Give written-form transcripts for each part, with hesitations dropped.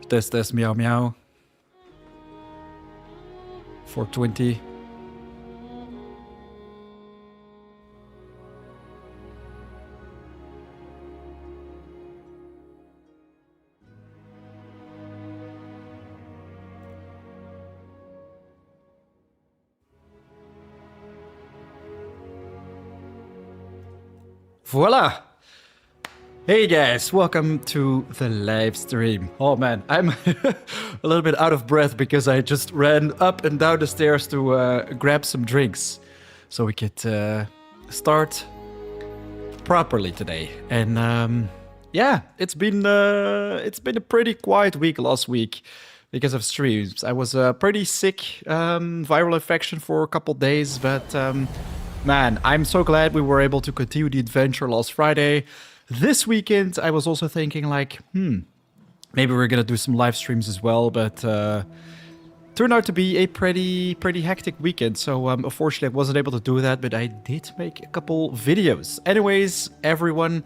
Test, meow meow. 420. Voila! Hey guys, welcome to the live stream. Oh man, I'm a little bit out of breath because I just ran up and down the stairs to grab some drinks so we could start properly today. And yeah, it's been a pretty quiet week last week because of streams. I was pretty sick, viral infection for a couple days, but man, I'm so glad we were able to continue the adventure last Friday. This weekend, I was also thinking like, maybe we're gonna do some live streams as well, but turned out to be a pretty hectic weekend. So unfortunately, I wasn't able to do that, but I did make a couple videos. Anyways, everyone,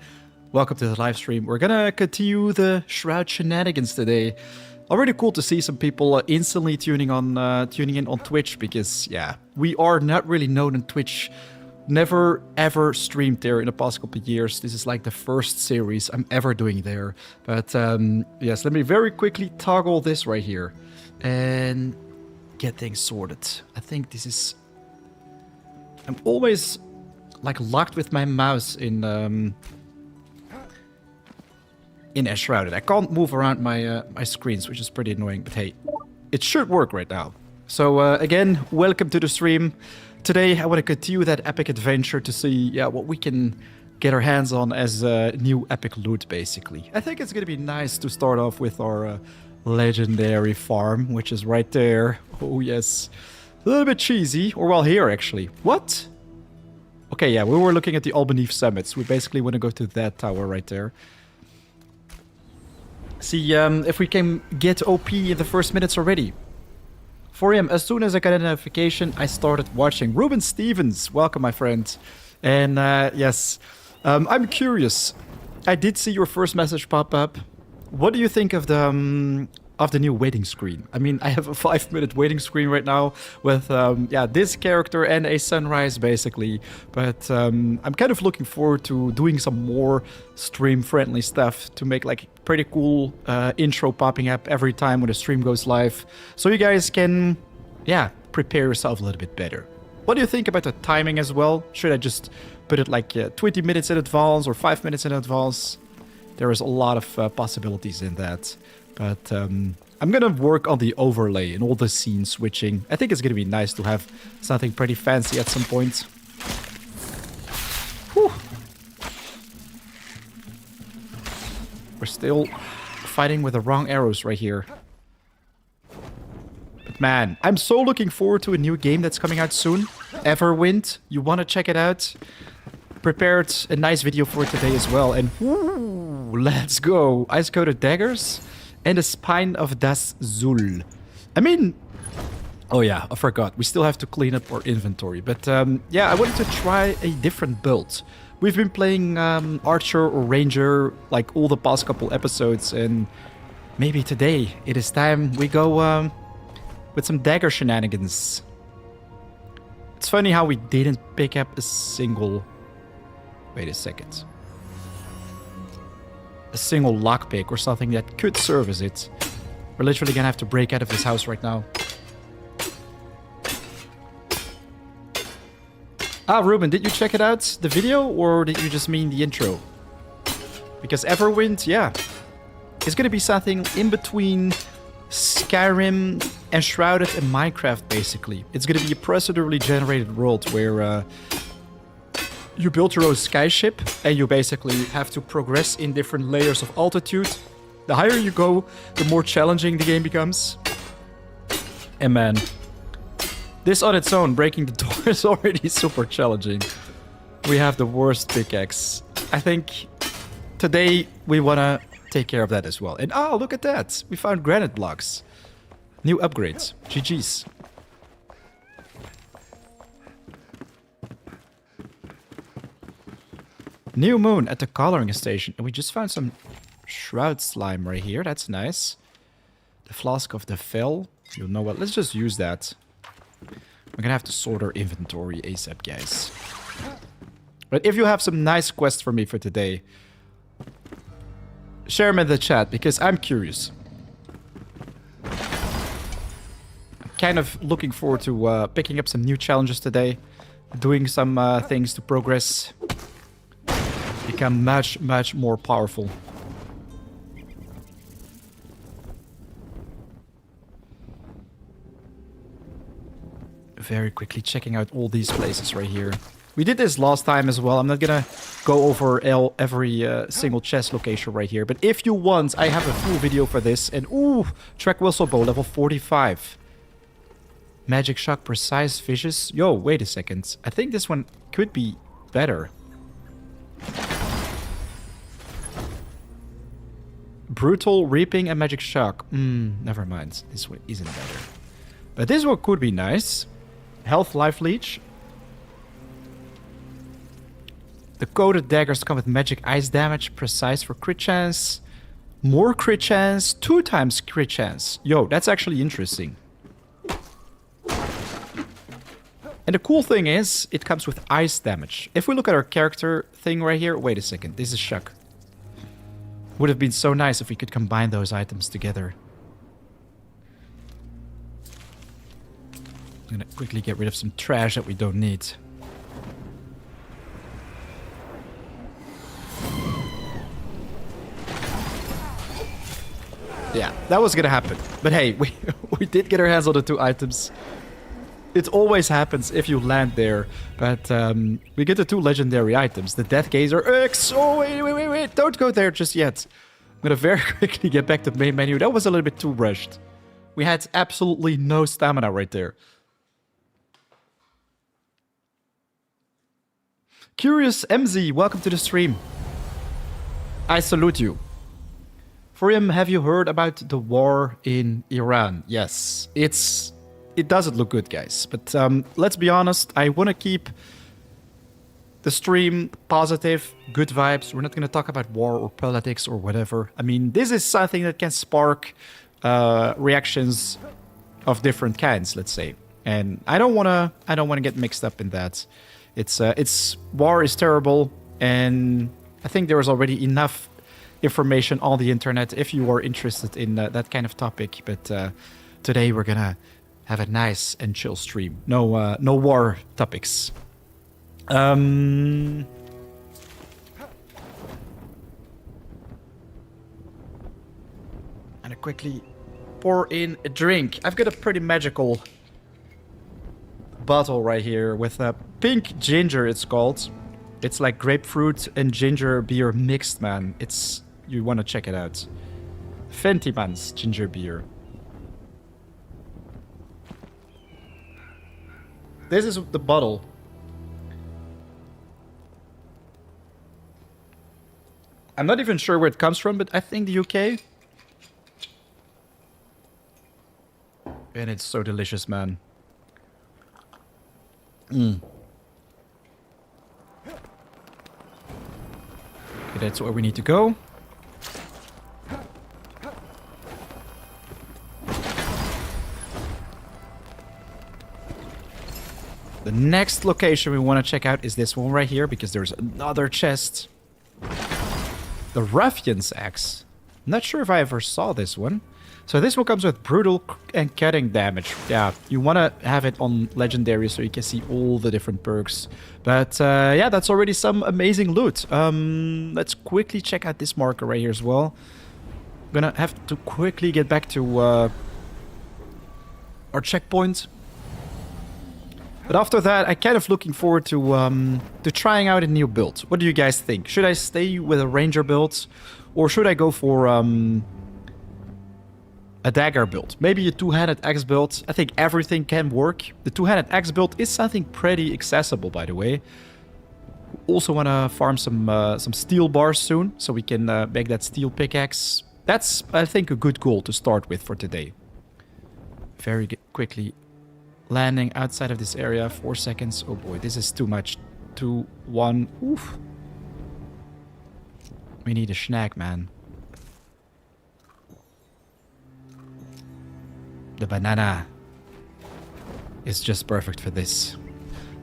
welcome to the live stream. We're gonna continue the Shroud shenanigans today. Already cool to see some people instantly tuning in on Twitch because, yeah, we are not really known on Twitch. Never ever streamed there in the past couple of years. This is like the first series I'm ever doing there. But yes, let me very quickly toggle this right here and get things sorted. I think this is... I'm always like locked with my mouse in Enshrouded. I can't move around my my screens, which is pretty annoying, but hey, it should work right now. So again, welcome to the stream. Today I want to continue that epic adventure to see what we can get our hands on as new epic loot, basically. I think it's going to be nice to start off with our legendary farm, which is right there. Oh yes, a little bit cheesy, or well, here actually. What? Okay, yeah, we were looking at the Albanese summits. We basically want to go to that tower right there. See if we can get OP in the first minutes already. 4 a.m. As soon as I got a notification, I started watching. Ruben Stevens, welcome, my friend. And yes, I'm curious. I did see your first message pop up. What do you think of the new waiting screen? I mean, I have a 5-minute waiting screen right now with this character and a sunrise basically. But I'm kind of looking forward to doing some more stream-friendly stuff to make like pretty cool intro popping up every time when the stream goes live, so you guys can, prepare yourself a little bit better. What do you think about the timing as well? Should I just put it like 20 minutes in advance or 5 minutes in advance? There is a lot of possibilities in that. But I'm gonna work on the overlay and all the scene switching. I think it's gonna be nice to have something pretty fancy at some point. Whew. We're still fighting with the wrong arrows right here. But man, I'm so looking forward to a new game that's coming out soon. Everwind. You wanna check it out? Prepared a nice video for today as well. And woo, let's go. Ice-coated daggers. And the Spine of Das Zul. I mean... Oh yeah, I forgot. We still have to clean up our inventory. But yeah, I wanted to try a different build. We've been playing Archer or Ranger like all the past couple episodes. And maybe today it is time we go with some dagger shenanigans. It's funny how we didn't pick up a single... Wait a second. A single lockpick or something that could service it. We're literally gonna have to break out of this house right now. Ah, Ruben, did you check it out, the video, or did you just mean the intro? Because Everwind, yeah, it's gonna be something in between Skyrim, Enshrouded, and Minecraft, basically. It's gonna be a procedurally generated world where you build your own skyship, and you basically have to progress in different layers of altitude. The higher you go, the more challenging the game becomes. And man, this on its own, breaking the door, is already super challenging. We have the worst pickaxe. I think today we want to take care of that as well. And oh, look at that. We found granite blocks. New upgrades. GG's. New moon at the coloring station. And we just found some shroud slime right here. That's nice. The Flask of the Fell. You know what? Let's just use that. We're gonna have to sort our inventory ASAP, guys. But if you have some nice quests for me for today, share them in the chat, because I'm curious. I'm kind of looking forward to picking up some new challenges today. Doing some things to progress. Become much, much more powerful. Very quickly checking out all these places right here. We did this last time as well. I'm not gonna go over every single chest location right here. But if you want, I have a full video for this. And ooh, track whistle bow, level 45. Magic shock, precise fishes. Yo, wait a second. I think this one could be better. Brutal reaping and magic shock. Never mind. This one isn't better. But this one could be nice. Health life leech. The coated daggers come with magic ice damage, precise for crit chance, more crit chance, 2 times crit chance. Yo, that's actually interesting. And the cool thing is, it comes with ice damage. If we look at our character thing right here, wait a second, this is shock. Would have been so nice if we could combine those items together. I'm gonna quickly get rid of some trash that we don't need. Yeah, that was gonna happen. But hey, we did get our hands on the 2 items. It always happens if you land there. But we get the 2 legendary items. The Death Gazer X. Oh, wait. Don't go there just yet. I'm gonna very quickly get back to the main menu. That was a little bit too rushed. We had absolutely no stamina right there. Curious MZ, welcome to the stream. I salute you. For him, have you heard about the war in Iran? Yes, it doesn't look good, guys. But let's be honest, I want to keep the stream positive, good vibes. We're not going to talk about war or politics or whatever. I mean, this is something that can spark reactions of different kinds, let's say. And I don't want to get mixed up in that. It's war is terrible, and I think there is already enough information on the internet if you are interested in that kind of topic. But today we're gonna have a nice and chill stream. No war topics. I'm gonna quickly pour in a drink. I've got a pretty magical bottle right here with a pink ginger, it's called. It's like grapefruit and ginger beer mixed, man. You want to check it out. Fentimans ginger beer. This is the bottle. I'm not even sure where it comes from, but I think the UK. And it's so delicious, man. Okay, that's where we need to go. The next location we want to check out is this one right here, because there's another chest. The Ruffian's Axe. Not sure if I ever saw this one. So this one comes with brutal and cutting damage. Yeah, you want to have it on legendary so you can see all the different perks. But yeah, that's already some amazing loot. Let's quickly check out this marker right here as well. I'm gonna have to quickly get back to our checkpoint. But after that, I'm kind of looking forward to trying out a new build. What do you guys think? Should I stay with a ranger build, or should I go for a dagger build? Maybe a two-handed axe build. I think everything can work. The two-handed axe build is something pretty accessible, by the way. Also want to farm some steel bars soon, so we can make that steel pickaxe. That's, I think, a good goal to start with for today. Very quickly landing outside of this area. 4 seconds. Oh boy, this is too much. 2, 1. Oof. We need a snack, man. The banana is just perfect for this.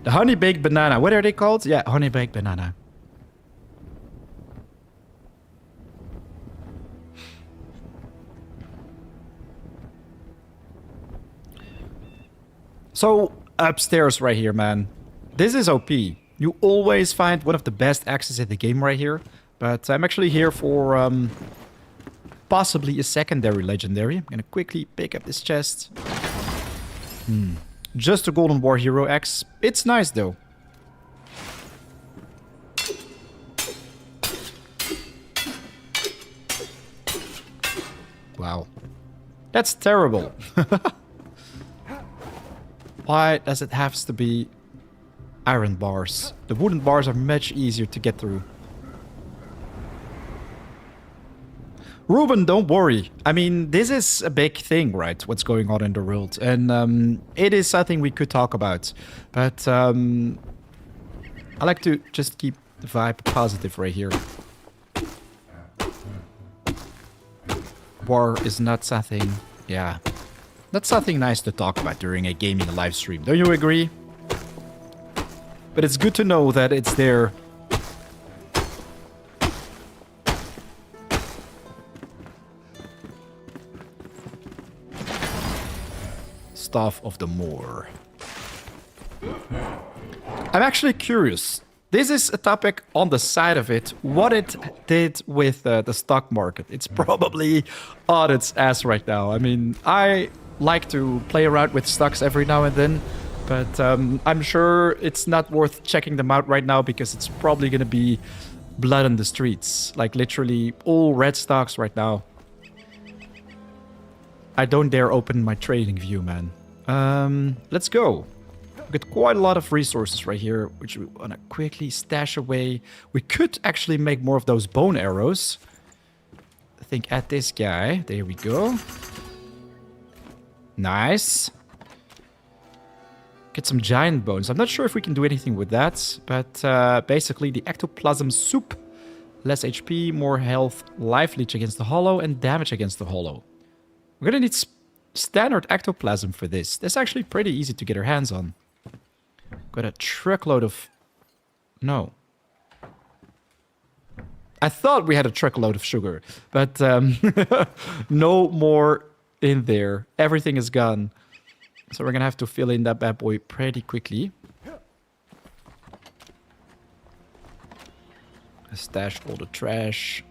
The honey baked banana. What are they called? Yeah, honey baked banana. So, upstairs right here, man. This is OP. You always find one of the best axes in the game right here. But I'm actually here for possibly a secondary legendary. I'm gonna quickly pick up this chest. Just a Golden War Hero axe. It's nice though. Wow. That's terrible. Why does it have to be iron bars? The wooden bars are much easier to get through. Ruben, don't worry. I mean, this is a big thing, right? What's going on in the world. And it is something we could talk about. But I like to just keep the vibe positive right here. War is not something... Yeah. That's something nice to talk about during a gaming live stream. Don't you agree? But it's good to know that it's there. Staff of the Moor. I'm actually curious. This is a topic on the side of it. What it did with the stock market. It's probably on its ass right now. I mean, I like to play around with stocks every now and then. But I'm sure it's not worth checking them out right now because it's probably going to be blood on the streets. Like literally all red stocks right now. I don't dare open my trading view, man. Let's go. We've got quite a lot of resources right here, which we want to quickly stash away. We could actually make more of those bone arrows. I think at this guy. There we go. Nice. Get some giant bones. I'm not sure if we can do anything with that, but basically the ectoplasm soup. Less HP, more health, life leech against the hollow, and damage against the hollow. We're gonna need standard ectoplasm for this. That's actually pretty easy to get our hands on. Got a truckload of... No. I thought we had a truckload of sugar, but no more in there. Everything is gone. So we're gonna have to fill in that bad boy pretty quickly. Stash all the trash.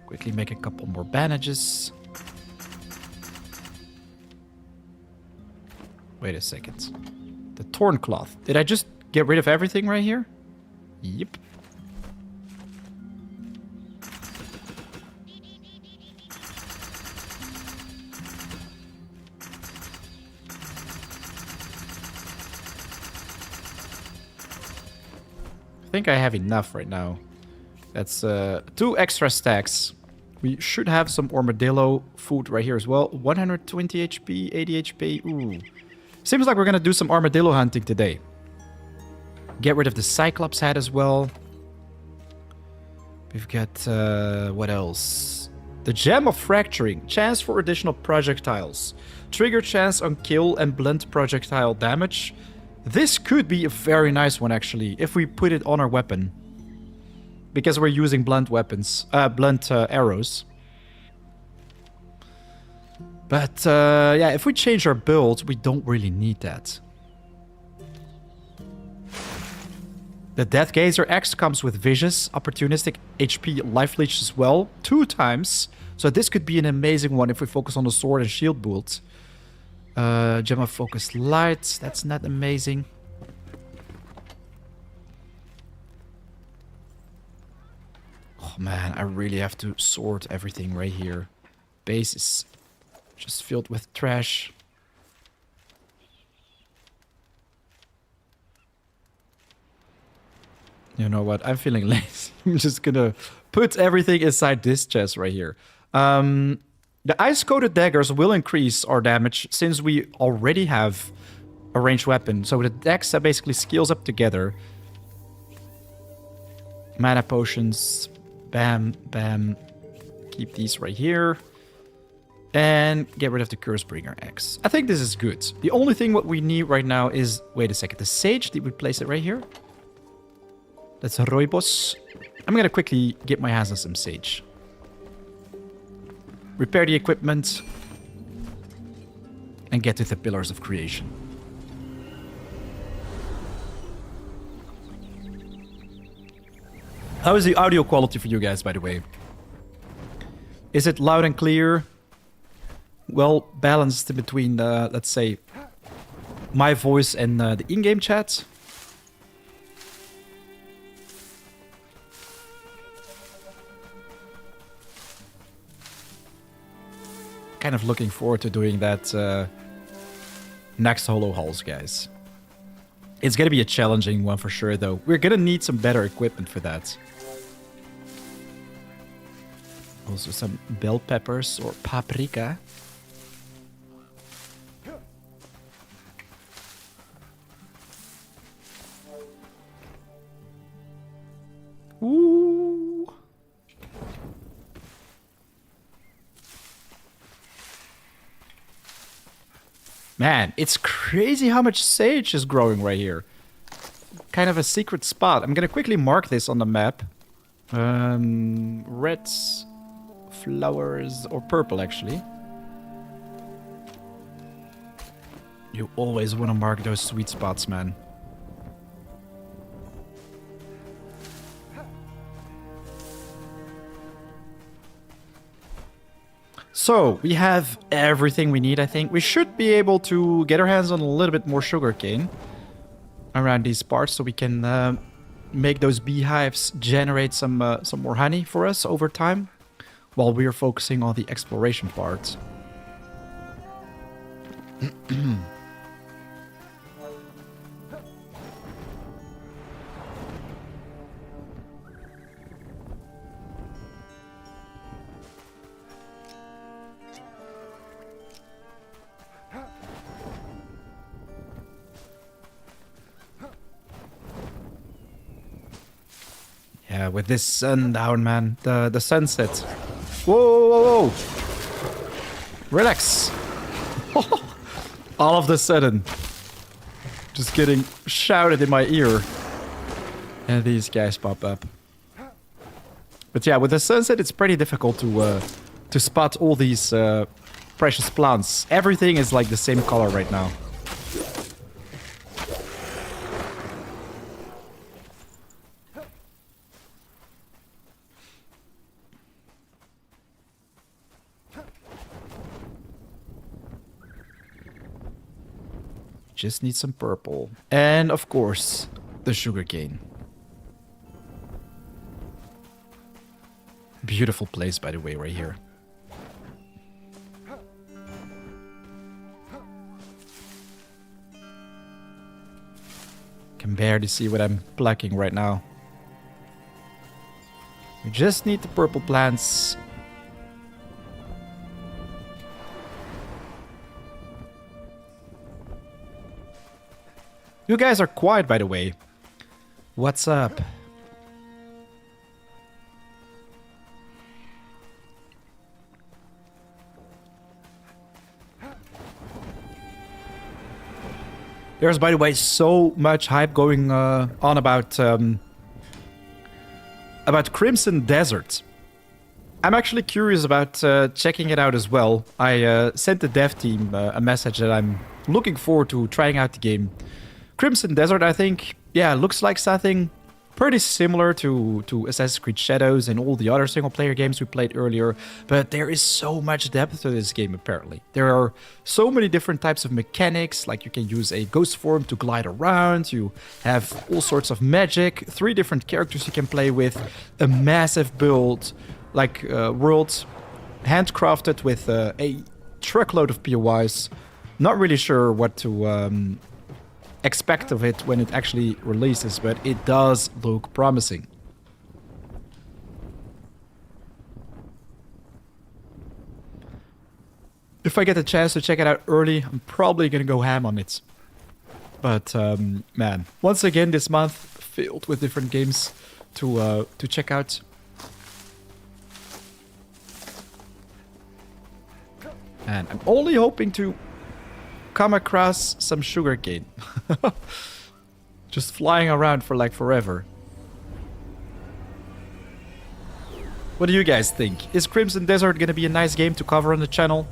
Quickly make a couple more bandages. Wait a second. The torn cloth. Did I just get rid of everything right here? Yep. I think I have enough right now. That's 2 extra stacks. We should have some armadillo food right here as well. 120 HP, 80 HP. Ooh. Seems like we're gonna do some armadillo hunting today. Get rid of the Cyclops hat as well. We've got, what else? The Gem of Fracturing. Chance for additional projectiles. Trigger chance on kill and blunt projectile damage. This could be a very nice one, actually, if we put it on our weapon. Because we're using blunt weapons, blunt arrows. But, yeah, if we change our build, we don't really need that. The Death Gazer X comes with vicious, opportunistic HP life leech as well, 2 times. So this could be an amazing one if we focus on the sword and shield build. Gem of Focus Light, that's not amazing. Oh man, I really have to sort everything right here. Base is just filled with trash. You know what? I'm feeling lazy. I'm just gonna put everything inside this chest right here. The ice-coated daggers will increase our damage since we already have a ranged weapon. So the decks that basically scales up together. Mana potions. Bam, bam. Keep these right here. And get rid of the Cursebringer X. I think this is good. The only thing what we need right now is... Wait a second. The Sage, did we place it right here? That's a Rooibos. I'm going to quickly get my hands on some Sage. Repair the equipment. And get to the Pillars of Creation. How is the audio quality for you guys, by the way? Is it loud and clear? Well balanced between, let's say, my voice and the in-game chat? Kind of looking forward to doing that next Hollow Halls, guys. It's gonna be a challenging one for sure, though. We're gonna need some better equipment for that. Also some bell peppers or paprika. Ooh. Man, it's crazy how much sage is growing right here. Kind of a secret spot. I'm gonna quickly mark this on the map. Red flowers, or purple actually. You always want to mark those sweet spots, man. So, we have everything we need, I think. We should be able to get our hands on a little bit more sugarcane around these parts, so we can make those beehives generate some more honey for us over time, while we are focusing on the exploration part. Yeah, with this sun down, man. The sunset. Whoa, whoa, whoa. Relax. All of a sudden. Just getting shouted in my ear. And these guys pop up. But yeah, with the sunset, it's pretty difficult to spot all these precious plants. Everything is like the same color right now. Just need some purple. And, of course, the sugarcane. Beautiful place, by the way, right here. Can barely see what I'm plucking right now. We just need the purple plants. You guys are quiet, by the way. What's up? There's, by the way, so much hype going on about Crimson Desert. I'm actually curious about checking it out as well. I sent the dev team a message that I'm looking forward to trying out the game. Crimson Desert, I think, yeah, looks like something pretty similar to Assassin's Creed Shadows and all the other single-player games we played earlier, but there is so much depth to this game, apparently. There are so many different types of mechanics, like you can use a ghost form to glide around, you have all sorts of magic, 3 different characters you can play with, a massive build, like world, handcrafted with a truckload of POIs. Not really sure what to expect of it when it actually releases, but it does look promising. If I get a chance to check it out early, I'm probably gonna go ham on it. But man, once again this month filled with different games to check out. And I'm only hoping to come across some sugarcane. Just flying around for like forever. What do you guys think? Is Crimson Desert gonna be a nice game to cover on the channel?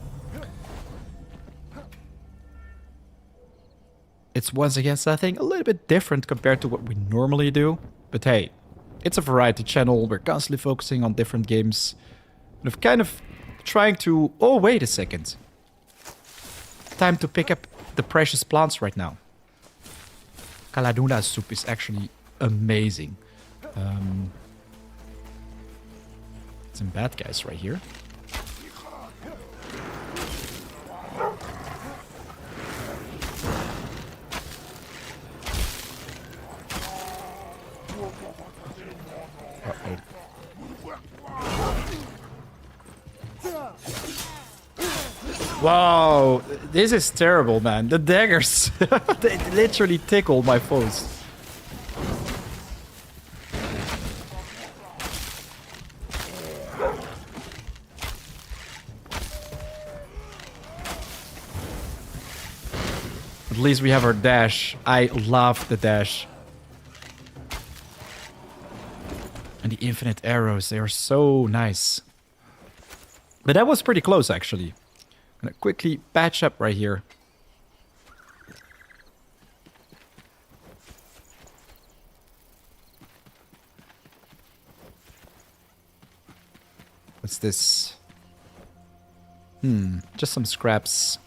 It's once again something a little bit different compared to what we normally do. But hey, it's a variety channel. We're constantly focusing on different games. And I'm kind of trying to... Oh, wait a second. Time to pick up the precious plants right now. Caladuna soup is actually amazing. Some bad guys right here. Uh-oh. Wow, this is terrible, man. The daggers, they literally tickle my foes. At least we have our dash. I love the dash. And the infinite arrows, they are so nice. But that was pretty close, actually. I'm gonna quickly patch up right here. What's this? Just some scraps.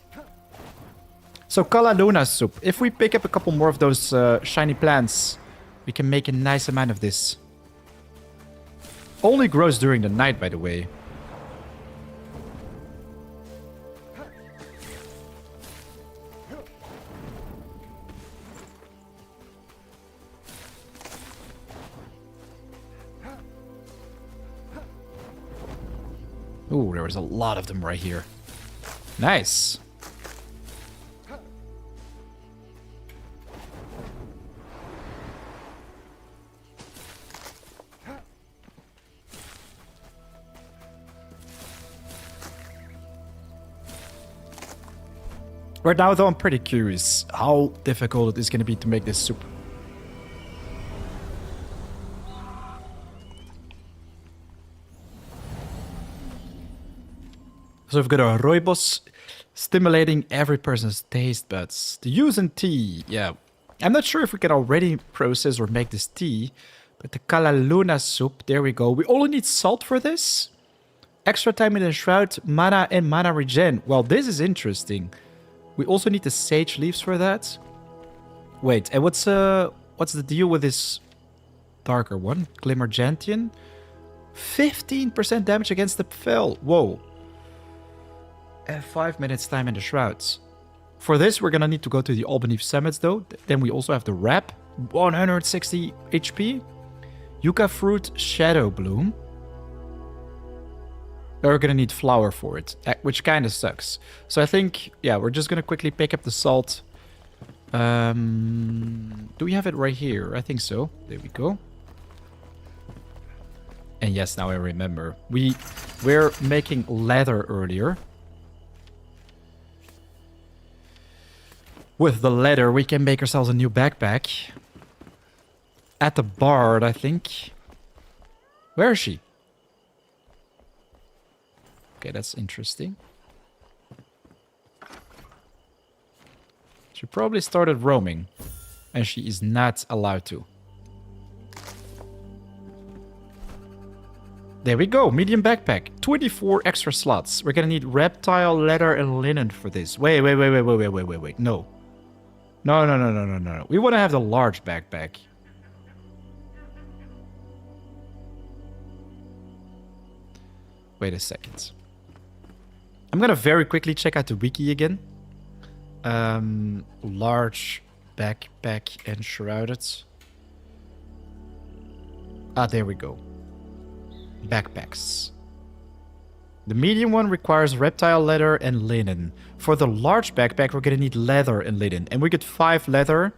So, Calaluna soup. If we pick up a couple more of those shiny plants, we can make a nice amount of this. Only grows during the night, by the way. Ooh, there was a lot of them right here. Nice. Right now, though, I'm pretty curious how difficult it is going to be to make this soup. So we've got a rooibos stimulating every person's taste buds. The use in tea, yeah. I'm not sure if we can already process or make this tea, but the Calaluna soup, there we go. We only need salt for this. Extra time in the Shroud, mana and mana regen. Well, this is interesting. We also need the sage leaves for that. Wait, and what's the deal with this darker one? Glimmer Gentian? 15% damage against the fell. Whoa. And 5 minutes time in the Shrouds. For this, we're gonna need to go to the Albany Summits, though. Then we also have the wrap. 160 HP. Yucca Fruit Shadow Bloom. We're gonna need flour for it, which kind of sucks. So I think, yeah, we're just gonna quickly pick up the salt. Do we have it right here? I think so. There we go. And yes, now I remember. We were making leather earlier. With the leather, we can make ourselves a new backpack. At the bard, I think. Where is she? Okay, that's interesting. She probably started roaming. And she is not allowed to. There we go, medium backpack. 24 extra slots. We're gonna need reptile, leather, and linen for this. Wait. No. No. We want to have the large backpack. Wait a second. I'm gonna very quickly check out the wiki again. Large backpack enshrouded. Ah, there we go. Backpacks. The medium one requires reptile, leather, and linen. For the large backpack, we're gonna need leather and linen. And we get 5 leather.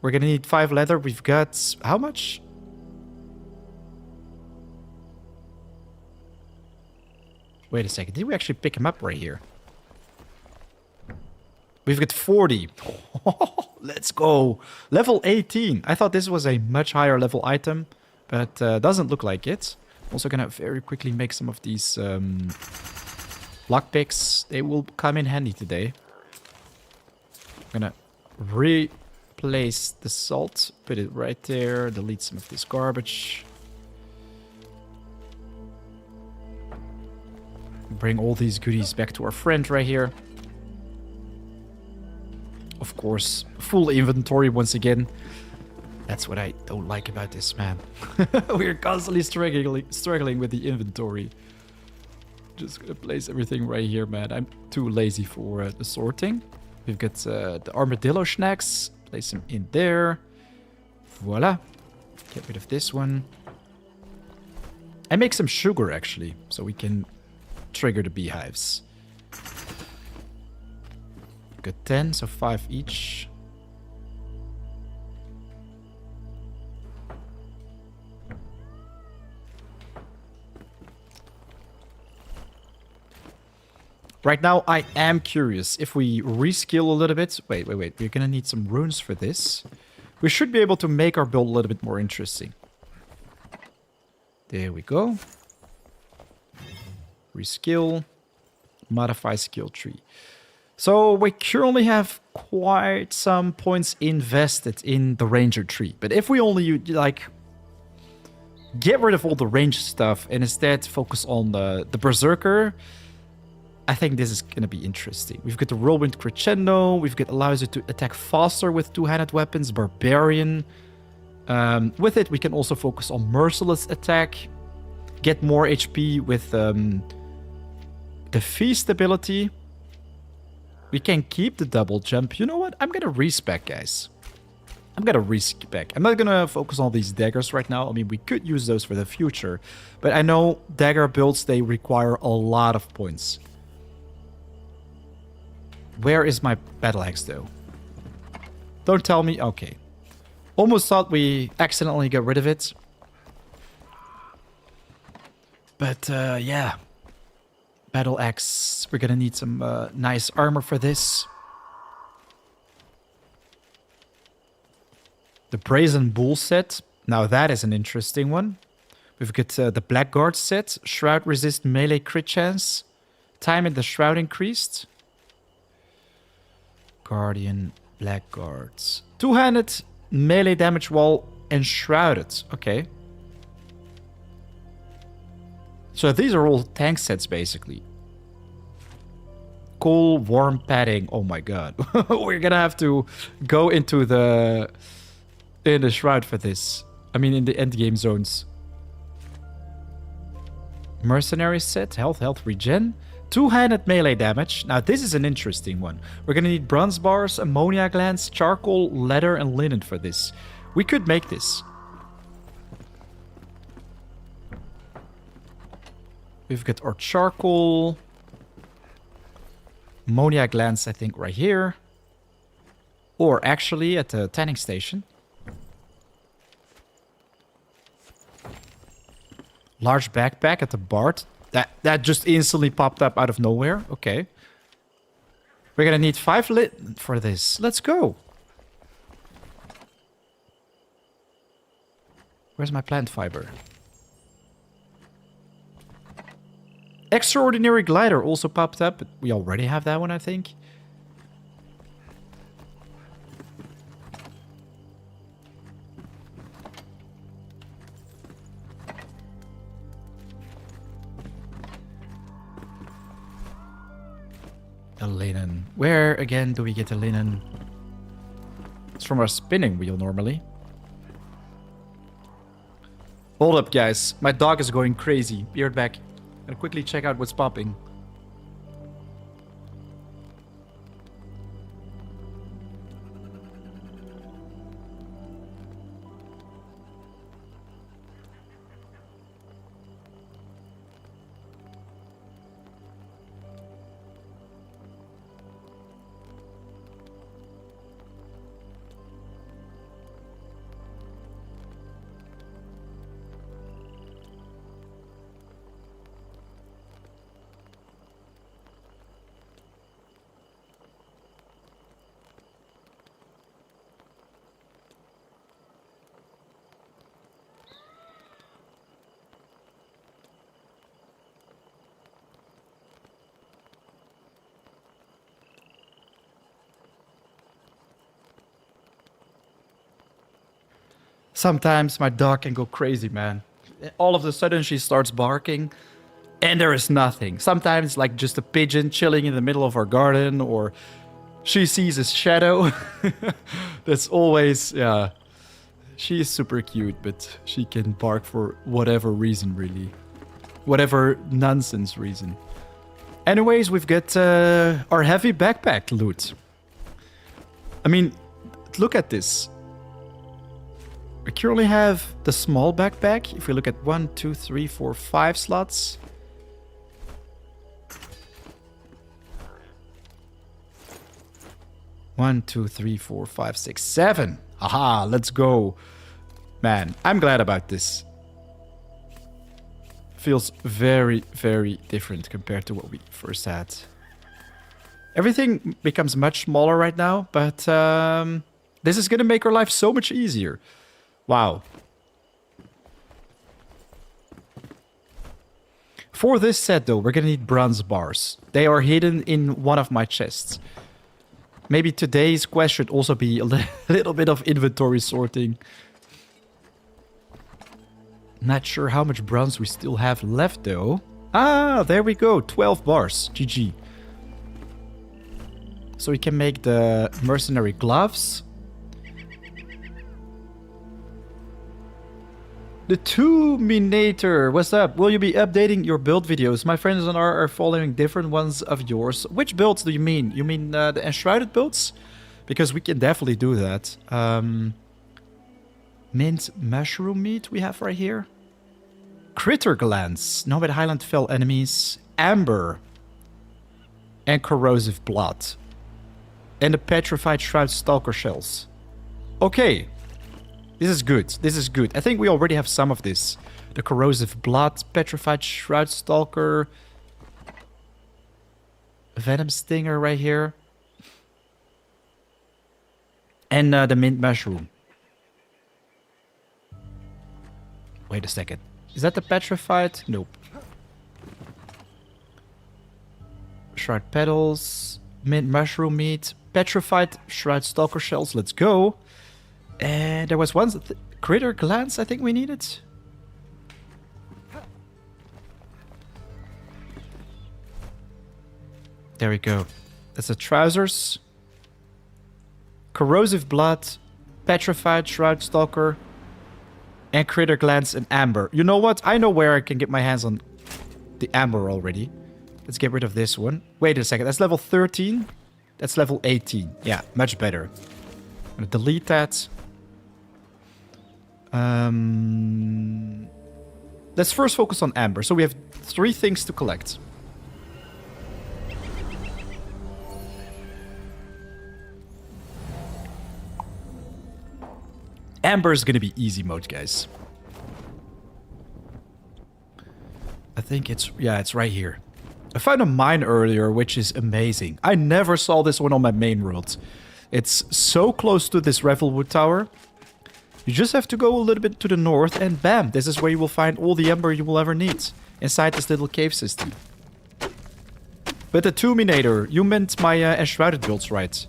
We're gonna need 5 leather. We've got... how much? Wait a second. Did we actually pick him up right here? We've got 40. Let's go. Level 18. I thought this was a much higher level item, but doesn't look like it. Also gonna very quickly make some of these lockpicks. They will come in handy today. I'm gonna replace the salt. Put it right there. Delete some of this garbage. Bring all these goodies back to our friend right here. Of course, full inventory once again. That's what I don't like about this, man. We're constantly struggling with the inventory. Just gonna place everything right here, man. I'm too lazy for the sorting. We've got the armadillo snacks. Place them in there. Voila. Get rid of this one. And make some sugar, actually, so we can trigger the beehives. Got 10, so 5 each. Right now, I am curious if we reskill a little bit. Wait. We're gonna need some runes for this. We should be able to make our build a little bit more interesting. There we go. Reskill. Modify skill tree. So we currently have quite some points invested in the ranger tree. But if we only, like, get rid of all the range stuff and instead focus on the Berserker, I think this is going to be interesting. We've got the Whirlwind Crescendo. We've got allows you to attack faster with two-handed weapons. Barbarian. With it, we can also focus on Merciless attack. Get more HP with the Feast ability. We can keep the double jump. You know what? I'm going to respec, guys. I'm going to respec. I'm not going to focus on these daggers right now. I mean, we could use those for the future. But I know dagger builds, they require a lot of points. Where is my battle axe, though? Don't tell me. Okay. Almost thought we accidentally got rid of it. But, yeah. Battle axe. We're gonna need some nice armor for this. The Brazen Bull set. Now that is an interesting one. We've got the Blackguard set. Shroud resist melee crit chance. Time in the Shroud increased. Guardian Blackguards. Two-handed melee damage while Enshrouded. Okay. So these are all tank sets, basically. Cool, warm padding. Oh my god. We're gonna have to go into the Shroud for this. I mean, in the endgame zones. Mercenary set. Health regen. Two-handed melee damage. Now, this is an interesting one. We're gonna need bronze bars, ammonia glands, charcoal, leather, and linen for this. We could make this. We've got our charcoal. Ammonia glands, I think, right here. Or actually at the tanning station. Large backpack at the Bard. That just instantly popped up out of nowhere. Okay. We're gonna need 5 lit for this. Let's go. Where's my plant fiber? Extraordinary glider also popped up, but we already have that one, I think. The linen. Where again do we get the linen? It's from our spinning wheel normally. Hold up, guys. My dog is going crazy. Be right back. I'll quickly check out what's popping. Sometimes my dog can go crazy, man. All of a sudden she starts barking and there is nothing. Sometimes like just a pigeon chilling in the middle of our garden, or she sees a shadow. That's always, yeah. She is super cute, but she can bark for whatever reason, really. Whatever nonsense reason. Anyways, we've got our heavy backpack loot. I mean, look at this. We currently have the small backpack. If we look at 1, 2, 3, 4, 5 slots. One, 2, 3, 4, 5, 6, 7. Aha, let's go. Man, I'm glad about this. Feels very, very different compared to what we first had. Everything becomes much smaller right now, but this is going to make our life so much easier. Wow. For this set, though, we're going to need bronze bars. They are hidden in one of my chests. Maybe today's quest should also be a little bit of inventory sorting. Not sure how much bronze we still have left, though. Ah, there we go. 12 bars. GG. So we can make the mercenary gloves. The Two-Minator, what's up? Will you be updating your build videos? My friends and I are following different ones of yours. Which builds do you mean? You mean the Enshrouded builds? Because we can definitely do that. Mint mushroom meat we have right here. Critter glands. Nomad Highland fell enemies. Amber. And corrosive blood. And the petrified shroud stalker shells. Okay. This is good. This is good. I think we already have some of this. The corrosive blood, petrified shroud stalker, venom stinger right here, and the mint mushroom. Wait a second. Is that the petrified? Nope. Shroud petals, mint mushroom meat, petrified shroud stalker shells. Let's go. And there was one critter glands I think we needed. There we go. That's the trousers. Corrosive blood, petrified shroud stalker, and critter glands and amber. You know what? I know where I can get my hands on the amber already. Let's get rid of this one. Wait a second. That's level 13. That's level 18. Yeah, much better. I'm gonna delete that. Let's first focus on amber. So we have 3 things to collect. Amber is going to be easy mode, guys. I think it's... yeah, it's right here. I found a mine earlier, which is amazing. I never saw this one on my main world. It's so close to this Revelwood Tower. You just have to go a little bit to the north and bam, this is where you will find all the ember you will ever need. Inside this little cave system. But the Two-Minator, you meant my Enshrouded builds, right?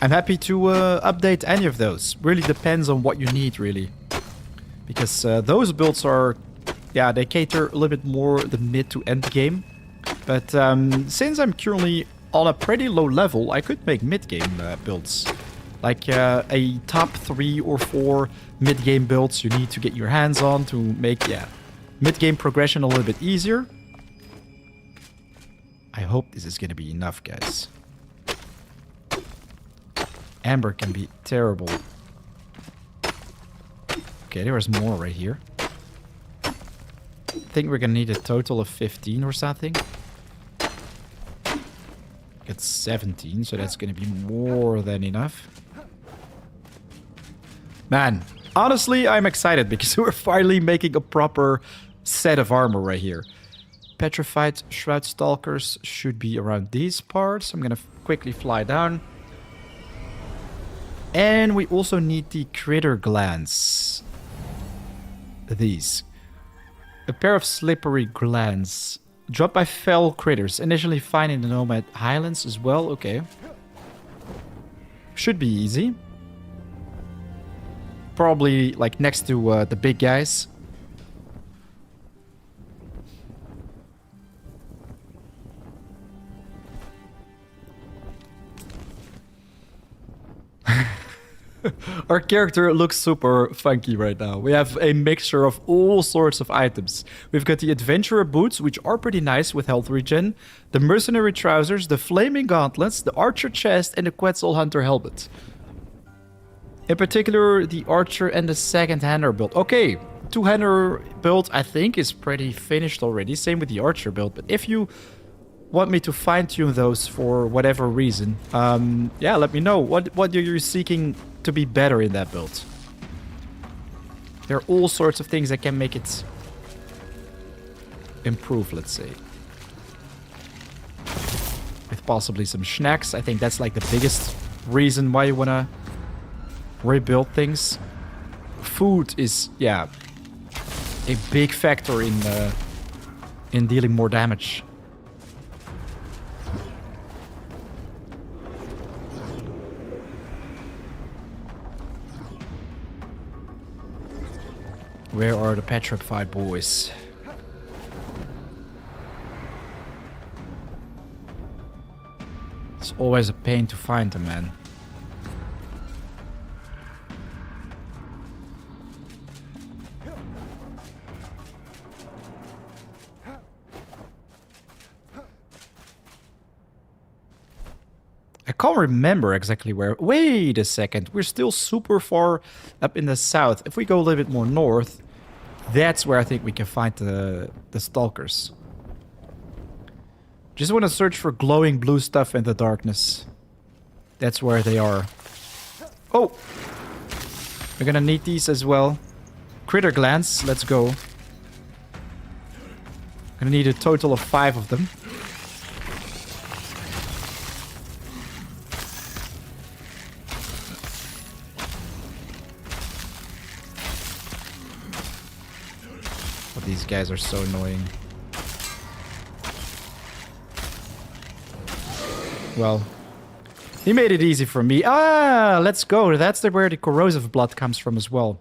I'm happy to update any of those. Really depends on what you need, really. Because those builds are... yeah, they cater a little bit more the mid to end game. But since I'm currently on a pretty low level, I could make mid-game builds. Like a top 3 or 4 mid-game builds you need to get your hands on to make, yeah, mid-game progression a little bit easier. I hope this is going to be enough, guys. Amber can be terrible. Okay, there is more right here. I think we're going to need a total of 15 or something. It's 17, so that's going to be more than enough. Man, honestly, I'm excited because we're finally making a proper set of armor right here. Petrified Shroud Stalkers should be around these parts. I'm going to quickly fly down. And we also need the critter glands. These. A pair of slippery glands. Dropped by fell critters. Initially found in the Nomad Highlands as well. Okay. Should be easy. Probably like next to the big guys. Our character looks super funky right now. We have a mixture of all sorts of items. We've got the adventurer boots, which are pretty nice with health regen, the mercenary trousers, the flaming gauntlets, the archer chest, and the Quetzal hunter helmet. In particular, the archer and the second-hander build. Okay, two-hander build, I think, is pretty finished already. Same with the archer build. But if you want me to fine-tune those for whatever reason, yeah, let me know. What are you seeking to be better in that build? There are all sorts of things that can make it improve, let's say. With possibly some snacks. I think that's like the biggest reason why you want to rebuild things. Food is, yeah, a big factor in dealing more damage. Where are the petrified boys? It's always a pain to find them, man. I can't remember exactly where. Wait a second. We're still super far up in the south. If we go a little bit more north, that's where I think we can find the stalkers. Just want to search for glowing blue stuff in the darkness. That's where they are. Oh! We're gonna need these as well. Critter glands. Let's go. Gonna need a total of 5 of them. These guys are so annoying. Well, he made it easy for me. Ah, let's go. That's where the corrosive blood comes from as well.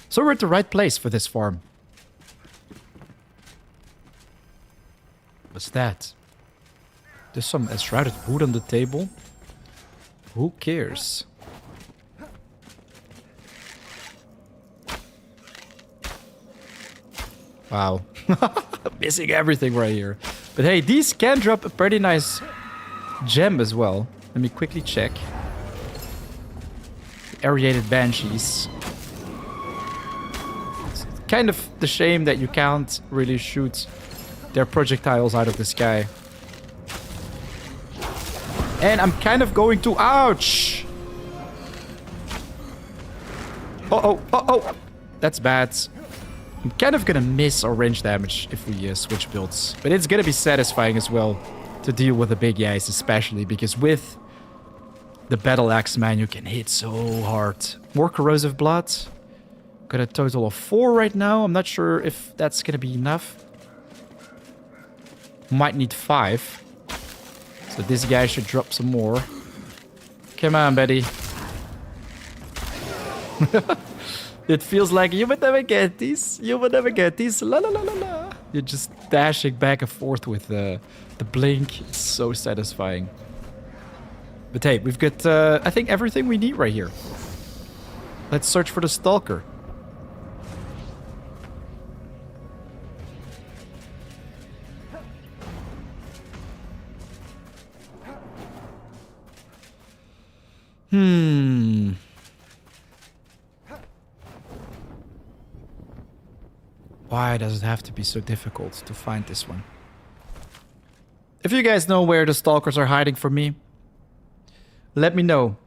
So we're at the right place for this farm. What's that? There's some enshrouded wood on the table. Who cares? Wow. Missing everything right here. But hey, these can drop a pretty nice gem as well. Let me quickly check. Aerated banshees. It's kind of the shame that you can't really shoot their projectiles out of the sky. And I'm kind of going to... Ouch! Uh-oh, uh-oh! That's bad. I'm kind of gonna miss our range damage if we switch builds. But it's gonna be satisfying as well to deal with the big guys, especially because with the battle axe, man, you can hit so hard. More corrosive blood. Got a total of 4 right now. I'm not sure if that's gonna be enough. Might need 5. So this guy should drop some more. Come on, Betty. It feels like you would never get these. You would never get these. La la la la la. You're just dashing back and forth with the blink. It's so satisfying. But hey, we've got, I think, everything we need right here. Let's search for the stalker. Why does it have to be so difficult to find this one? If you guys know where the stalkers are hiding from me, let me know.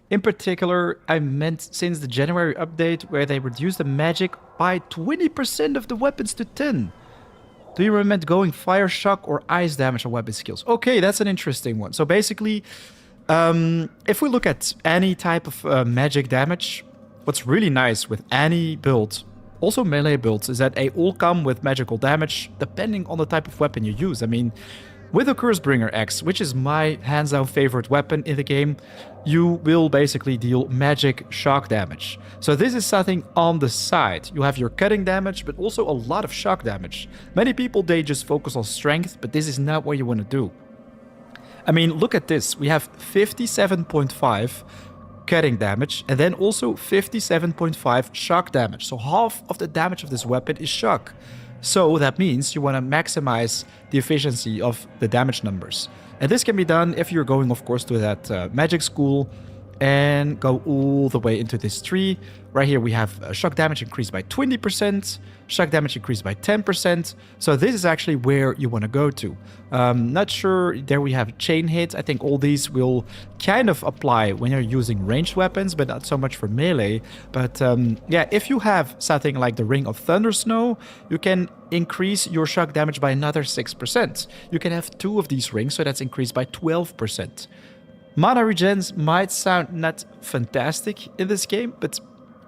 In particular, I meant since the January update where they reduced the magic by 20% of the weapons to 10. Do you recommend going fire shock or ice damage on weapon skills? Okay, that's an interesting one. So basically, if we look at any type of magic damage, what's really nice with any build, also melee builds, is that they all come with magical damage depending on the type of weapon you use. I mean, With the Cursebringer Axe, which is my hands-down favorite weapon in the game, you will basically deal magic shock damage. So this is something on the side. You have your cutting damage, but also a lot of shock damage. Many people, they just focus on strength, but this is not what you want to do. I mean, look at this. We have 57.5 cutting damage, and then also 57.5 shock damage. So half of the damage of this weapon is shock. So that means you want to maximize the efficiency of the damage numbers. And this can be done if you're going, of course, to that magic school and go all the way into this tree. Right here we have shock damage increased by 20%, shock damage increased by 10%. So this is actually where you want to go to. Not sure, there we have chain hit. I think all these will kind of apply when you're using ranged weapons, but not so much for melee. But yeah, if you have something like the Ring of Thunder Snow, you can increase your shock damage by another 6%. You can have 2 of these rings, so that's increased by 12%. Mana regens might sound not fantastic in this game, but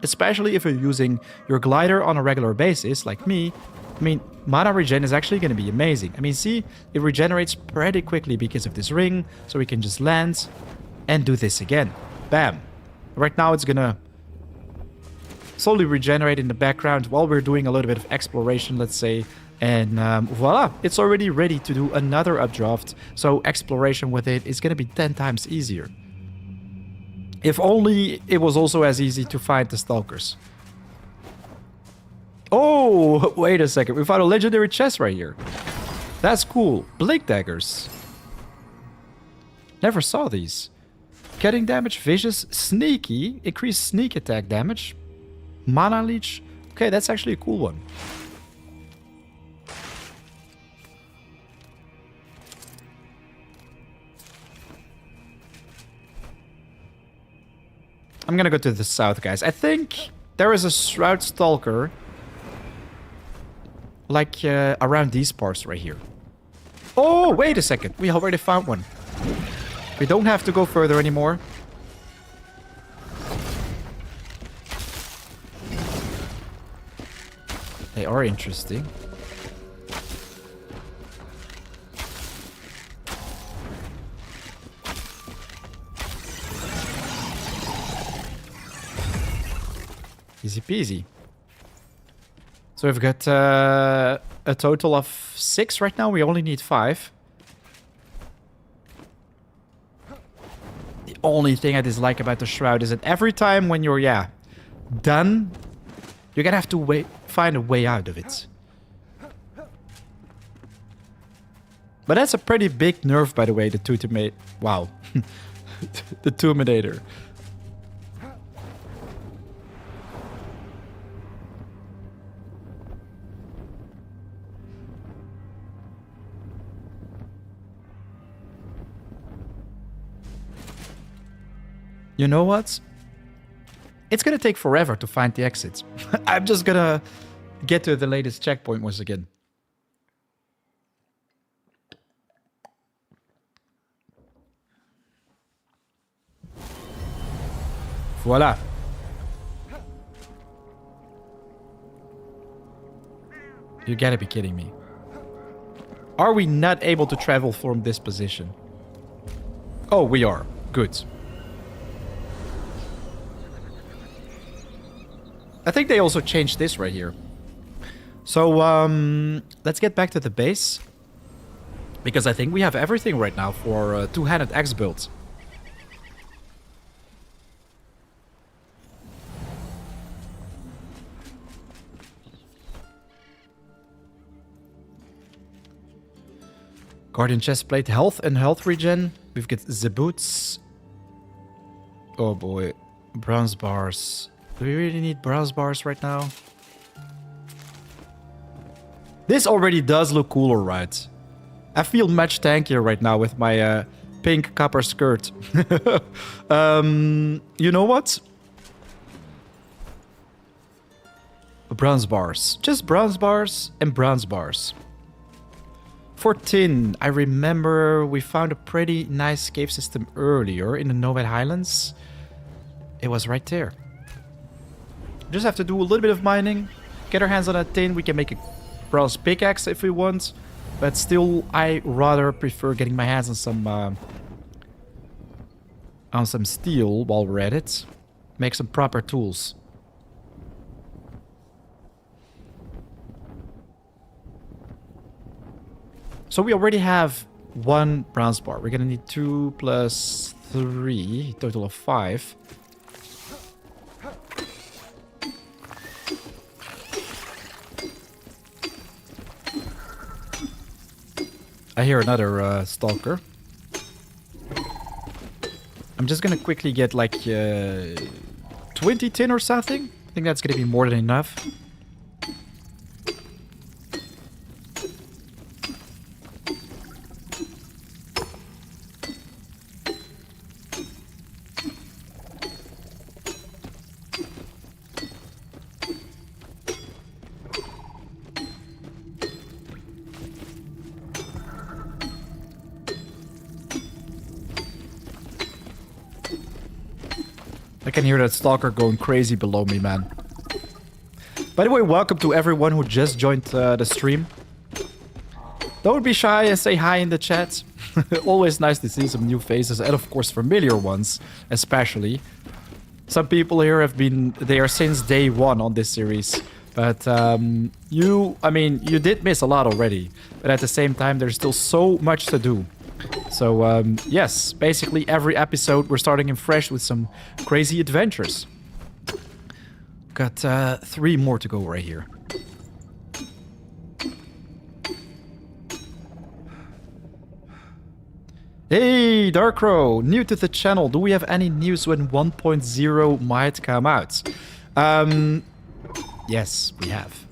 especially if you're using your glider on a regular basis, like me, I mean, mana regen is actually going to be amazing. I mean, see, it regenerates pretty quickly because of this ring, so we can just land and do this again. Bam. Right now it's going to slowly regenerate in the background while we're doing a little bit of exploration, let's say. And voila, it's already ready to do another updraft. So exploration with it is going to be 10 times easier. If only it was also as easy to find the stalkers. Oh, wait a second. We found a legendary chest right here. That's cool. Blink daggers. Never saw these. Cutting damage, vicious, sneaky, increased sneak attack damage. Mana leech. Okay, that's actually a cool one. I'm gonna go to the south, guys. I think there is a Shroud Stalker like around these parts right here. Oh, wait a second. We already found one. We don't have to go further anymore. They are interesting. Easy peasy. So we've got a total of 6 right now. We only need 5. The only thing I dislike about the Shroud is that every time when you're, done, you're gonna have to find a way out of it. But that's a pretty big nerf, by the way, the Tutomator. Wow. The Tutomator. You know what? It's gonna take forever to find the exit. I'm just gonna get to the latest checkpoint once again. Voila. You gotta be kidding me. Are we not able to travel from this position? Oh, we are. Good. I think they also changed this right here. So, let's get back to the base. Because I think we have everything right now for a two-handed axe build. Guardian chestplate, health and health regen. We've got the boots. Oh boy. Bronze bars. Do we really need bronze bars right now? This already does look cooler, right? I feel much tankier right now with my pink copper skirt. You know what? Bronze bars. Just bronze bars and bronze bars. For tin, I remember we found a pretty nice cave system earlier in the Nomad Highlands. It was right there. Just have to do a little bit of mining, get our hands on that tin. We can make a bronze pickaxe if we want. but still, I rather prefer getting my hands on some steel while we're at it. Make some proper tools. So we already have 1 bronze bar. We're gonna need 2 plus 3, total of 5. I hear another stalker. I'm just gonna quickly get like 20 tin or something. I think that's gonna be more than enough. I can hear that stalker going crazy below me, man. By the way, welcome to everyone who just joined the stream. Don't be shy and say hi in the chat. Always nice to see some new faces and of course familiar ones, especially. Some people here have been there since day 1 on this series. But you did miss a lot already. But at the same time, there's still so much to do. So, yes, basically every episode we're starting in fresh with some crazy adventures. Got 3 more to go right here. Hey, Darkrow, new to the channel. Do we have any news when 1.0 might come out? Yes, we have.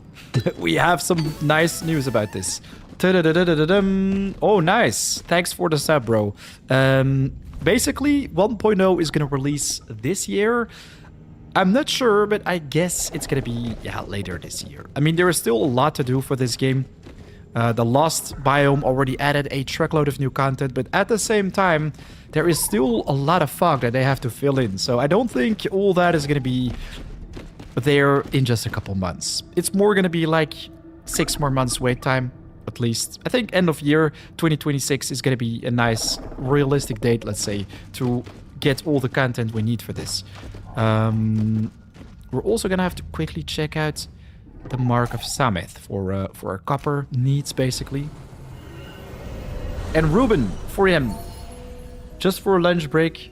We have some nice news about this. Oh, nice. Thanks for the sub, bro. Basically, 1.0 is going to release this year. I'm not sure, but I guess it's going to be later this year. I mean, there is still a lot to do for this game. The Lost biome already added a truckload of new content, but at the same time, there is still a lot of fog that they have to fill in. So I don't think all that is going to be there in just a couple months. It's more going to be like 6 more months wait time. At least. I think end of year 2026 is going to be a nice realistic date, let's say, to get all the content we need for this. We're also going to have to quickly check out the Mark of Sameth for our copper needs, basically. And Ruben, for him, just for a lunch break,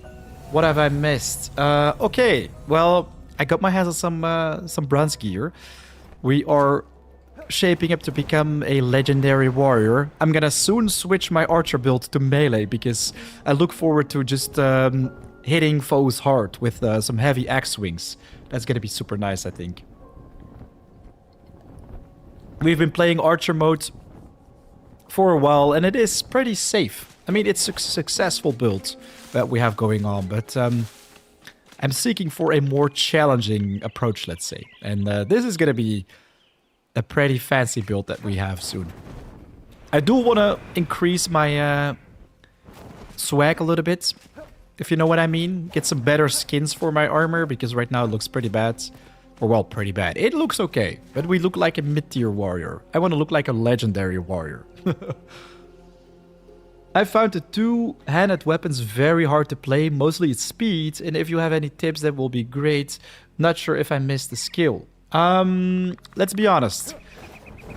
what have I missed? Okay, well, I got my hands on some bronze gear. We are shaping up to become a legendary warrior. I'm gonna soon switch my archer build to melee because I look forward to just hitting foes hard with some heavy axe swings. That's gonna be super nice, I think. We've been playing archer mode for a while and it is pretty safe. I mean, it's a successful build that we have going on, but I'm seeking for a more challenging approach, let's say. And this is gonna be a pretty fancy build that we have soon. I do want to increase my swag a little bit, if you know what I mean. Get some better skins for my armor, because right now it looks pretty bad. Or, well, pretty bad. It looks okay, but we look like a mid-tier warrior. I want to look like a legendary warrior. I found the 2-handed weapons very hard to play. Mostly it's speed, and if you have any tips, that will be great. Not sure if I missed the skill. Let's be honest.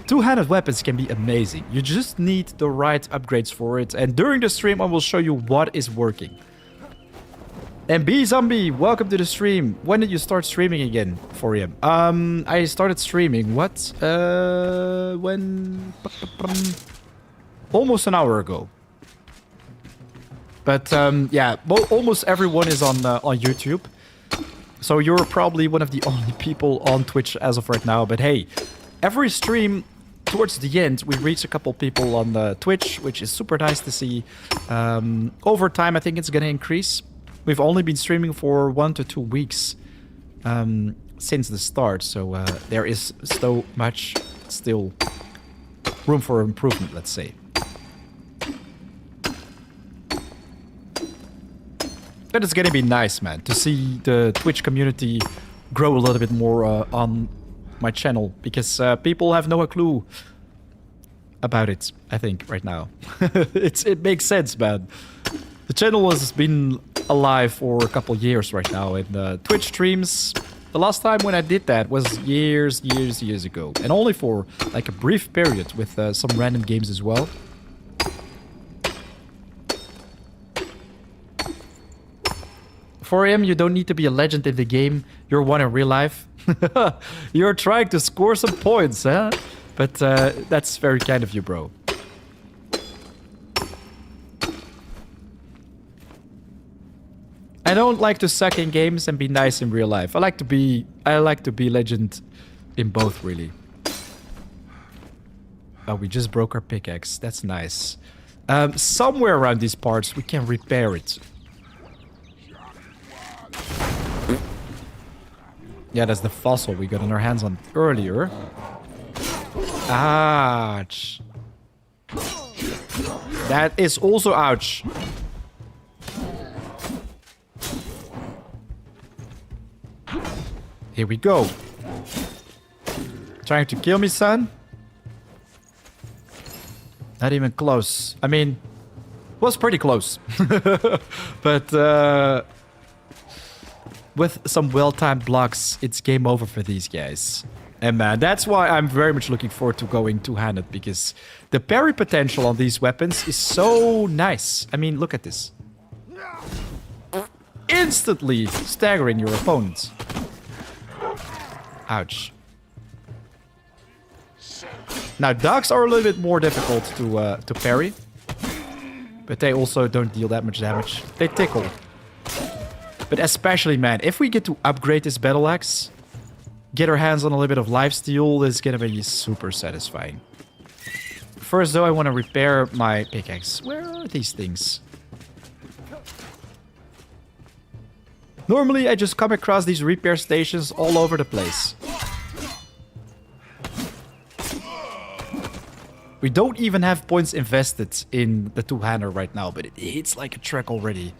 2-handed weapons can be amazing. You just need the right upgrades for it. And during the stream, I will show you what is working. And B Zombie, welcome to the stream. When did you start streaming again for him? I started streaming, what? When? Almost an hour ago. But, yeah, almost everyone is on YouTube. So you're probably one of the only people on Twitch as of right now. But hey, every stream towards the end, we reach a couple people on Twitch, which is super nice to see. Over time, I think it's going to increase. We've only been streaming for 1 to 2 weeks since the start. So there is so much still room for improvement, let's say. But it's gonna be nice, man, to see the Twitch community grow a little bit more on my channel, because people have no clue about it, I think, right now. It makes sense, man. The channel has been alive for a couple years right now, and Twitch streams, the last time when I did that was years ago. And only for like a brief period with some random games as well. For him, you don't need to be a legend in the game. You're one in real life. You're trying to score some points, huh? But that's very kind of you, bro. I don't like to suck in games and be nice in real life. I like to be legend in both, really. Oh, we just broke our pickaxe. That's nice. Somewhere around these parts, we can repair it. Yeah, that's the fossil we got on our hands on earlier. Ouch. That is also ouch. Here we go. Trying to kill me, son? Not even close. I mean, was pretty close. But with some well-timed blocks, it's game over for these guys. And man, that's why I'm very much looking forward to going two-handed, because the parry potential on these weapons is so nice. I mean, look at this. Instantly staggering your opponent. Ouch. Now, dogs are a little bit more difficult to parry. But they also don't deal that much damage. They tickle. But especially, man, if we get to upgrade this battle axe, get our hands on a little bit of lifesteal, this is gonna be super satisfying. First, though, I want to repair my pickaxe. Where are these things? Normally, I just come across these repair stations all over the place. We don't even have points invested in the two-hander right now, but it hits like a truck already.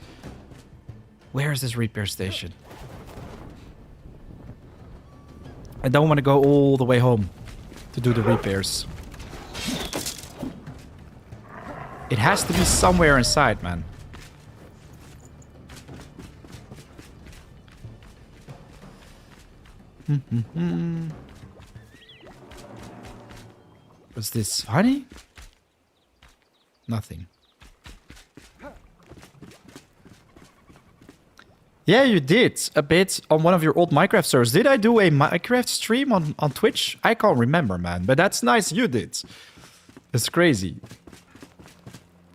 Where is this repair station? I don't want to go all the way home to do the repairs. It has to be somewhere inside, man. What's this? Honey? Nothing. Yeah, you did a bit on one of your old Minecraft servers. Did I do a Minecraft stream on Twitch? I can't remember, man. But that's nice you did. It's crazy.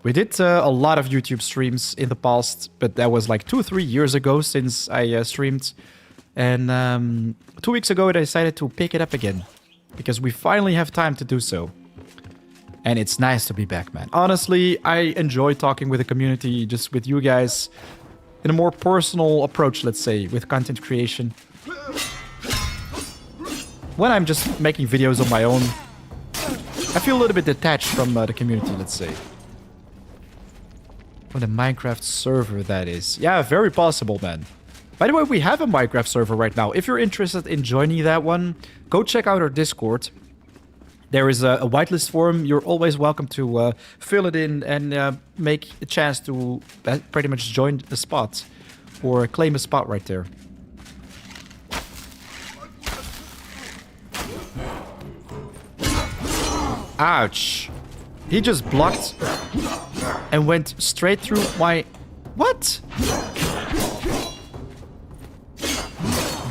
We did a lot of YouTube streams in the past, but that was like 2-3 years ago since I streamed. And 2 weeks ago, I decided to pick it up again. Because we finally have time to do so. And it's nice to be back, man. Honestly, I enjoy talking with the community, just with you guys. In a more personal approach, let's say, with content creation. When I'm just making videos on my own, I feel a little bit detached from the community, let's say. What a Minecraft server that is. Yeah, very possible, man. By the way, we have a Minecraft server right now. If you're interested in joining that one, go check out our Discord. There is a whitelist form. You're always welcome to fill it in and make a chance to pretty much join a spot or claim a spot right there. Ouch. He just blocked and went straight through my... What?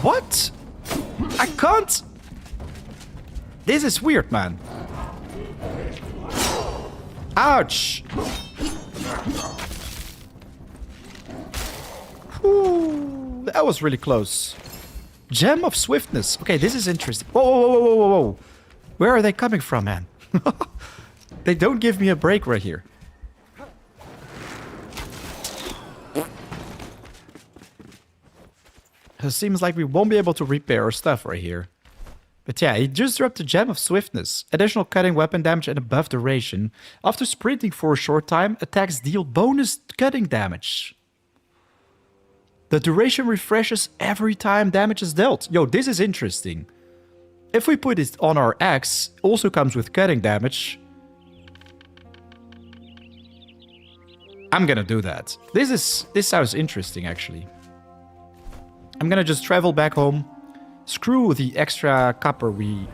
What? I can't... This is weird, man. Ouch. Whew, that was really close. Gem of Swiftness. Okay, this is interesting. Whoa, whoa, whoa, whoa, whoa, whoa. Where are they coming from, man? They don't give me a break right here. It seems like we won't be able to repair our stuff right here. But yeah, he just dropped the Gem of Swiftness. Additional cutting weapon damage and a buff duration. After sprinting for a short time, attacks deal bonus cutting damage. The duration refreshes every time damage is dealt. Yo, this is interesting. If we put it on our axe, also comes with cutting damage. I'm gonna do that. This sounds interesting, actually. I'm gonna just travel back home. Screw the extra copper we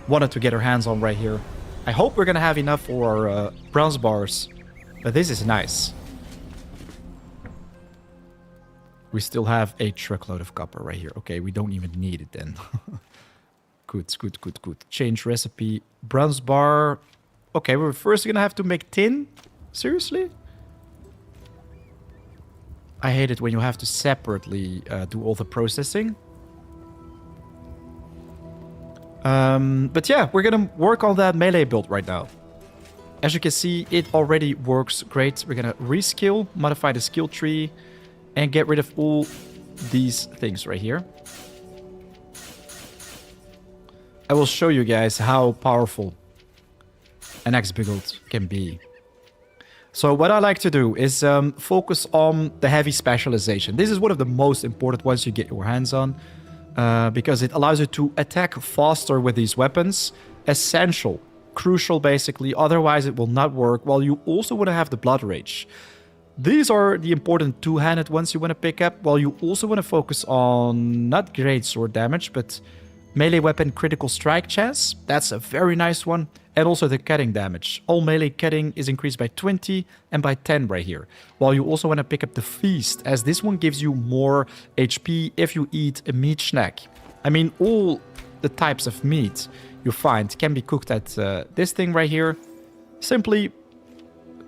wanted to get our hands on right here. I hope we're gonna have enough for our bronze bars. But this is nice. We still have a truckload of copper right here. Okay, we don't even need it then. Good. Change recipe. Bronze bar. Okay, we're first gonna have to make tin. Seriously? I hate it when you have to separately do all the processing. But yeah, we're gonna work on that melee build right now. As you can see, it already works great. We're gonna reskill, modify the skill tree, and get rid of all these things right here. I will show you guys how powerful an X build can be. So what I like to do is focus on the heavy specialization. This is one of the most important ones you get your hands on. Because it allows you to attack faster with these weapons. Essential. Crucial, basically. Otherwise, it will not work. While you also want to have the Blood Rage. These are the important two-handed ones you want to pick up. While you also want to focus on not great sword damage, but melee weapon critical strike chance. That's a very nice one. And also the cutting damage. All melee cutting is increased by 20 and by 10 right here. While you also want to pick up the Feast, as this one gives you more HP if you eat a meat snack. I mean, all the types of meat you find can be cooked at this thing right here. Simply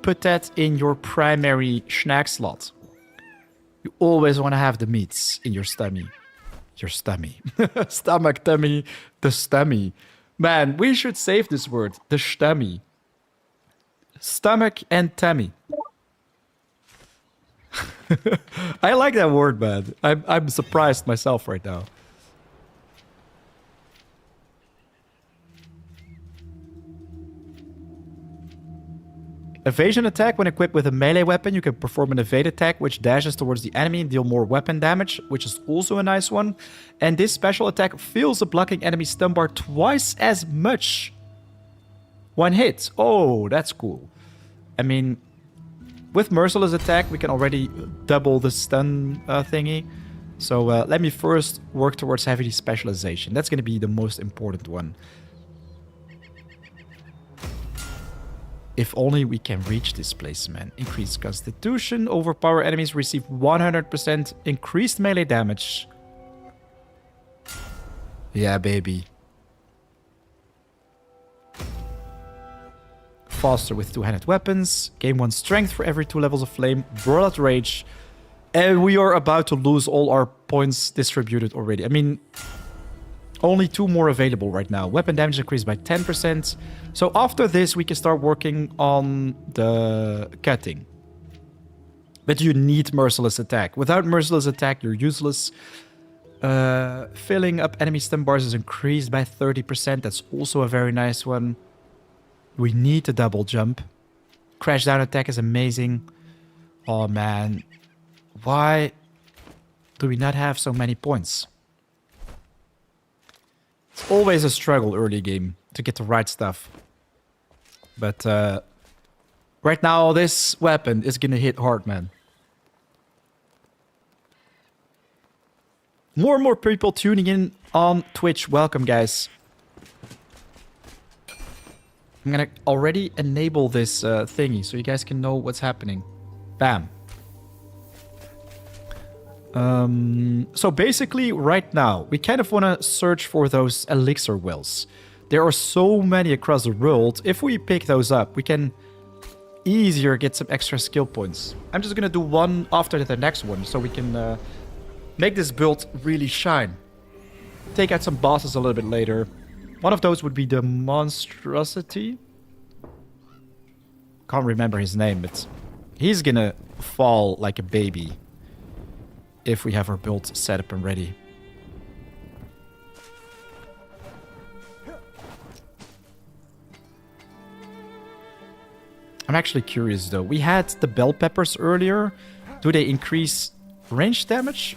put that in your primary snack slot. You always want to have the meats in your stomach. Your stomach. Stomach, tummy, the stomach. Man, we should save this word. The stomach. Stomach and tummy. I like that word, man. I'm surprised myself right now. Evasion attack. When equipped with a melee weapon, you can perform an evade attack which dashes towards the enemy and deal more weapon damage, which is also a nice one. And this special attack fills a blocking enemy stun bar twice as much. One hit. Oh, that's cool. I mean, with Merciless attack, we can already double the stun thingy. So let me first work towards heavy specialization. That's going to be the most important one. If only we can reach this place, man. Increased constitution. Overpower enemies receive 100% increased melee damage. Yeah, baby. Faster with two-handed weapons. Gain 1 strength for every 2 levels of flame. Blood Rage. And we are about to lose all our points distributed already. I mean, only 2 more available right now. Weapon damage increased by 10%. So after this, we can start working on the cutting. But you need Merciless attack. Without Merciless attack, you're useless. Filling up enemy stun bars is increased by 30%. That's also a very nice one. We need a double jump. Crash down attack is amazing. Oh man. Why do we not have so many points? It's always a struggle early game to get the right stuff. But right now, this weapon is gonna hit hard, man. More and more people tuning in on Twitch. Welcome, guys. I'm gonna already enable this thingy so you guys can know what's happening. Bam. So basically, right now, we kind of want to search for those elixir wells. There are so many across the world. If we pick those up, we can easier get some extra skill points. I'm just going to do one after the next one so we can make this build really shine. Take out some bosses a little bit later. One of those would be the Monstrosity. Can't remember his name, but he's going to fall like a baby if we have our build set up and ready. I'm actually curious though. We had the bell peppers earlier. Do they increase range damage?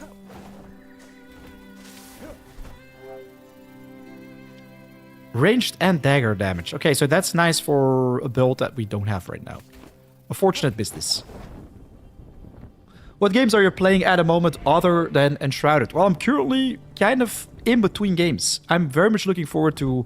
Ranged and dagger damage. Okay, so that's nice for a build that we don't have right now. A fortunate business. What games are you playing at the moment other than Enshrouded? Well, I'm currently kind of in between games. I'm very much looking forward to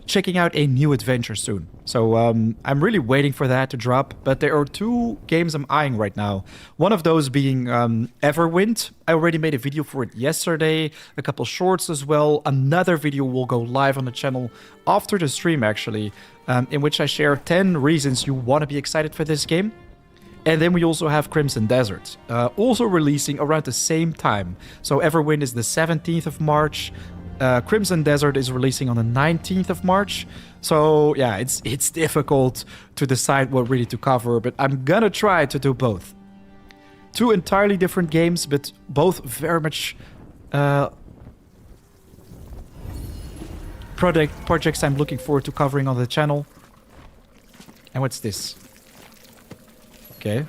checking out a new adventure soon. So I'm really waiting for that to drop. But there are 2 games I'm eyeing right now. One of those being Everwind. I already made a video for it yesterday. A couple shorts as well. Another video will go live on the channel after the stream, actually, in which I share 10 reasons you want to be excited for this game. And then we also have Crimson Desert, also releasing around the same time. So Everwind is the 17th of March. Crimson Desert is releasing on the 19th of March. So yeah, it's difficult to decide what really to cover, but I'm gonna try to do both. 2 entirely different games, but both very much projects I'm looking forward to covering on the channel. And what's this? Okay.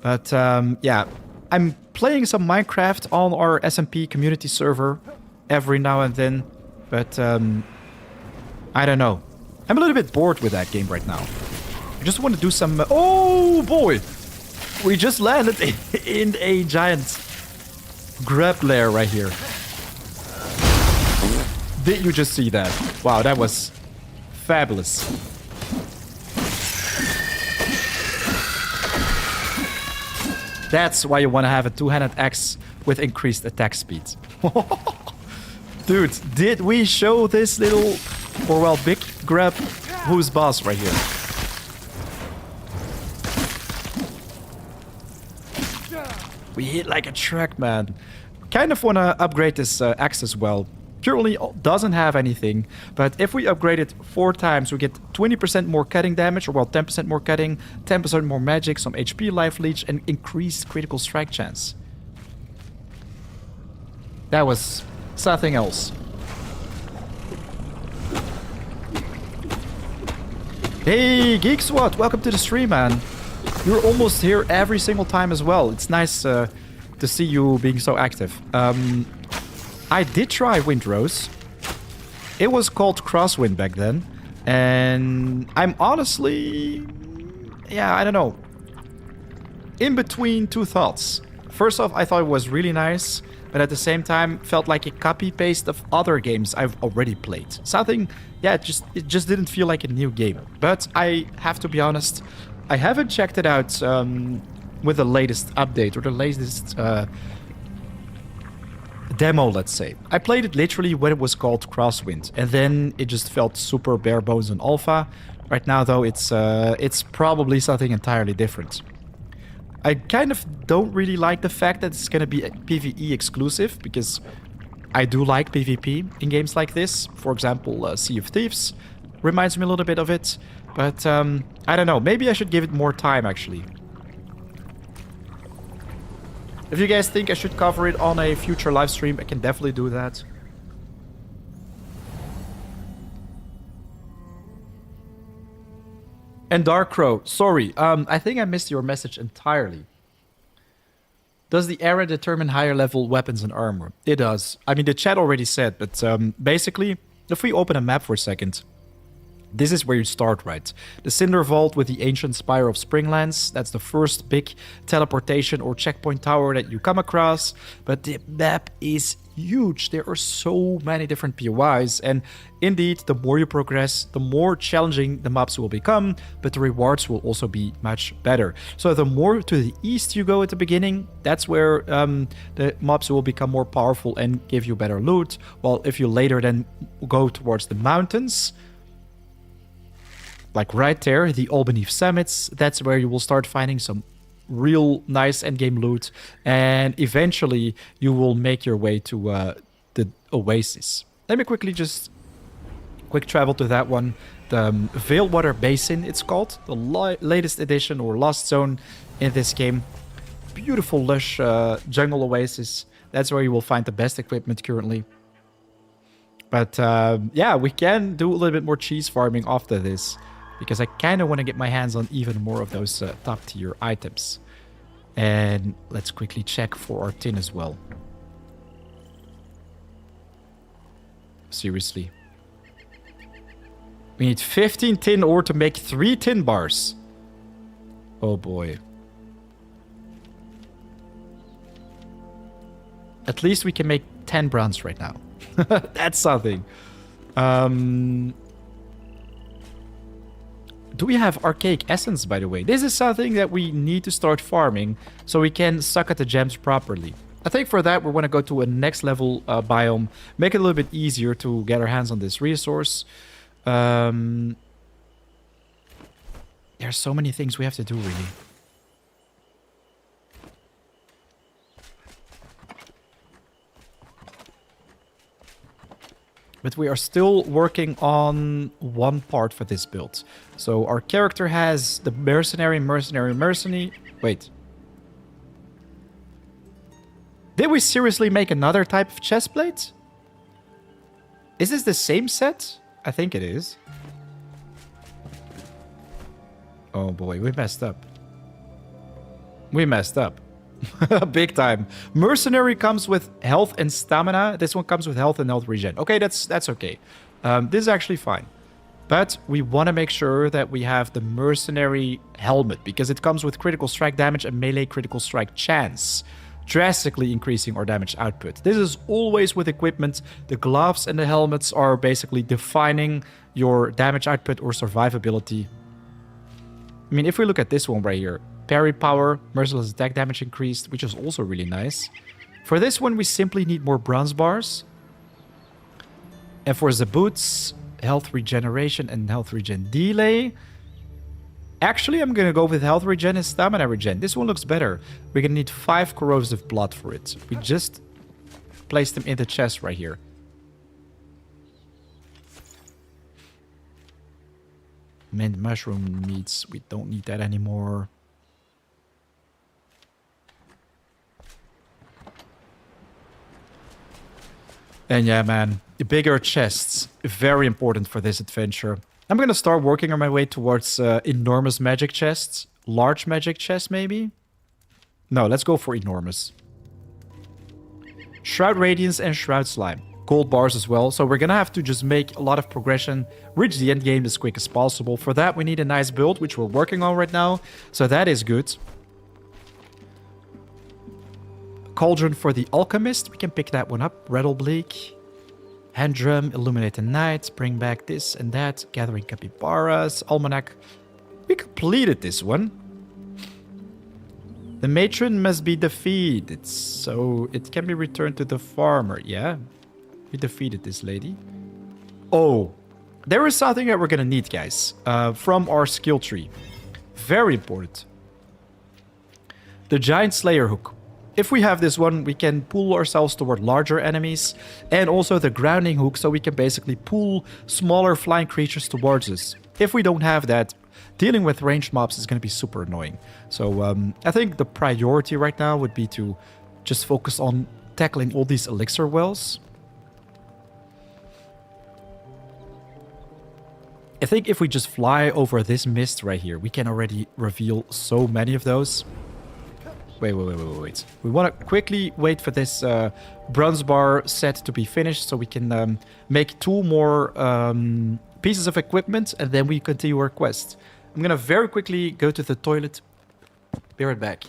But yeah, I'm playing some Minecraft on our SMP community server every now and then, but I don't know. I'm a little bit bored with that game right now. I just want to do some... oh boy! We just landed in a giant grab lair right here. Did you just see that? Wow, that was fabulous. That's why you want to have a two-handed axe with increased attack speed. Dude, did we show this little, or well, big grab who's boss right here? We hit like a truck, man. Kind of want to upgrade this axe as well. Currently doesn't have anything, but if we upgrade it 4 times, we get 20% more cutting damage, or well, 10% more cutting, 10% more magic, some HP life leech, and increased critical strike chance. That was something else. Hey, Geek SWAT, welcome to the stream, man. You're almost here every single time as well. It's nice to see you being so active. I did try Windrose. It was called Crosswind back then. And I'm honestly... yeah, I don't know. In between 2 thoughts. First off, I thought it was really nice. But at the same time, felt like a copy-paste of other games I've already played. Something... yeah, it just didn't feel like a new game. But I have to be honest, I haven't checked it out with the latest update or the latest... demo, let's say. I played it literally when it was called Crosswind, and then it just felt super bare bones in alpha. Right now, though, it's probably something entirely different. I kind of don't really like the fact that it's going to be PvE exclusive, because I do like PvP in games like this. For example, Sea of Thieves reminds me a little bit of it, but I don't know. Maybe I should give it more time, actually. If you guys think I should cover it on a future live stream, I can definitely do that. And Darkcrow, sorry, I think I missed your message entirely. Does the era determine higher level weapons and armor? It does. I mean, the chat already said, but basically, if we open a map for a second, this is where you start, right? The Cinder Vault with the Ancient Spire of Springlands. That's the first big teleportation or checkpoint tower that you come across. But the map is huge. There are so many different POIs. And indeed, the more you progress, the more challenging the maps will become. But the rewards will also be much better. So the more to the east you go at the beginning, that's where the mobs will become more powerful and give you better loot. While if you later then go towards the mountains... like right there, the Albany Summits, that's where you will start finding some real nice endgame loot. And eventually, you will make your way to the Oasis. Let me quickly just quick travel to that one. The Veilwater Basin, it's called. The latest edition or Lost Zone in this game. Beautiful, lush jungle oasis. That's where you will find the best equipment currently. But yeah, we can do a little bit more cheese farming after this. Because I kind of want to get my hands on even more of those top tier items. And let's quickly check for our tin as well. Seriously. We need 15 tin ore to make 3 tin bars. Oh boy. At least we can make 10 bronze right now. That's something. Do we have archaic essence, by the way? This is something that we need to start farming so we can suck at the gems properly. I think for that, we want to go to a next level biome, make it a little bit easier to get our hands on this resource. There's so many things we have to do, really. But we are still working on one part for this build. So our character has the mercenary. Wait. Did we seriously make another type of chestplate? Is this the same set? I think it is. Oh boy, we messed up. We messed up. Big time. Mercenary comes with health and stamina. This one comes with health and health regen. Okay, that's okay. This is actually fine. But we want to make sure that we have the mercenary helmet because it comes with critical strike damage and melee critical strike chance, drastically increasing our damage output. This is always with equipment. The gloves and the helmets are basically defining your damage output or survivability. I mean, if we look at this one right here, parry power, merciless attack damage increased, which is also really nice. For this one, we simply need more bronze bars. And for the boots, health regeneration and health regen delay. Actually, I'm going to go with health regen and stamina regen. This one looks better. We're going to need 5 corrosive blood for it. We just placed them in the chest right here. Mint mushroom meats. We don't need that anymore. And yeah, man, the bigger chests, very important for this adventure. I'm going to start working on my way towards enormous magic chests. Large magic chests, maybe? No, let's go for enormous. Shroud Radiance and Shroud Slime. Gold bars as well. So we're going to have to just make a lot of progression, reach the end game as quick as possible. For that, we need a nice build, which we're working on right now. So that is good. Cauldron for the Alchemist. We can pick that one up. Rattlebleak. Hand Drum, Illuminate the Night. Bring back this and that. Gathering Capybaras. Almanac. We completed this one. The matron must be defeated. So it can be returned to the farmer. Yeah. We defeated this lady. Oh. There is something that we're going to need, guys. From our skill tree. Very important. The Giant Slayer Hook. If we have this one, we can pull ourselves toward larger enemies. And also the grounding hook, so we can basically pull smaller flying creatures towards us. If we don't have that, dealing with ranged mobs is going to be super annoying. So I think the priority right now would be to just focus on tackling all these elixir wells. I think if we just fly over this mist right here, we can already reveal so many of those. Wait. We want to quickly wait for this bronze bar set to be finished so we can make 2 more pieces of equipment and then we continue our quest. I'm going to very quickly go to the toilet. Be right back.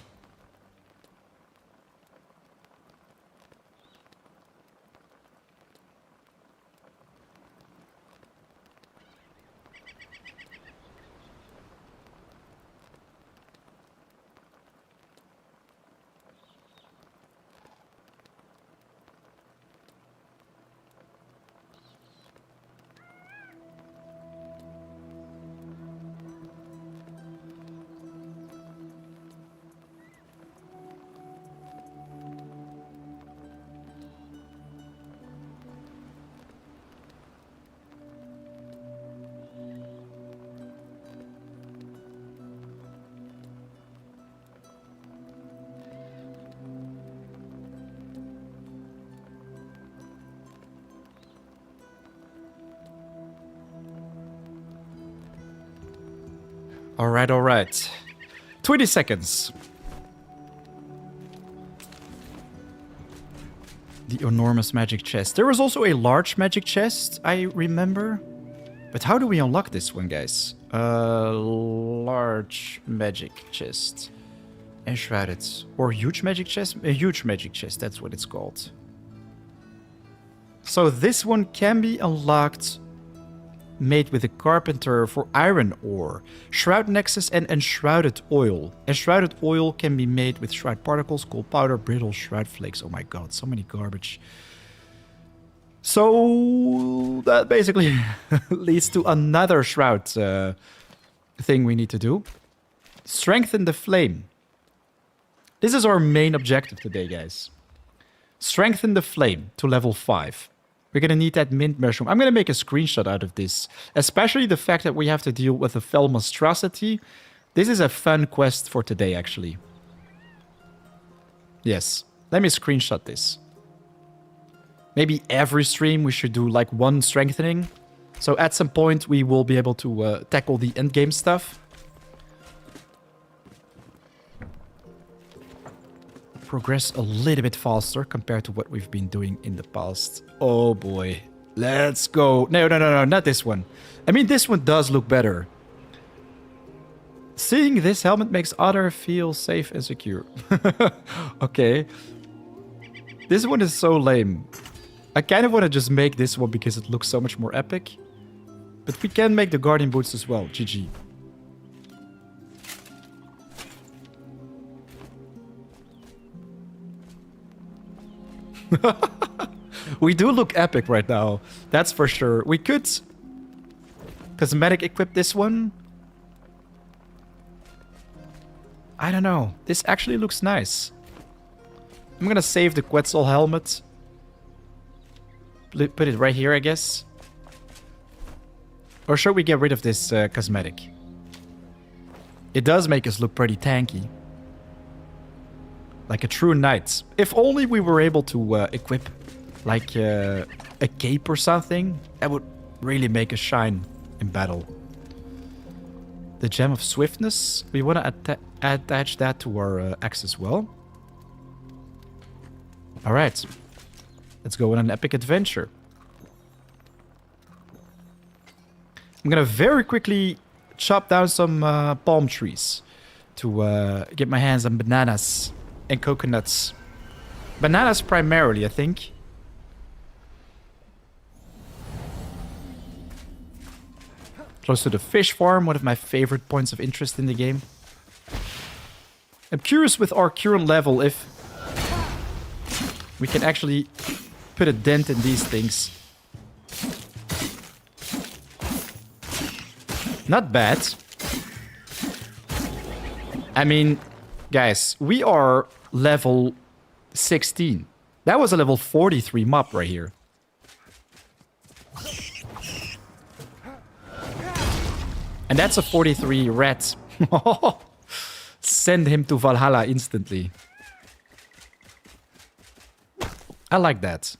All right. 20 seconds. The enormous magic chest. There was also a large magic chest, I remember. But how do we unlock this one, guys? Large magic chest. Enshrouded. Or huge magic chest? A huge magic chest, that's what it's called. So this one can be unlocked, made with a carpenter for iron ore. Shroud Nexus and Enshrouded oil. Enshrouded oil can be made with shroud particles, gold powder, brittle, shroud flakes. Oh my god, so many garbage. So that basically leads to another shroud thing we need to do. Strengthen the flame. This is our main objective today, guys. Strengthen the flame to level 5. We're going to need that mint mushroom. I'm going to make a screenshot out of this. Especially the fact that we have to deal with a fell monstrosity. This is a fun quest for today, actually. Yes. Let me screenshot this. Maybe every stream we should do like one strengthening. So at some point we will be able to tackle the endgame stuff. Progress a little bit faster compared to what we've been doing in the past. Oh boy. Let's go. No, not this one. I mean, this one does look better. Seeing this helmet makes others feel safe and secure. Okay. This one is so lame. I kind of want to just make this one because it looks so much more epic. But we can make the guardian boots as well. GG. We do look epic right now. That's for sure. We could cosmetic equip this one. I don't know. This actually looks nice. I'm gonna save the Quetzal helmet. Put it right here, I guess. Or should we get rid of this cosmetic? It does make us look pretty tanky. Like a true knight. If only we were able to equip like a cape or something. That would really make us shine in battle. The Gem of Swiftness. We want to attach that to our axe as well. Alright. Let's go on an epic adventure. I'm gonna very quickly chop down some palm trees to get my hands on bananas and coconuts. Bananas primarily, I think. Close to the fish farm, one of my favorite points of interest in the game. I'm curious with our current level if we can actually put a dent in these things. Not bad. I mean, guys, we are level 16. That was a level 43 mob right here. And that's a 43 rat. Send him to Valhalla instantly. I like that.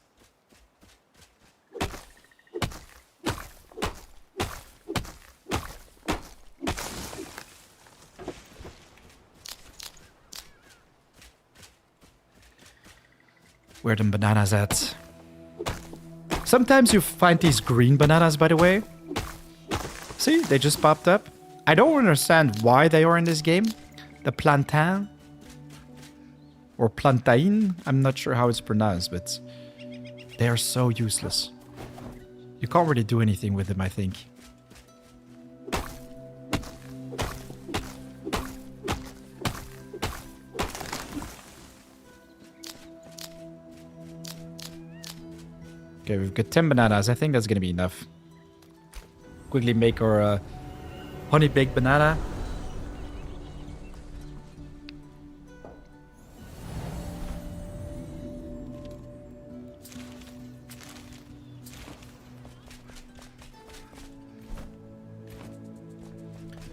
Where the bananas at? Sometimes you find these green bananas, by the way. See, they just popped up. I don't understand why they are in this game. The plantain. Or plantain. I'm not sure how it's pronounced, but they are so useless. You can't really do anything with them, I think. Okay, we've got 10 bananas. I think that's gonna be enough. Quickly make our honey baked banana.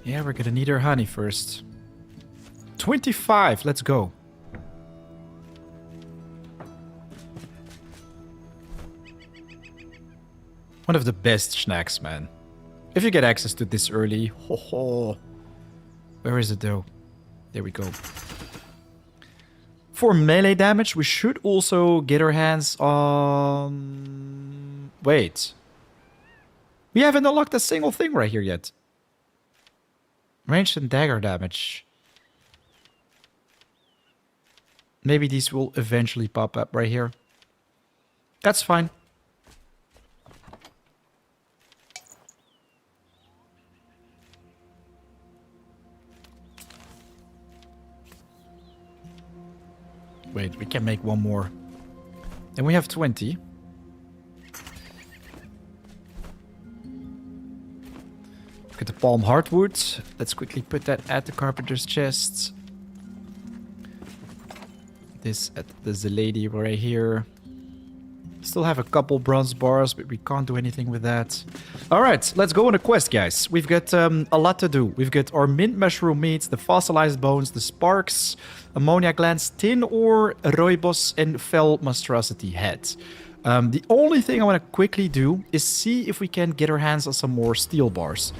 Yeah, we're gonna need our honey first. 25, let's go. One of the best snacks, man. If you get access to this early. Ho ho. Where is it though? There we go. For melee damage, we should also get our hands on... Wait. We haven't unlocked a single thing right here yet. Ranged and dagger damage. Maybe these will eventually pop up right here. That's fine. Wait, we can make one more. And we have 20. Look at the palm hardwood. Let's quickly put that at the carpenter's chest. This at the lady right here. Still have a couple bronze bars, but we can't do anything with that. Alright, let's go on a quest, guys. We've got a lot to do. We've got our mint mushroom meats, the fossilized bones, the sparks, ammonia glands, tin ore, rooibos, and fell monstrosity head. The only thing I want to quickly do is see if we can get our hands on some more steel bars.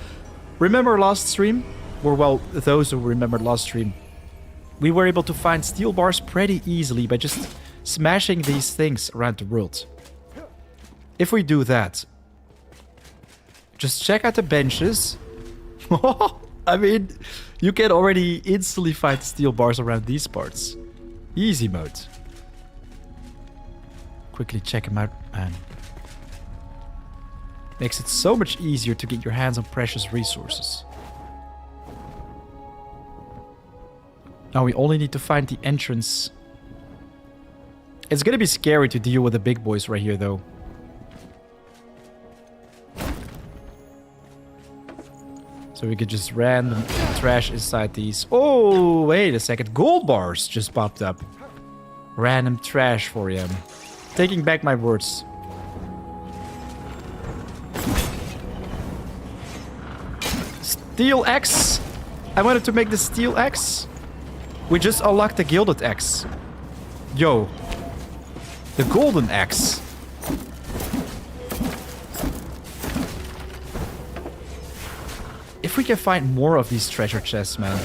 Remember last stream? Or, well, those who remember last stream. We were able to find steel bars pretty easily by just smashing these things around the world. If we do that, just check out the benches. I mean, you can already instantly find steel bars around these parts. Easy mode. Quickly check them out, man. Makes it so much easier to get your hands on precious resources. Now we only need to find the entrance. It's gonna be scary to deal with the big boys right here, though. So we could just random trash inside these. Oh, wait a second. Gold bars just popped up. Random trash for you. Taking back my words. Steel axe. I wanted to make the steel axe. We just unlocked the gilded axe. Yo. The golden axe. If we can find more of these treasure chests, man.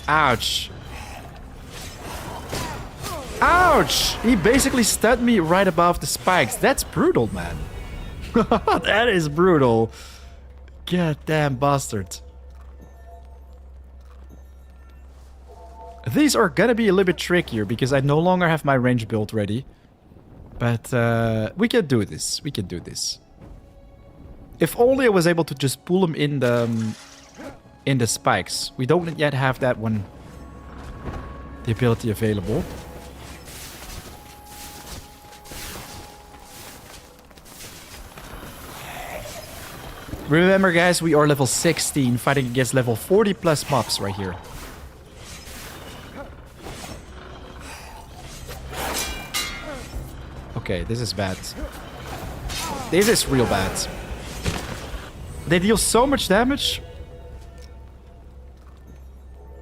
Ouch. Ouch! He basically stunned me right above the spikes. That's brutal, man. That is brutal. Goddamn bastard. These are gonna be a little bit trickier because I no longer have my range build ready. But we can do this. We can do this. If only I was able to just pull them in the spikes. We don't yet have that one. The ability available. Remember, guys, we are level 16 fighting against level 40 plus mobs right here. Okay, this is bad. This is real bad. They deal so much damage.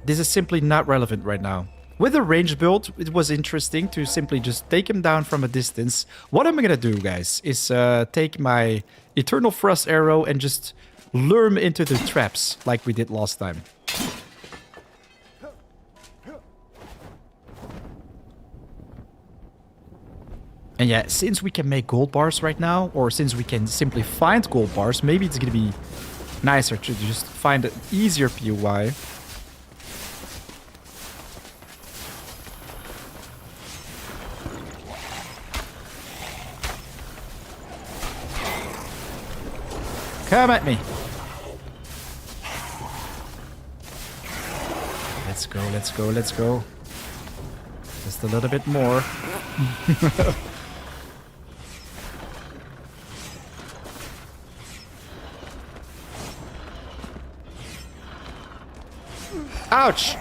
This is simply not relevant right now. With a range build, it was interesting to simply just take him down from a distance. What I'm gonna do, guys, is take my Eternal Frost arrow and just lure him into the traps like we did last time. And yeah, since we can make gold bars right now, or since we can simply find gold bars, maybe it's gonna be nicer to just find an easier POI. Come at me. Let's go, let's go, let's go. Just a little bit more. Ouch!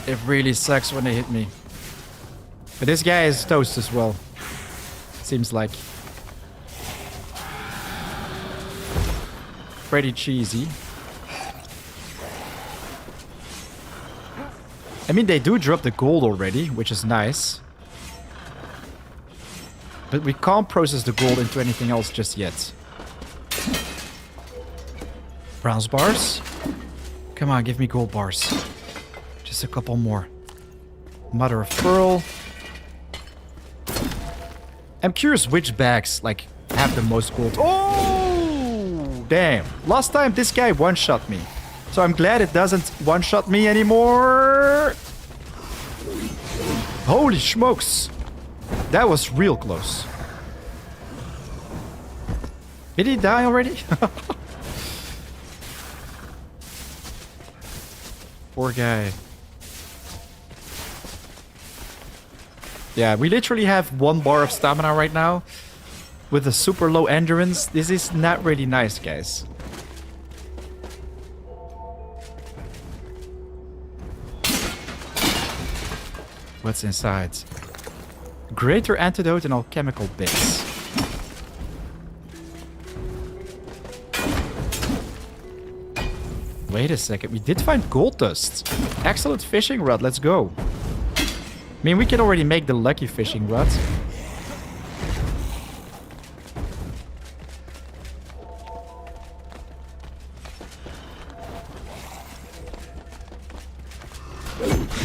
It really sucks when they hit me. But this guy is toast as well. Seems like. Pretty cheesy. I mean, they do drop the gold already, which is nice. But we can't process the gold into anything else just yet. Bronze bars? Come on, give me gold bars. Just a couple more. Mother of Pearl. I'm curious which bags, like, have the most gold. Oh! Damn. Last time this guy one-shot me. So I'm glad it doesn't one-shot me anymore. Holy smokes. That was real close. Did he die already? Poor guy. Yeah, we literally have 1 bar of stamina right now. With a super low endurance. This is not really nice, guys. What's inside? Greater antidote and alchemical bits. Wait a second, we did find gold dust. Excellent fishing rod, let's go. I mean, we can already make the lucky fishing rod.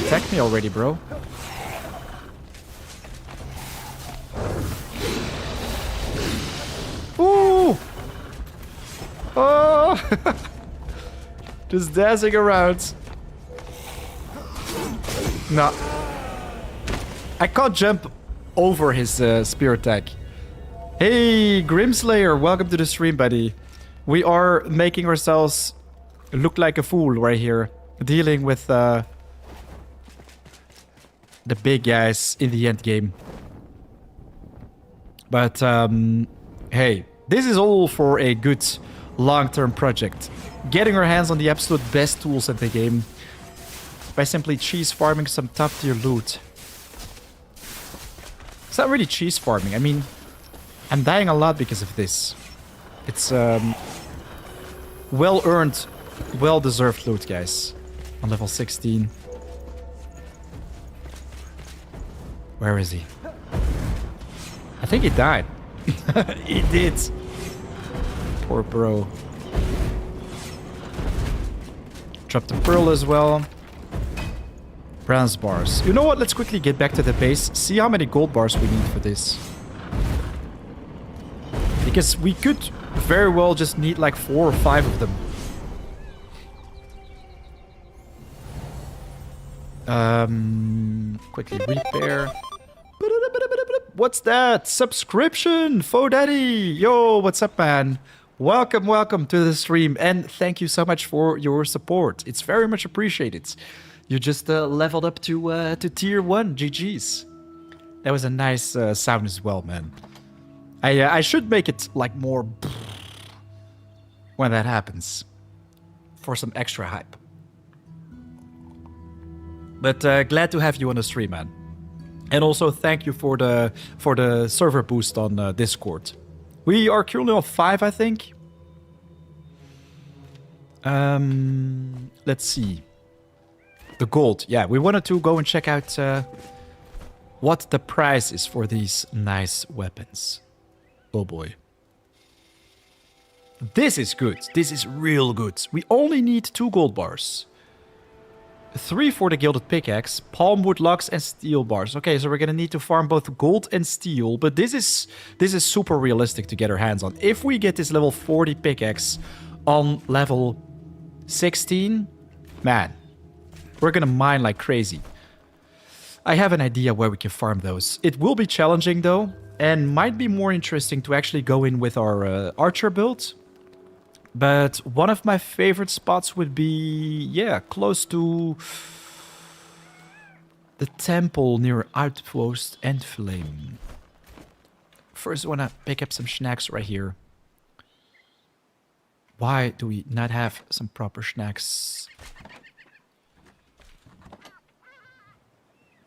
Attack me already, bro. Ooh! Oh! Just dancing around. No. I can't jump over his spear attack. Hey, Grimslayer, welcome to the stream, buddy. We are making ourselves look like a fool right here. Dealing with the big guys in the end game. But, hey, this is all for a good long-term project. Getting our hands on the absolute best tools in the game by simply cheese farming some top-tier loot. It's not really cheese farming. I mean, I'm dying a lot because of this. It's well-earned, well-deserved loot, guys. On level 16. Where is he? I think he died. He did. Poor bro. Drop the pearl as well. Bronze bars. You know what? Let's quickly get back to the base. See how many gold bars we need for this. Because we could very well just need like 4 or 5 of them. Quickly repair. What's that? Subscription! Faux Daddy! Yo, what's up, man? Welcome, welcome to the stream. And thank you so much for your support. It's very much appreciated. You just leveled up to tier 1. GG's. That was a nice sound as well, man. I should make it like more when that happens. For some extra hype. But glad to have you on the stream, man. And also thank you for the server boost on Discord. We are currently on 5, I think. Let's see. The gold. Yeah, we wanted to go and check out what the price is for these nice weapons. Oh boy. This is good. This is real good. We only need 2 gold bars. 3 for the gilded pickaxe, palmwood logs, and steel bars. Okay, so we're gonna need to farm both gold and steel, but this is super realistic to get our hands on. If we get this level 40 pickaxe on level 16, man, we're gonna mine like crazy. I have an idea where we can farm those. It will be challenging though, and might be more interesting to actually go in with our archer build. But one of my favorite spots would be, yeah, close to the temple near Outpost Endflame. First, I want to pick up some snacks right here. Why do we not have some proper snacks?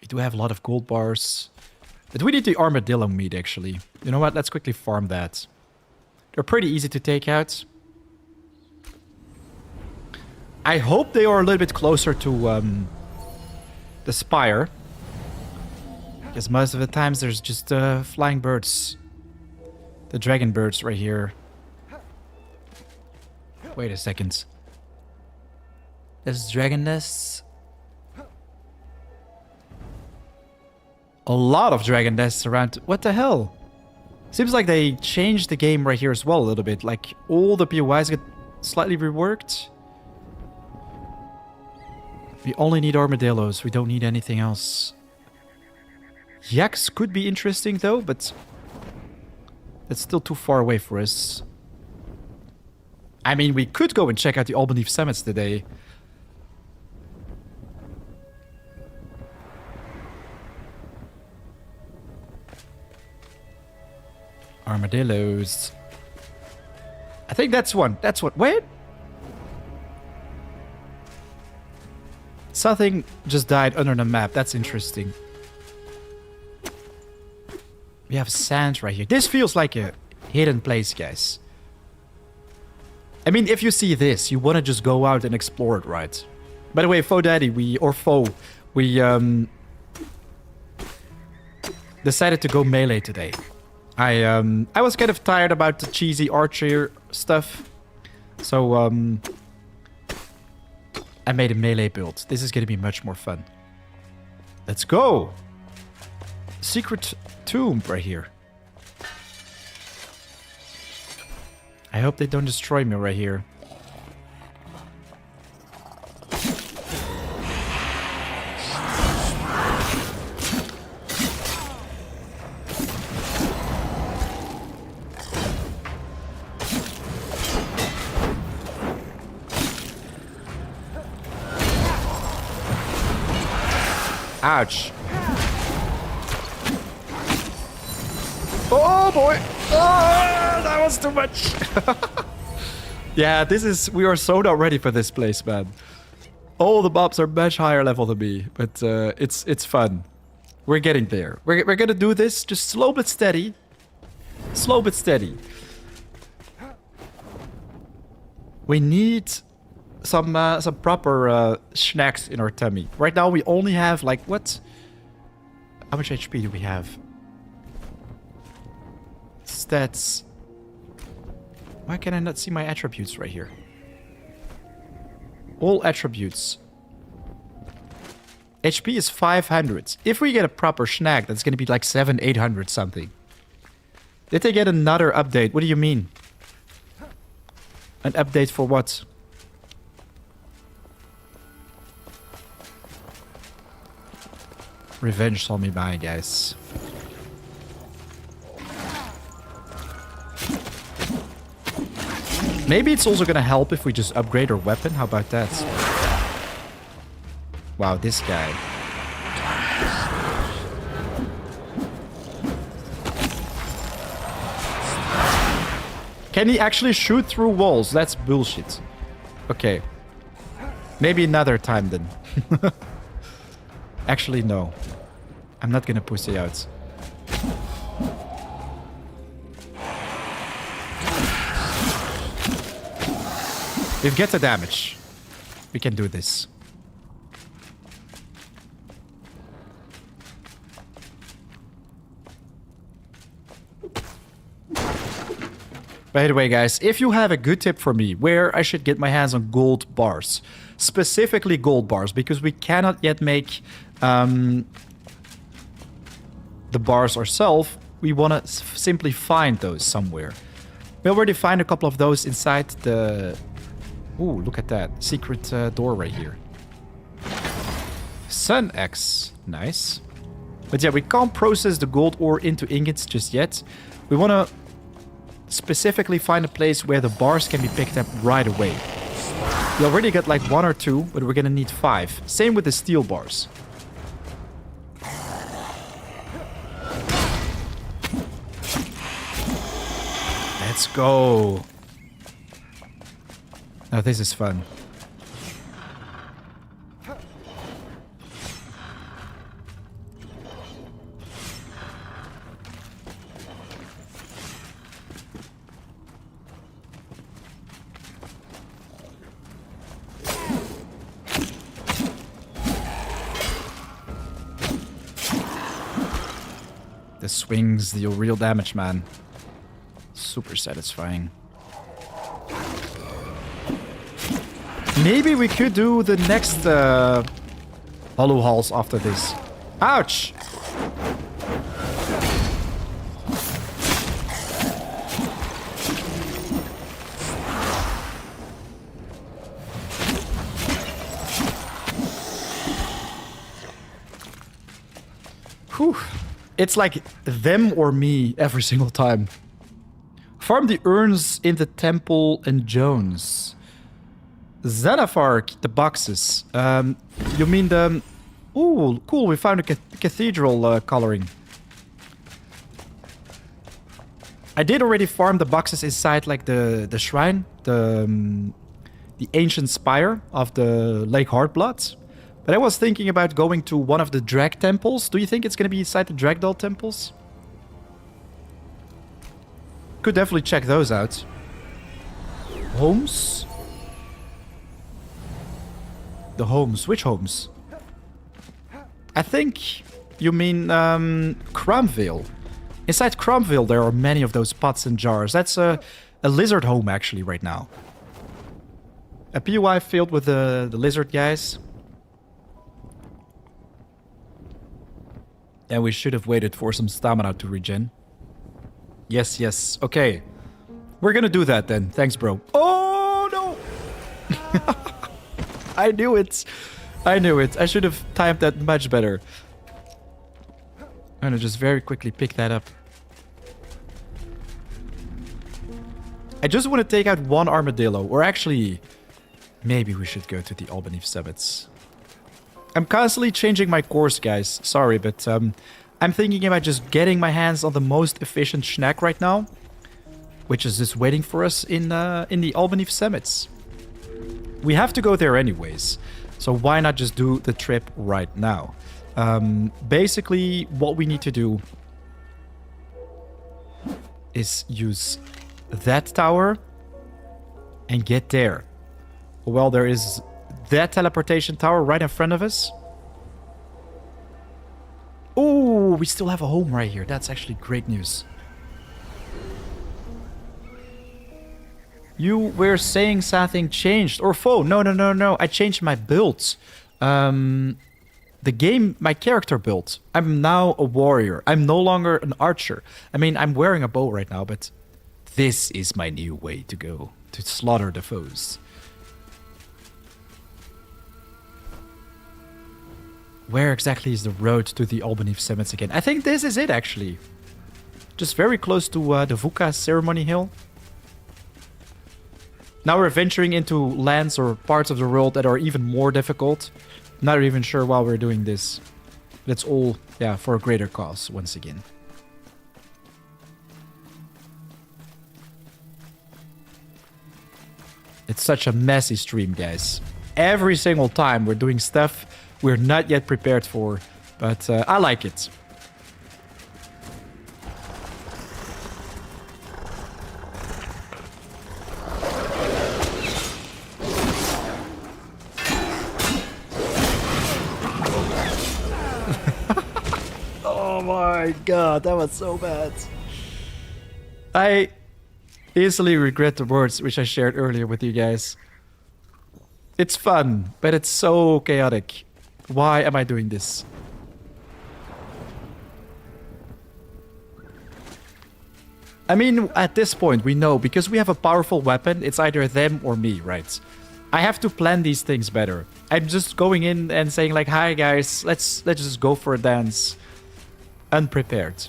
We do have a lot of gold bars. But we need the armadillo meat, actually. You know what? Let's quickly farm that. They're pretty easy to take out. I hope they are a little bit closer to the spire. Because most of the times there's just flying birds. The dragon birds right here. Wait a second. There's dragon nests. A lot of dragon nests around. What the hell? Seems like they changed the game right here as well a little bit. Like all the POIs get slightly reworked. We only need armadillos. We don't need anything else. Yaks could be interesting though, but that's still too far away for us. I mean, we could go and check out the Albany Summits today. Armadillos. I think that's one. That's what. Wait. Something just died under the map. That's interesting. We have sand right here. This feels like a hidden place, guys. I mean, if you see this, you want to just go out and explore it, right? By the way, Foe Daddy, we decided to go melee today. I was kind of tired about the cheesy archer stuff, so I made a melee build. This is gonna be much more fun. Let's go! Secret tomb right here. I hope they don't destroy me right here. Ouch. Oh boy! Oh, that was too much! Yeah, we are so not ready for this place, man. All the mobs are much higher level than me, but it's fun. We're getting there. We're gonna do this just slow but steady. Slow but steady. We need some proper snacks in our tummy. Right now we only have like what? How much HP do we have? Stats. Why can I not see my attributes right here? All attributes. HP is 500. If we get a proper snack, that's gonna be like 700-800 something. Did they get another update? What do you mean? An update for what? Revenge saw me by, guys. Maybe it's also gonna help if we just upgrade our weapon. How about that? Wow, this guy. Can he actually shoot through walls? That's bullshit. Okay. Maybe another time then. Actually, no. I'm not gonna pussy out. We've get the damage. We can do this. By the way, guys, if you have a good tip for me where I should get my hands on gold bars, specifically gold bars, because we cannot yet make the bars ourselves, we want to simply find those somewhere. We already find a couple of those inside the... Ooh, look at that. Secret door right here. Sun X. Nice. But yeah, we can't process the gold ore into ingots just yet. We want to specifically find a place where the bars can be picked up right away. We already got like 1 or 2, but we're gonna need 5. Same with the steel bars. Let's go. Now this is fun. The swings deal real damage, man. Super satisfying. Maybe we could do the next hollow halls after this. Ouch! Whew. It's like them or me every single time. Farm the urns in the temple and Jones. Xanafark, the boxes. You mean the... Ooh, cool, we found a cathedral coloring. I did already farm the boxes inside like the shrine. The ancient spire of the Lake Heartblood. But I was thinking about going to one of the drag temples. Do you think it's going to be inside the Dragdoll temples? Could definitely check those out. Homes? The homes. Which homes? I think you mean Cromville. Inside Cromville there are many of those pots and jars. That's a lizard home actually right now. A POI filled with the lizard guys. And we should have waited for some stamina to regen. Yes, yes. Okay. We're gonna do that then. Thanks, bro. Oh, no! I knew it. I knew it. I should have timed that much better. I'm gonna just very quickly pick that up. I just want to take out one armadillo. Or actually, maybe we should go to the Albany Summits. I'm constantly changing my course, guys. Sorry, but I'm thinking about just getting my hands on the most efficient schnack right now, which is just waiting for us in the Albany Summits. We have to go there anyways, so why not just do the trip right now? Basically, what we need to do is use that tower and get there. Well, there is that teleportation tower right in front of us. Oh, we still have a home right here. That's actually great news. You were saying something changed. Or foe. No. I changed my build. The game, my character build. I'm now a warrior. I'm no longer an archer. I mean, I'm wearing a bow right now, but this is my new way to go. To slaughter the foes. Where exactly is the road to the Albany Summits again? I think this is it, actually. Just very close to the Vuka Ceremony Hill. Now we're venturing into lands or parts of the world that are even more difficult. Not even sure why we're doing this. That's all, yeah, for a greater cause, once again. It's such a messy stream, guys. Every single time we're doing stuff we're not yet prepared for, but I like it. Oh my god, that was so bad. I easily regret the words which I shared earlier with you guys. It's fun, but it's so chaotic. Why am I doing this? I mean, at this point, we know, because we have a powerful weapon, it's either them or me, right? I have to plan these things better. I'm just going in and saying like, hi guys, let's just go for a dance. Unprepared.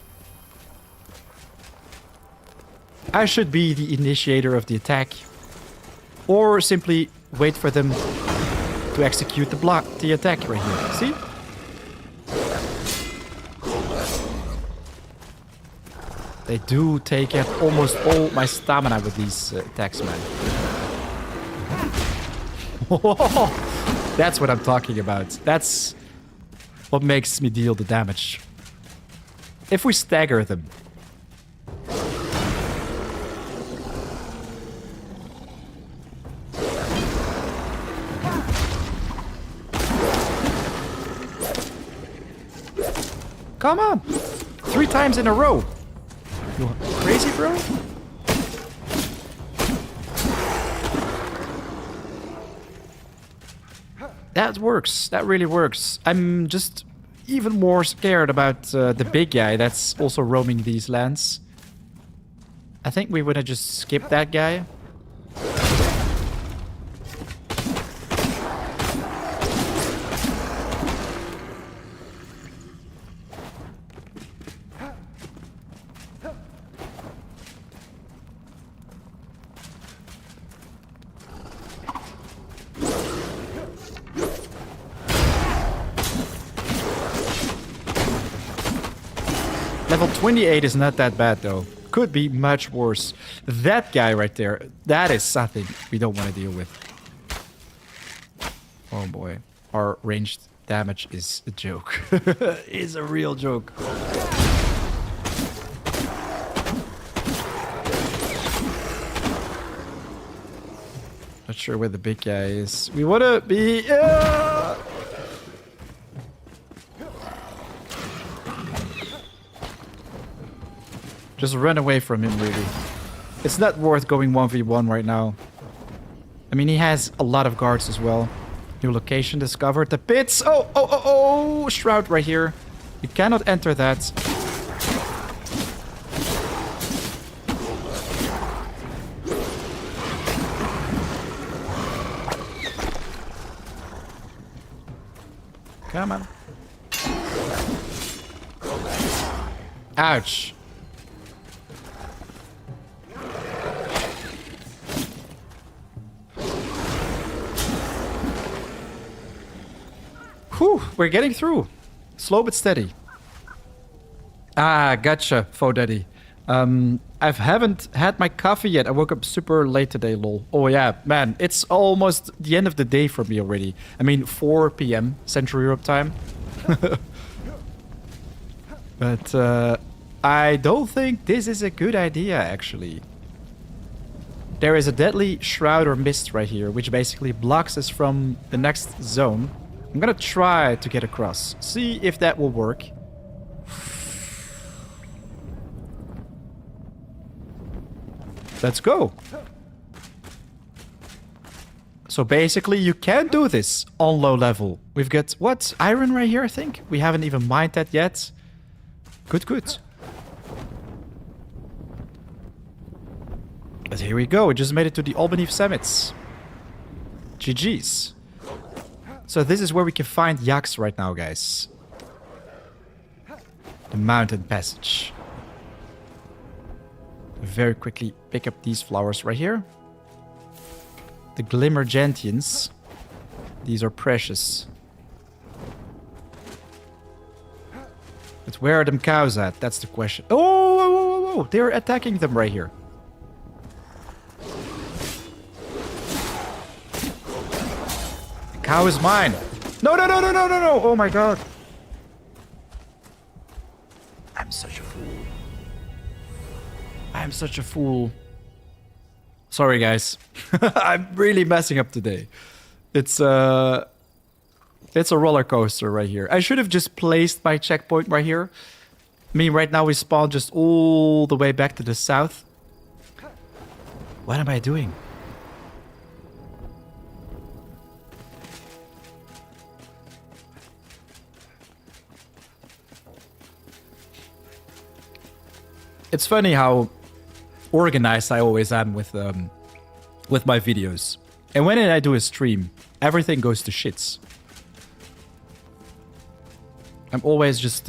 I should be the initiator of the attack. Or simply wait for them to execute the attack right here. See? They do take out almost all my stamina with these attacks, man. That's what I'm talking about. That's what makes me deal the damage. If we stagger them. Come on! 3 times in a row. You crazy, bro? That works. That really works. I'm just even more scared about the big guy that's also roaming these lands. I think we would have just skipped that guy. Level 28 is not that bad though. Could be much worse. That guy right there, that is something we don't want to deal with. Oh boy. Our ranged damage is a joke. Is a real joke. Not sure where the big guy is. We want to be... Just run away from him, really. It's not worth going 1v1 right now. I mean, he has a lot of guards as well. New location discovered. The pits! Oh! Shroud right here. You cannot enter that. Come on. Ouch. Whew, we're getting through. Slow but steady. Ah, gotcha, Faux Daddy. I haven't had my coffee yet. I woke up super late today, lol. Oh yeah, man, it's almost the end of the day for me already. I mean, 4 p.m. Central Europe time. But I don't think this is a good idea, actually. There is a deadly shroud or mist right here, which basically blocks us from the next zone. I'm gonna try to get across. See if that will work. Let's go. So basically you can do this on low level. We've got, what? Iron right here, I think? We haven't even mined that yet. Good. But here we go. We just made it to the Albany Summits. GG's. So this is where we can find yaks right now, guys. The mountain passage. Very quickly pick up these flowers right here. The glimmer gentians. These are precious. But where are them cows at? That's the question. Oh! They're attacking them right here. Cow is mine. No. Oh my god. I'm such a fool. Sorry, guys. I'm really messing up today. It's a roller coaster right here. I should have just placed my checkpoint right here. I mean, right now we spawn just all the way back to the south. What am I doing? It's funny how organized I always am with my videos. And when I do a stream, everything goes to shits. I'm always just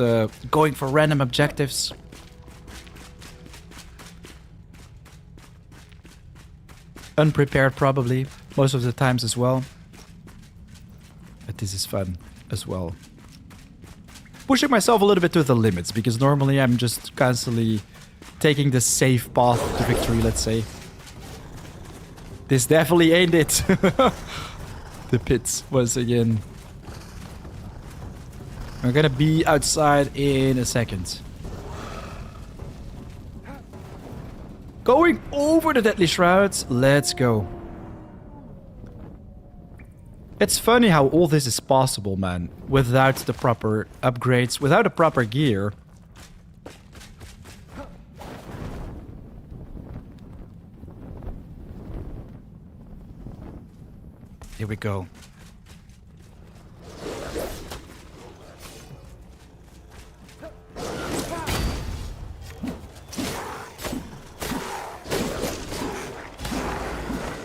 going for random objectives. Unprepared probably, most of the times as well. But this is fun as well. Pushing myself a little bit to the limits, because normally I'm just constantly taking the safe path to victory, let's say. This definitely ain't it. The pits once again. We're gonna be outside in a second. Going over the deadly shrouds. Let's go. It's funny how all this is possible, man. Without the proper upgrades, without the proper gear. we go.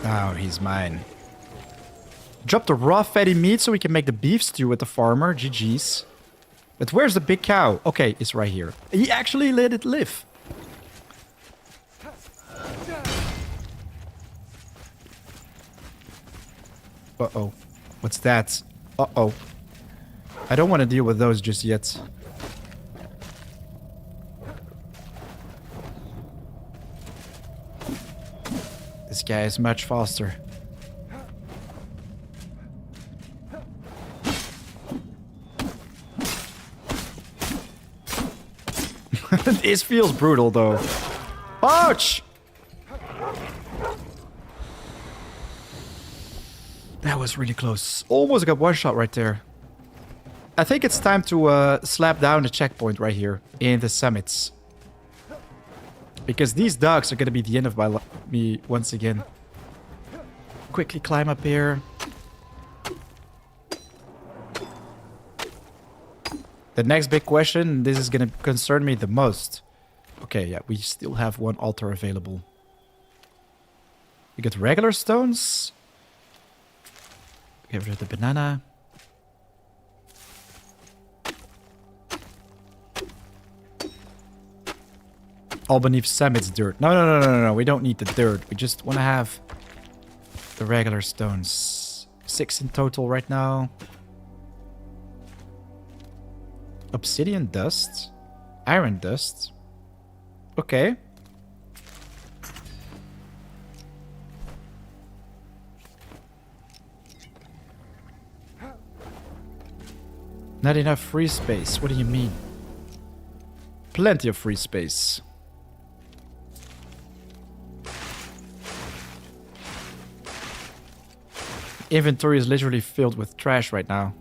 Oh, he's mine. Drop the raw fatty meat so we can make the beef stew with the farmer. GG's. But where's the big cow? Okay, it's right here. He actually let it live. Uh-oh. What's that? Uh-oh. I don't want to deal with those just yet. This guy is much faster. This feels brutal, though. Ouch! That was really close. Almost got one shot right there. I think it's time to slap down the checkpoint right here in the summits. Because these dogs are going to be the end of me once again. Quickly climb up here. The next big question, this is going to concern me the most. Okay, yeah, we still have one altar available. We got regular stones. Get rid of the banana. All beneath summits dirt. No. We don't need the dirt. We just want to have the regular stones. 6 in total right now. Obsidian dust. Iron dust. Okay. Not enough free space. What do you mean? Plenty of free space. Inventory is literally filled with trash right now.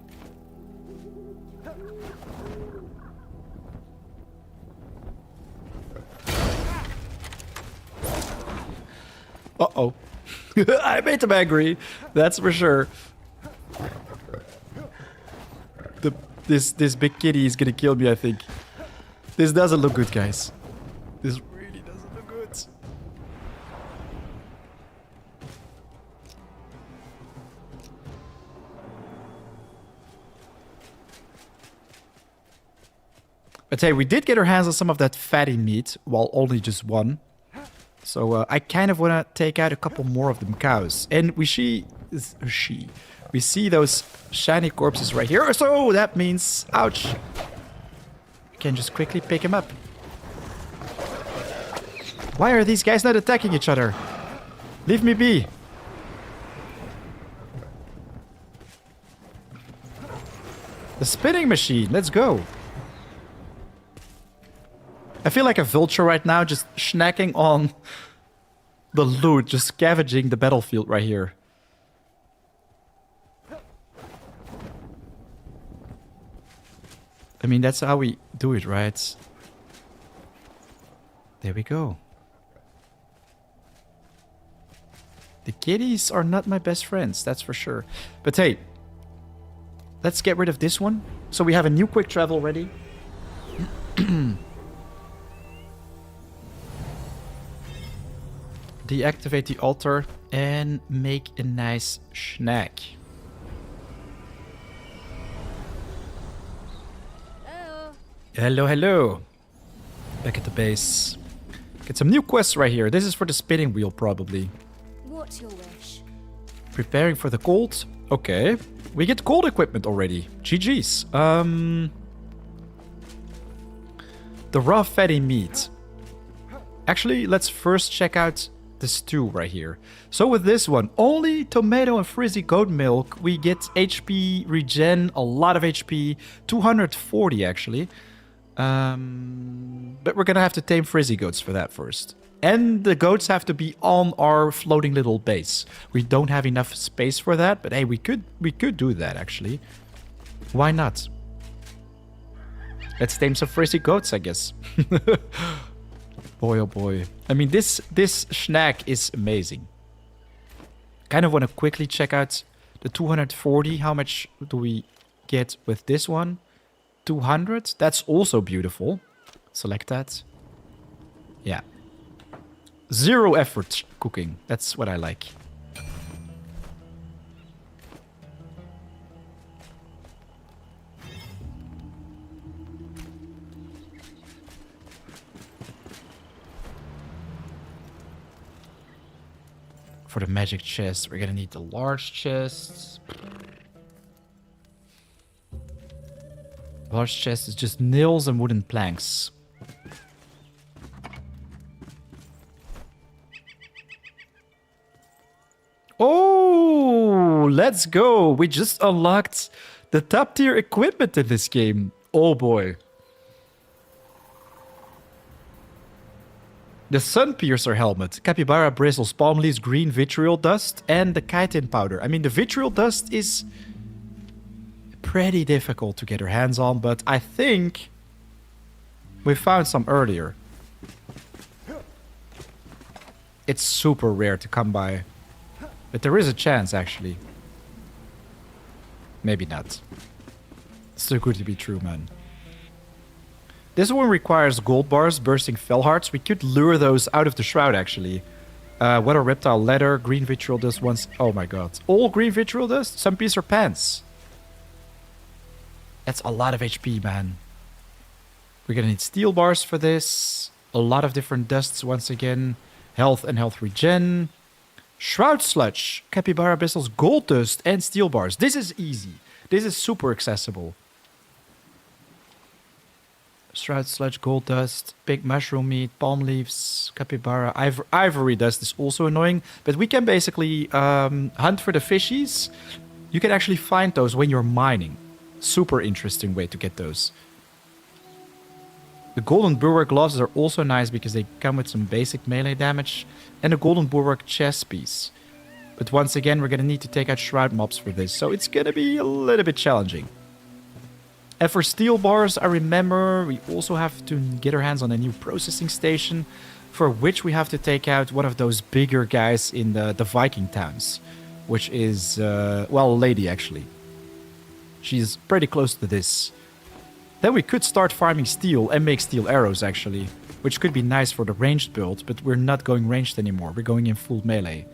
Uh-oh. I made him angry. That's for sure. This big kitty is gonna kill me, I think. This doesn't look good, guys. This really doesn't look good. But hey, we did get our hands on some of that fatty meat, while only just one. So I kind of want to take out a couple more of them cows. And we see those shiny corpses right here. So that means, ouch. We can just quickly pick him up. Why are these guys not attacking each other? Leave me be. The spinning machine, let's go. I feel like a vulture right now, just snacking on the loot, just scavenging the battlefield right here. I mean, that's how we do it, right? There we go. The kitties are not my best friends, that's for sure. But hey, let's get rid of this one. So we have a new quick travel ready. Deactivate the altar and make a nice snack. Hello. Hello. Back at the base. Get some new quests right here. This is for the spinning wheel, probably. What's your wish? Preparing for the cold. Okay. We get cold equipment already. GG's. The raw fatty meat. Actually, let's first check out the stew right here. So with this one, only tomato and frizzy goat milk. We get HP regen, a lot of HP, 240 actually. But we're gonna have to tame frizzy goats for that first. And the goats have to be on our floating little base. We don't have enough space for that, but hey, we could do that actually. Why not? Let's tame some frizzy goats, I guess. Boy, oh boy. I mean, this snack is amazing. Kind of want to quickly check out The 240, how much do we get with this one? 200. That's also beautiful. Select that. Yeah. 0 effort cooking. That's what I like. For the magic chest, we're gonna need the large chests. Large chest is just nails and wooden planks. Oh, let's go. We just unlocked the top tier equipment in this game. Oh boy. The Sun Piercer helmet, capybara bristles, palm leaves, green vitriol dust, and the chitin powder. I mean, the vitriol dust is pretty difficult to get your hands on, but I think we found some earlier. It's super rare to come by, but there is a chance, actually. Maybe not. It's too good to be true, man. This one requires gold bars, bursting fell hearts. We could lure those out of the shroud, actually. What a reptile leather, green vitriol dust once. Oh my god. All green vitriol dust? Some piece or pants. That's a lot of HP, man. We're gonna need steel bars for this. A lot of different dusts once again. Health and health regen. Shroud sludge, capybara bristles, gold dust, and steel bars. This is easy. This is super accessible. Shroud sludge, gold dust, pink mushroom meat, palm leaves, capybara, ivory dust is also annoying. But we can basically hunt for the fishies. You can actually find those when you're mining. Super interesting way to get those. The golden bulwark gloves are also nice because they come with some basic melee damage. And a golden bulwark chest piece. But once again, we're going to need to take out shroud mobs for this. So it's going to be a little bit challenging. And for steel bars, I remember we also have to get our hands on a new processing station, for which we have to take out one of those bigger guys in the Viking towns, which is, well, a lady actually. She's pretty close to this. Then we could start farming steel and make steel arrows actually, which could be nice for the ranged build, but we're not going ranged anymore. We're going in full melee.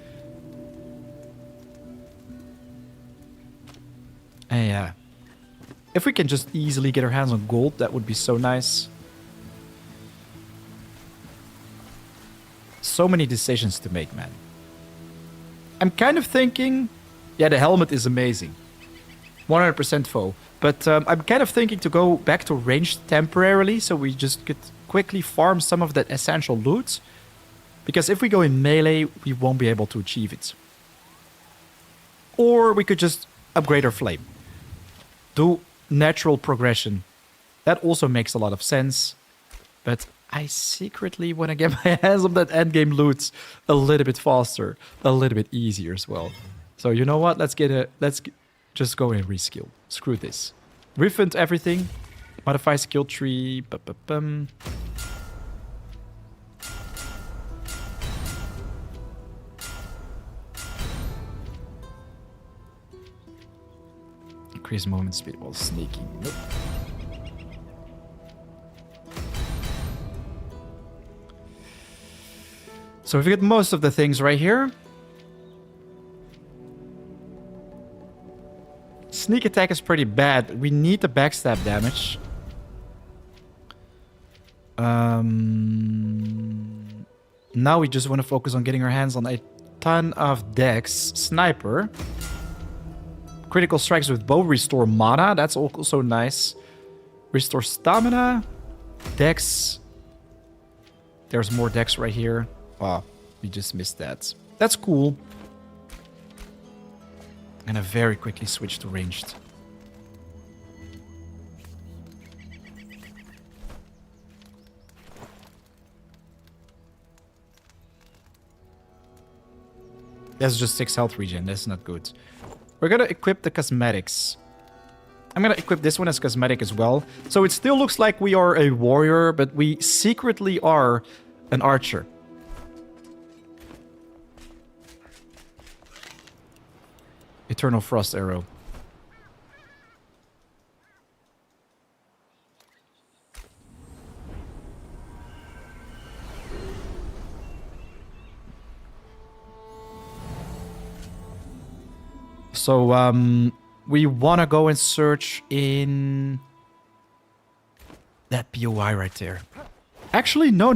And yeah. If we can just easily get our hands on gold, that would be so nice. So many decisions to make, man. I'm kind of thinking... Yeah, the helmet is amazing. 100% foe. But I'm kind of thinking to go back to ranged temporarily, so we just could quickly farm some of that essential loot. Because if we go in melee, we won't be able to achieve it. Or we could just upgrade our flame. Do natural progression. That also makes a lot of sense. But I secretly want to get my hands on that endgame loot a little bit faster. A little bit easier as well. So you know what? Let's just go and reskill. Screw this. Refund everything. Modify skill tree. Increase movement speed while sneaking. Nope. So we get most of the things right here. Sneak attack is pretty bad. We need the backstab damage. Now we just want to focus on getting our hands on a ton of dex. Sniper. Critical strikes with bow restore mana. That's also nice. Restore stamina. Dex. There's more dex right here. Wow, we just missed that. That's cool. I'm gonna very quickly switch to ranged. That's just 6 health regen. That's not good. We're gonna equip the cosmetics. I'm gonna equip this one as cosmetic as well. So it still looks like we are a warrior, but we secretly are an archer. It Eternal Frost arrow. So, we want to go and search in that POI right there. Actually, no.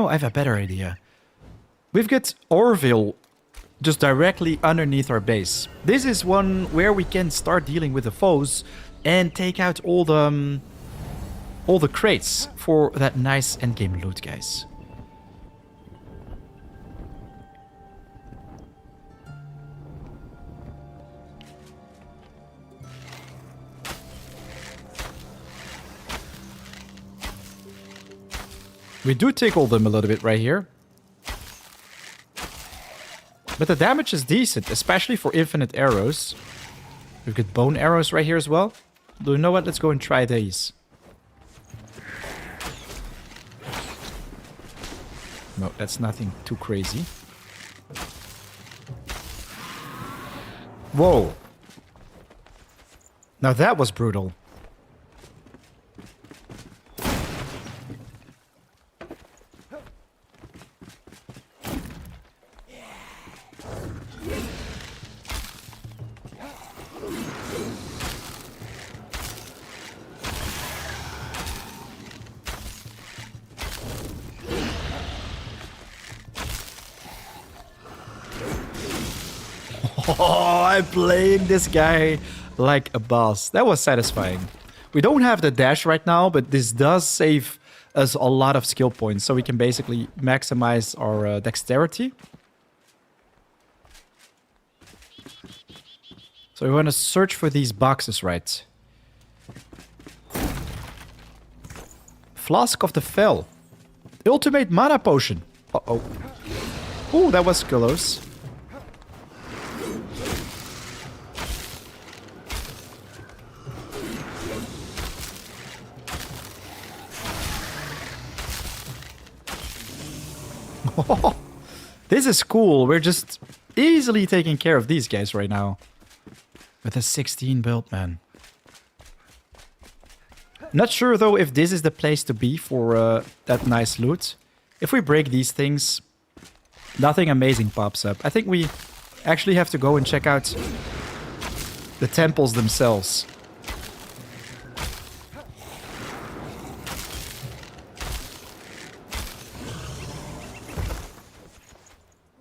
I have a better idea. We've got Orville just directly underneath our base. This is one where we can start dealing with the foes and take out all the crates for that nice endgame loot, guys. We do tickle them a little bit right here. But the damage is decent, especially for infinite arrows. We've got bone arrows right here as well. Do you know what? Let's go and try these. No, that's nothing too crazy. Whoa. Now that was brutal. Oh, I'm playing this guy like a boss. That was satisfying. We don't have the dash right now, but this does save us a lot of skill points. So we can basically maximize our dexterity. So we want to search for these boxes, right? Flask of the Fell. Ultimate mana potion. Uh-oh. Ooh, that was close. This is cool. We're just easily taking care of these guys right now. With a 16 build, man. Not sure though if this is the place to be for that nice loot. If we break these things, nothing amazing pops up. I think we actually have to go and check out the temples themselves.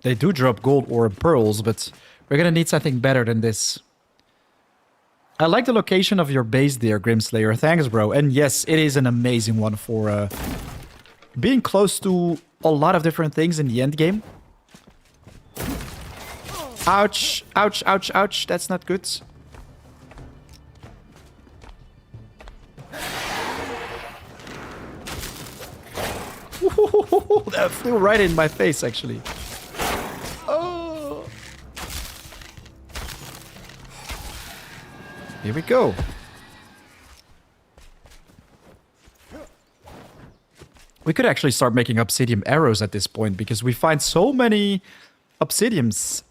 They do drop gold or pearls, but we're gonna need something better than this. I like the location of your base there, Grimslayer. Thanks, bro. And yes, it is an amazing one for being close to a lot of different things in the end game. Ouch, ouch, ouch, ouch. That's not good. That flew right in my face, actually. Here we go. We could actually start making obsidian arrows at this point because we find so many obsidians.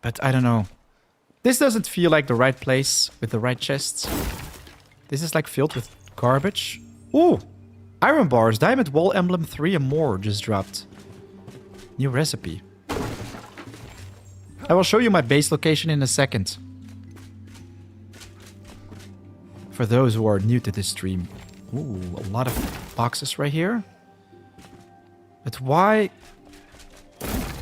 But I don't know. This doesn't feel like the right place with the right chests. This is like filled with garbage. Ooh! Iron bars, diamond wall emblem 3 and more just dropped. New recipe. I will show you my base location in a second. For those who are new to this stream. Ooh, a lot of boxes right here. But why?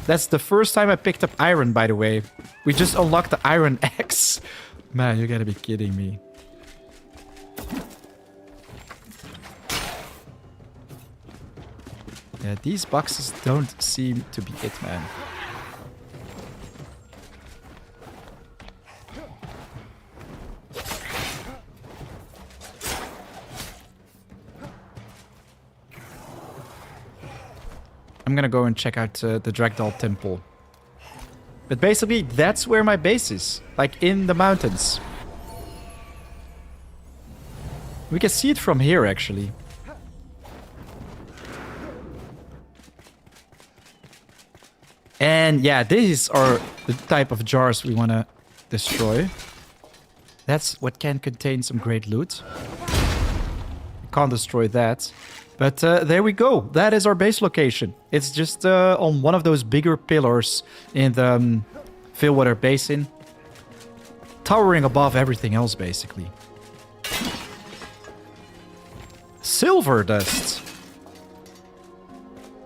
That's the first time I picked up iron, by the way. We just unlocked the iron axe. Man, you gotta be kidding me. Yeah, these boxes don't seem to be it, man. I'm gonna go and check out the Dragdoll Temple. But basically, that's where my base is. Like, in the mountains. We can see it from here, actually. And yeah, these are the type of jars we want to destroy. That's what can contain some great loot. We can't destroy that. But there we go. That is our base location. It's just on one of those bigger pillars in the Fillwater Basin. Towering above everything else, basically. Silver dust.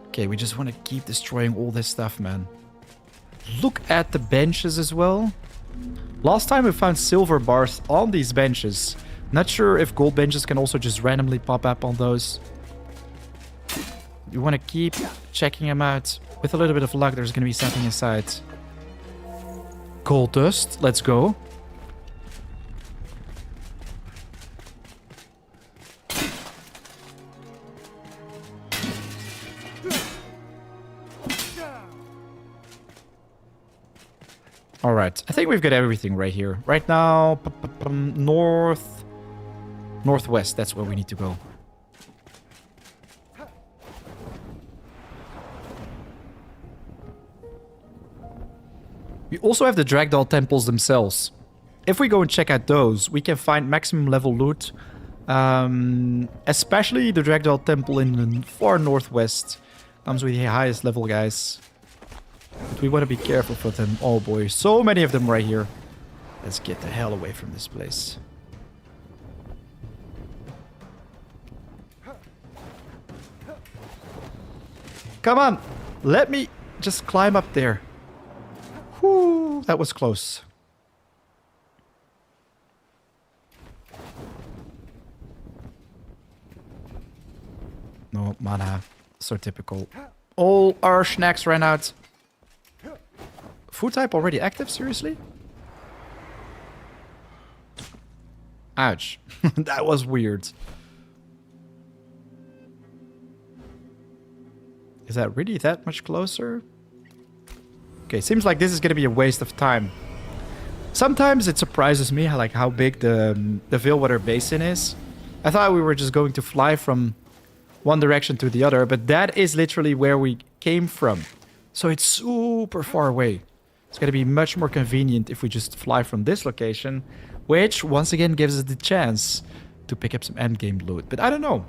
Okay, we just want to keep destroying all this stuff, man. Look at the benches as well. Last time we found silver bars on these benches. Not sure if gold benches can also just randomly pop up on those. You want to keep checking them out. With a little bit of luck, there's going to be something inside. Gold dust. Let's go. All right. I think we've got everything right here. Right now, northwest. That's where we need to go. We also have the Dragdoll temples themselves. If we go and check out those, we can find maximum level loot. Especially the Dragdoll temple in the far northwest. Comes with the highest level guys. But we want to be careful for them. Oh boy, so many of them right here. Let's get the hell away from this place. Come on, let me just climb up there. Whew, that was close. No mana, so typical. All our snacks ran out. Food type already active? Seriously? Ouch. That was weird. Is that really that much closer? Okay, seems like this is gonna be a waste of time. Sometimes it surprises me how big the Fillwater Basin is. I thought we were just going to fly from one direction to the other, but that is literally where we came from. So it's super far away. It's going to be much more convenient if we just fly from this location, which once again gives us the chance to pick up some endgame loot. But I don't know.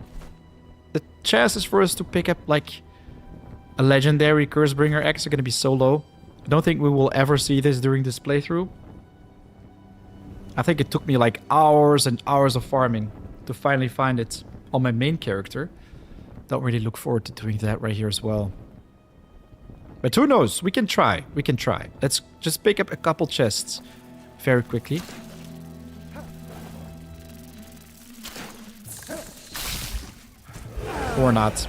The chances for us to pick up like a legendary Cursebringer X are going to be so low. I don't think we will ever see this during this playthrough. I think it took me like hours and hours of farming to finally find it on my main character. Don't really look forward to doing that right here as well. But who knows? We can try. We can try. Let's just pick up a couple chests very quickly. Or not.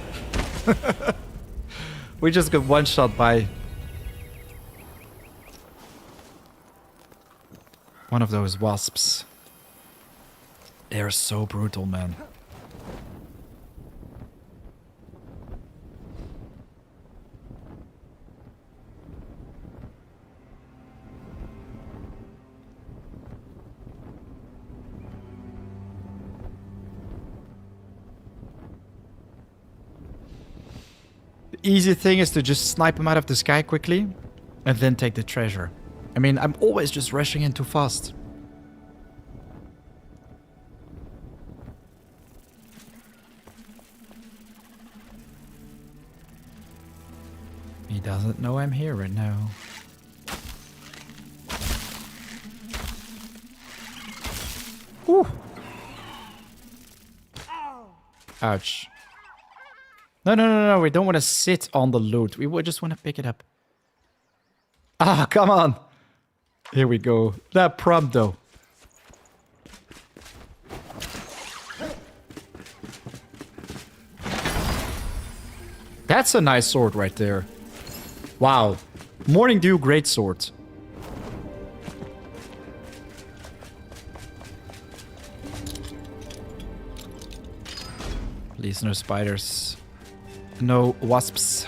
We just got one shot by one of those wasps. They're so brutal, man. Easy thing is to just snipe him out of the sky quickly and then take the treasure. I mean, I'm always just rushing in too fast. He doesn't know I'm here right now. Whew. Ouch. No. We don't want to sit on the loot. We just want to pick it up. Ah, come on. Here we go. That prompt, though. That's a nice sword right there. Wow. Morning Dew great sword. Please, no spiders. No wasps.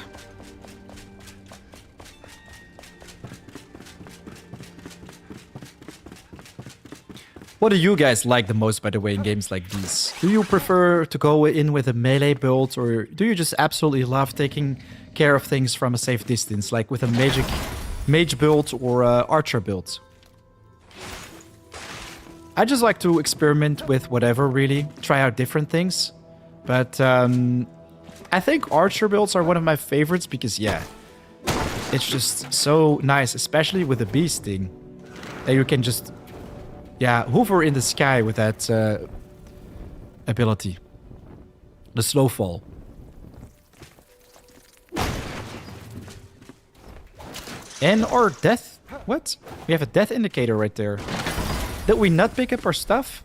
What do you guys like the most, by the way, in games like these? Do you prefer to go in with a melee build, or do you just absolutely love taking care of things from a safe distance, like with a mage build or archer build. I just like to experiment with whatever, really. Try out different things. But I think archer builds are one of my favorites because, yeah, it's just so nice, especially with the beast thing. That you can just, yeah, hover in the sky with that ability. The slow fall. And our death... What? We have a death indicator right there. Did we not pick up our stuff?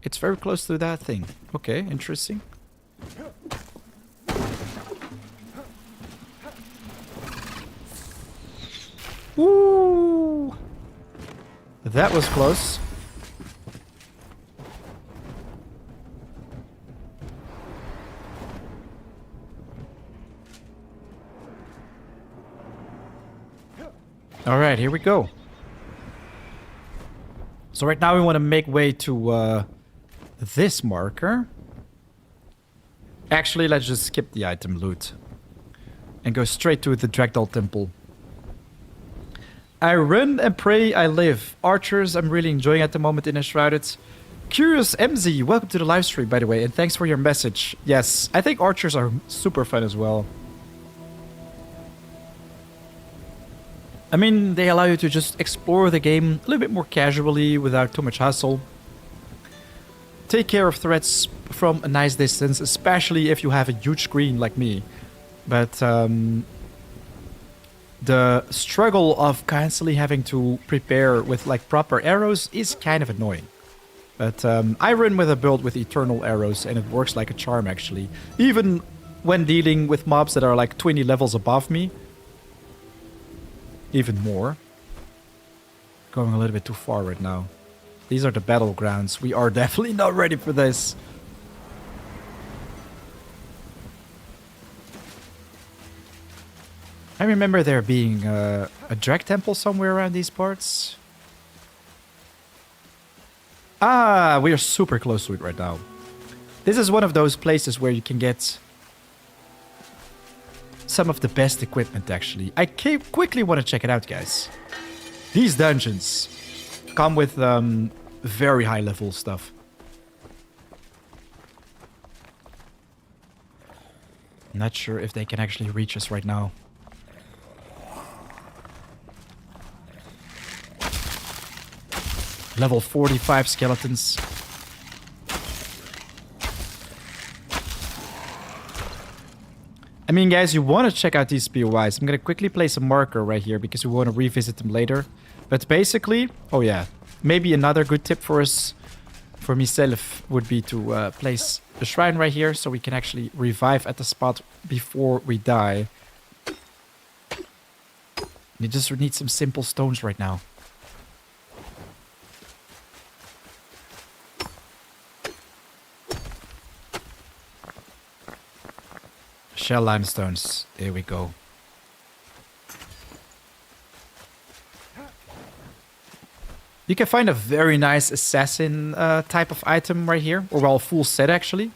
It's very close to that thing. Okay, interesting. Woo! That was close. All right, here we go. So right now we want to make way to this marker. Actually, let's just skip the item loot and go straight to the Dragdoll Temple. I run and pray I live. Archers, I'm really enjoying at the moment in Enshrouded. Curious MZ, welcome to the live stream, by the way, and thanks for your message. Yes, I think archers are super fun as well. I mean, they allow you to just explore the game a little bit more casually without too much hassle. Take care of threats from a nice distance, especially if you have a huge screen like me. But the struggle of constantly having to prepare with like proper arrows is kind of annoying. But I run with a build with eternal arrows and it works like a charm actually. Even when dealing with mobs that are like 20 levels above me. Even more. Going a little bit too far right now. These are the battlegrounds. We are definitely not ready for this. I remember there being a drag temple somewhere around these parts. Ah, we are super close to it right now. This is one of those places where you can get some of the best equipment, actually. I quickly want to check it out, guys. These dungeons come with very high level stuff. Not sure if they can actually reach us right now. Level 45 skeletons. I mean, guys, you want to check out these POIs. I'm going to quickly place a marker right here because we want to revisit them later. But basically, oh yeah, maybe another good tip for us, for myself, would be to place a shrine right here so we can actually revive at the spot before we die. You just need some simple stones right now. Shell limestones. Here we go. You can find a very nice assassin type of item right here. Or well, full set actually.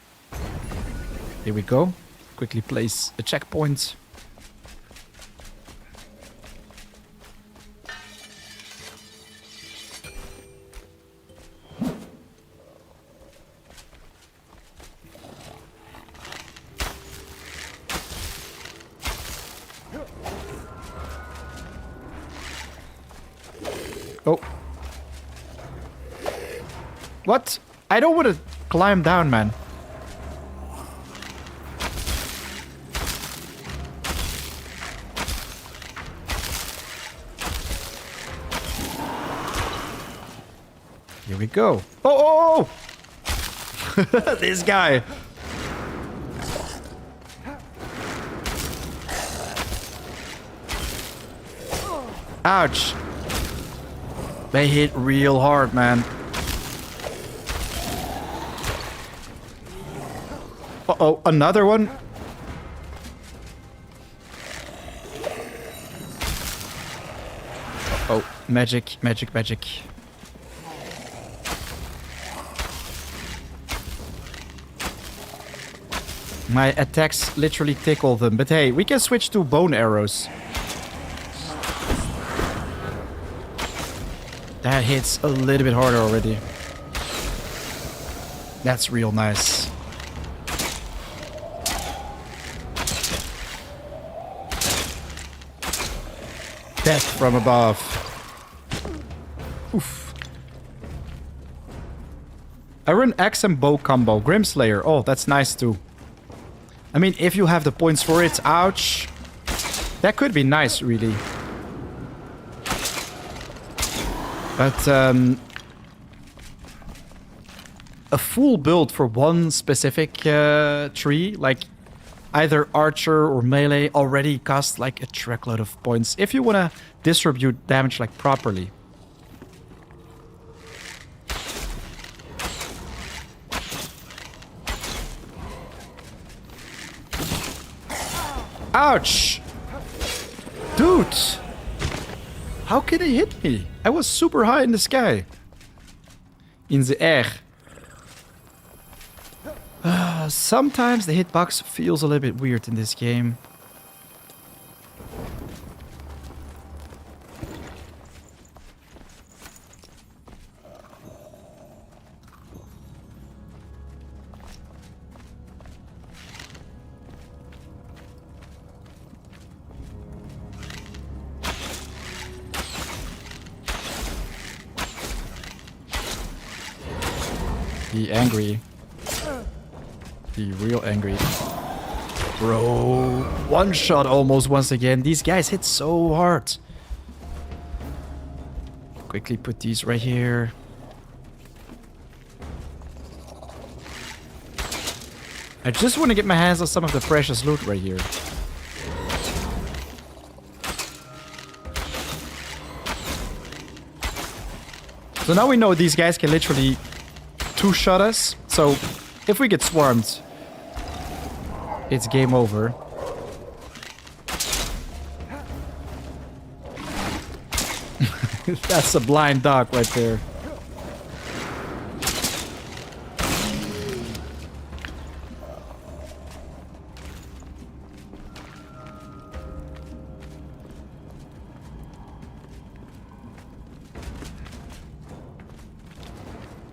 Here we go. Quickly place a checkpoint. Oh. What? I don't want to climb down, man. Here we go. Oh! This guy. Ouch. They hit real hard, man. Uh-oh, another one? Oh, magic, magic, magic. My attacks literally tickle them. But hey, we can switch to bone arrows. That hits a little bit harder already. That's real nice. Death from above. Oof. I run axe and bow combo. Grimslayer. Oh, that's nice too. I mean, if you have the points for it. Ouch. That could be nice, really. But, a full build for one specific tree, like either archer or melee, already costs like a truckload of points if you want to distribute damage like properly. Ouch! Dude! How can he hit me? I was super high in the sky. In the air. Sometimes the hitbox feels a little bit weird in this game. Be angry. Be real angry. Bro, one shot almost once again. These guys hit so hard. Quickly put these right here. I just want to get my hands on some of the precious loot right here. So now we know these guys can literally two-shot us. So if we get swarmed, it's game over. That's a blind dog right there.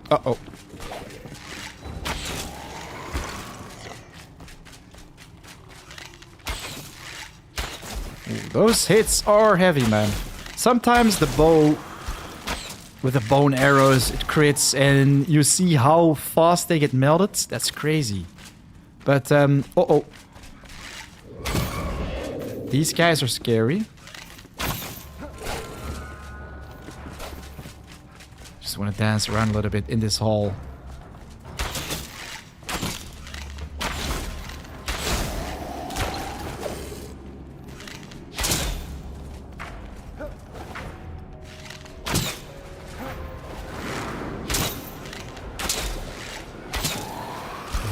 Uh-oh. Those hits are heavy, man. Sometimes the bow with the bone arrows, it crits and you see how fast they get melted. That's crazy. But, uh-oh. These guys are scary. Just want to dance around a little bit in this hall.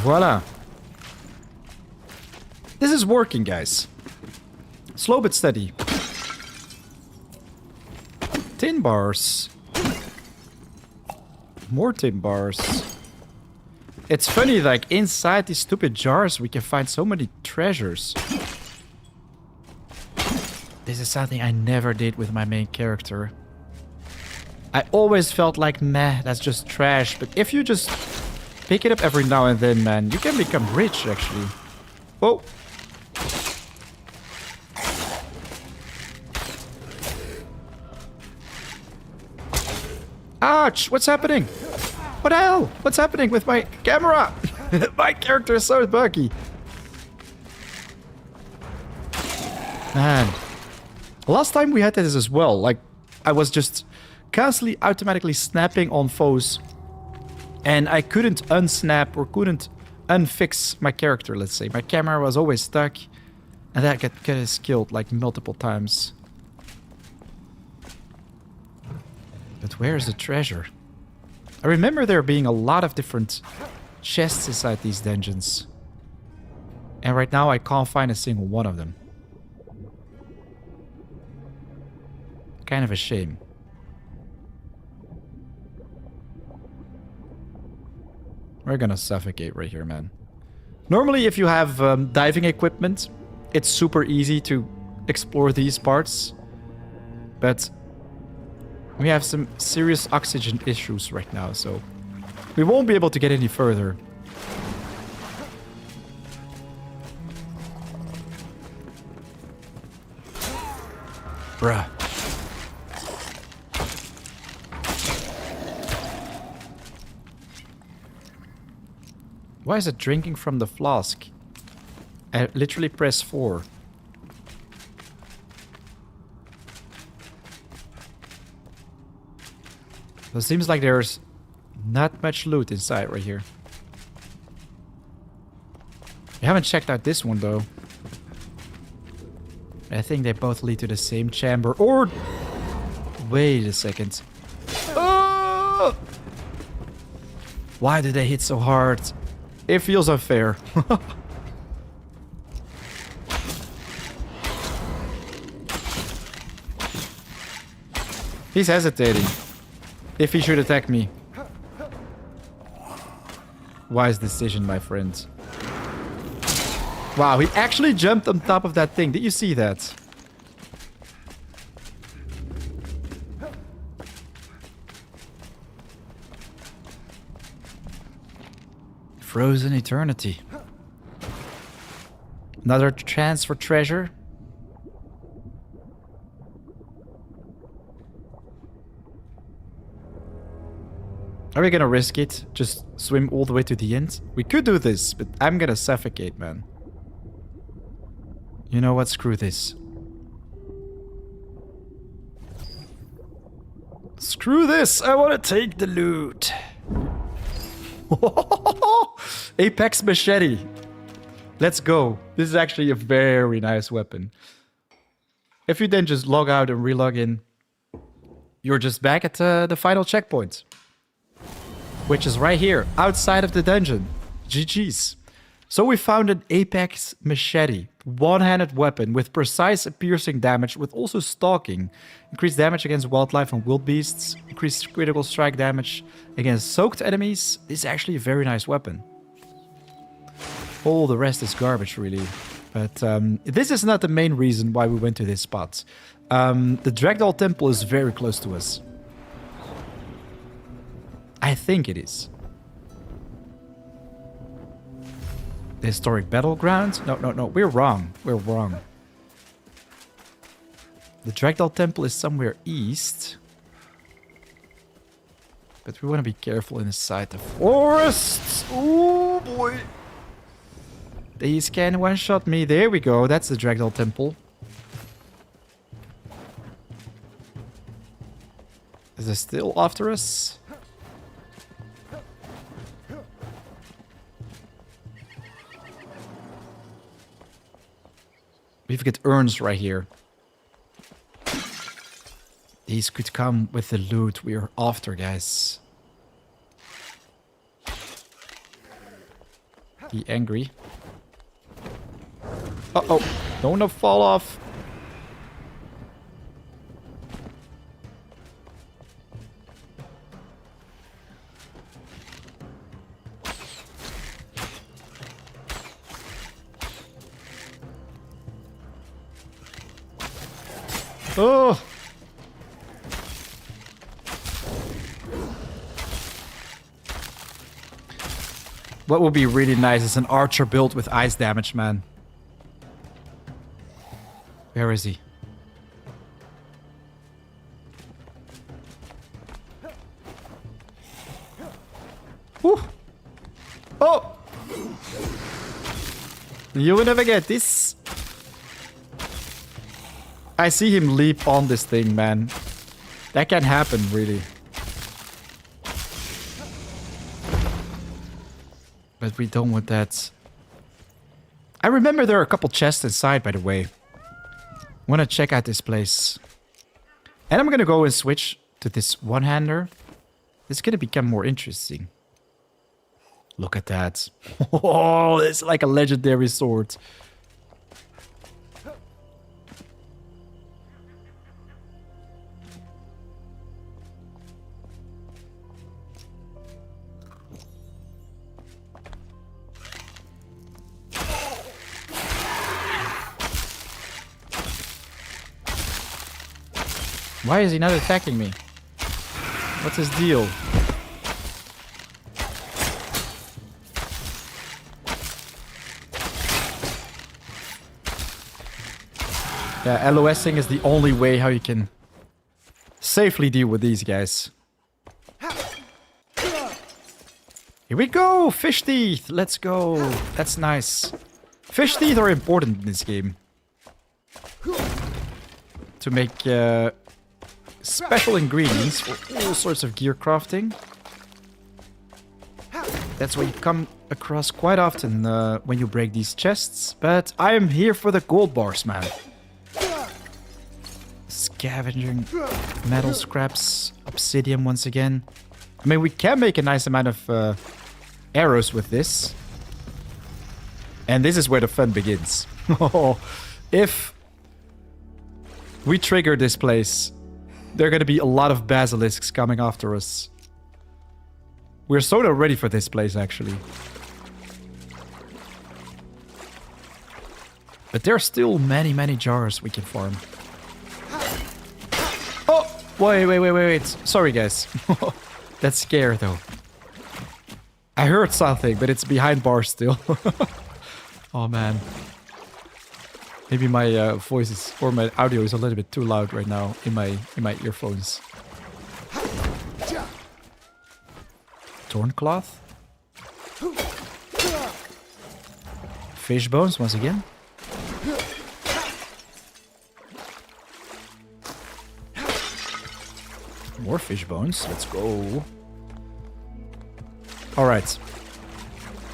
Voila. This is working, guys. Slow but steady. Tin bars. More tin bars. It's funny, like, inside these stupid jars, we can find so many treasures. This is something I never did with my main character. I always felt like, meh, that's just trash. But if you just pick it up every now and then, man, you can become rich, actually. Whoa. Ouch! What's happening? What the hell? What's happening with my camera? My character is so buggy. Man. Last time we had this as well. Like, I was just constantly automatically snapping on foes. And I couldn't unsnap or couldn't unfix my character, let's say. My camera was always stuck. And that got killed like multiple times. But where is the treasure? I remember there being a lot of different chests inside these dungeons. And right now I can't find a single one of them. Kind of a shame. We're gonna suffocate right here, man. Normally, if you have diving equipment, it's super easy to explore these parts. But we have some serious oxygen issues right now, so we won't be able to get any further. Bruh. Why is it drinking from the flask? I literally press 4. So it seems like there's not much loot inside right here. We haven't checked out this one though. I think they both lead to the same chamber. Or... Wait a second. Oh! Why did they hit so hard? It feels unfair. He's hesitating. If he should attack me. Wise decision, my friend. Wow, he actually jumped on top of that thing. Did you see that? Frozen eternity. Another chance for treasure. Are we gonna risk it? Just swim all the way to the end? We could do this, but I'm gonna suffocate, man. You know what? Screw this. Screw this! I wanna take the loot. Apex machete. Let's go. This is actually a very nice weapon. If you then just log out and relog in, you're just back at the final checkpoint. Which is right here, outside of the dungeon. GG's. So we found an Apex machete. One-handed weapon with precise piercing damage with also stalking. Increased damage against wildlife and wild beasts. Increased critical strike damage against soaked enemies. This is actually a very nice weapon. All the rest is garbage, really. But this is not the main reason why we went to this spot. The Dragdoll Temple is very close to us. I think it is. The historic battleground? No. We're wrong. We're wrong. The Dragdoll Temple is somewhere east. But we want to be careful inside the forests. Oh boy. These can one-shot me. There we go. That's the Dragdoll Temple. Is it still after us? We've got urns right here. These could come with the loot we are after, guys. Be angry. Uh-oh. Don't fall off. Oh! What would be really nice is an archer built with ice damage, man. Where is he? Woo! Oh! You will never get this. I see him leap on this thing, man. That can happen, really. But we don't want that. I remember there are a couple chests inside, by the way. Want to check out this place. And I'm going to go and switch to this one-hander. It's going to become more interesting. Look at that. Oh, it's like a legendary sword. Why is he not attacking me? What's his deal? Yeah, LOSing is the only way how you can safely deal with these guys. Here we go! Fish teeth! Let's go! That's nice. Fish teeth are important in this game. To make special ingredients for all sorts of gear crafting. That's what you come across quite often when you break these chests. But I am here for the gold bars, man. Scavenging metal scraps, obsidian once again. I mean, we can make a nice amount of arrows with this. And this is where the fun begins. If we trigger this place, there are going to be a lot of basilisks coming after us. We're so not ready for this place, actually. But there are still many, many jars we can farm. Oh! Wait. Sorry, guys. That's scary, though. I heard something, but it's behind bars still. Oh, man. Maybe my voice is, or my audio is a little bit too loud right now in my earphones. Thorncloth. Fish bones once again. More fish bones. Let's go. Alright.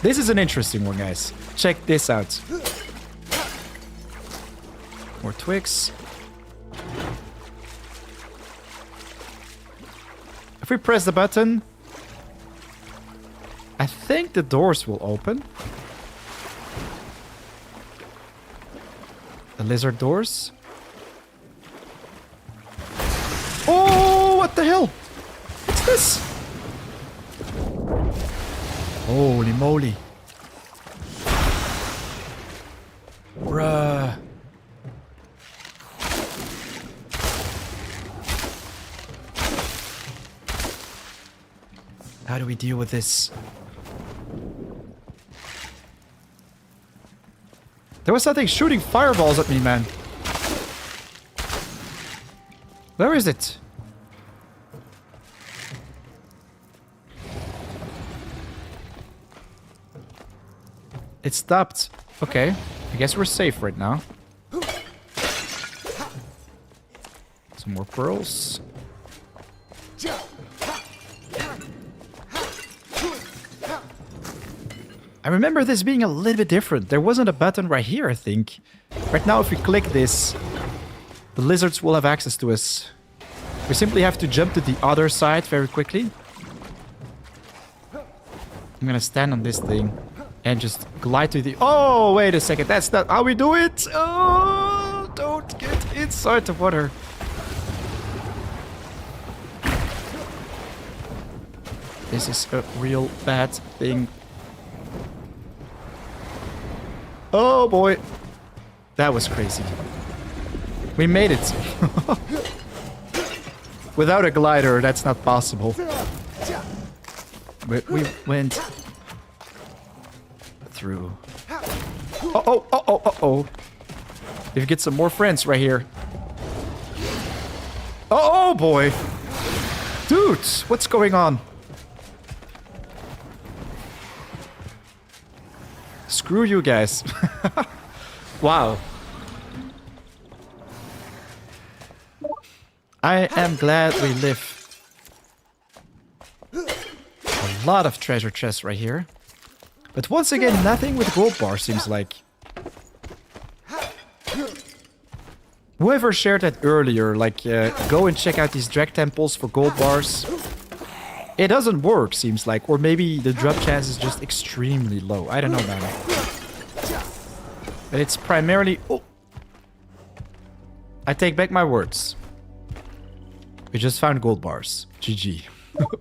This is an interesting one, guys. Check this out. More twigs. If we press the button, I think the doors will open. The lizard doors. Oh, what the hell? What's this? Holy moly. Bruh. How do we deal with this? There was something shooting fireballs at me, man. Where is it? It stopped. Okay. I guess we're safe right now. Some more pearls. I remember this being a little bit different. There wasn't a button right here, I think. Right now, if we click this, the lizards will have access to us. We simply have to jump to the other side very quickly. I'm gonna stand on this thing and just glide to the... Oh, wait a second. That's not how we do it. Oh, don't get inside the water. This is a real bad thing. Oh boy. That was crazy. We made it. Without a glider, that's not possible. But we went through. Oh. We get some more friends right here. Oh boy. Dude, what's going on? Screw you guys. Wow. I am glad we live. A lot of treasure chests right here. But once again, nothing with gold bar seems like. Whoever shared that earlier, like, go and check out these drag temples for gold bars. It doesn't work, seems like. Or maybe the drop chance is just extremely low. I don't know, man. But it's primarily... Oh! I take back my words. We just found gold bars. GG.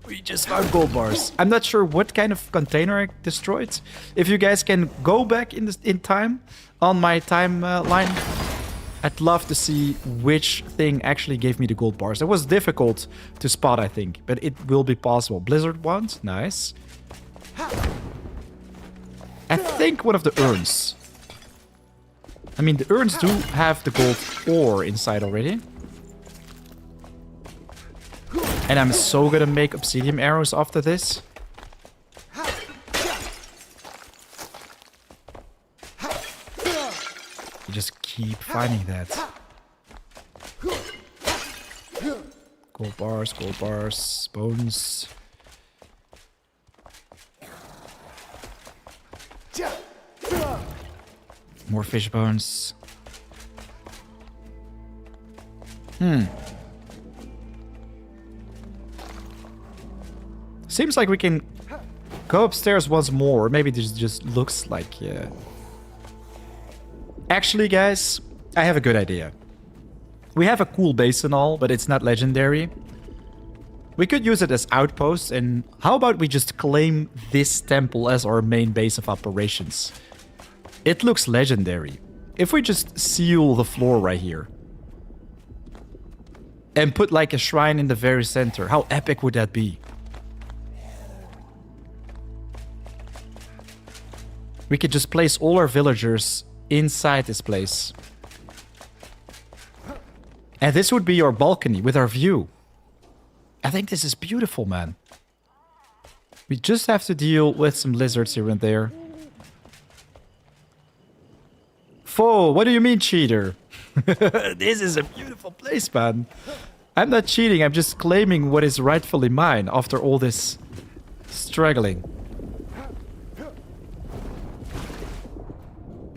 We just found gold bars. I'm not sure what kind of container I destroyed. If you guys can go back in time on my timeline I'd love to see which thing actually gave me the gold bars. It was difficult to spot, I think, but it will be possible. Blizzard wand, nice. I think one of the urns. I mean, the urns do have the gold ore inside already. And I'm so gonna make obsidian arrows after this. You just keep finding that. Gold bars, bones. More fish bones. Seems like we can go upstairs once more. Maybe this just looks like... Actually, guys, I have a good idea. We have a cool base and all, but it's not legendary. We could use it as outposts, and how about we just claim this temple as our main base of operations? It looks legendary. If we just seal the floor right here and put like a shrine in the very center, how epic would that be? We could just place all our villagers inside this place. And this would be our balcony with our view. I think this is beautiful, man. We just have to deal with some lizards here and there. Foe, what do you mean, cheater? This is a beautiful place, man. I'm not cheating, I'm just claiming what is rightfully mine after all this struggling.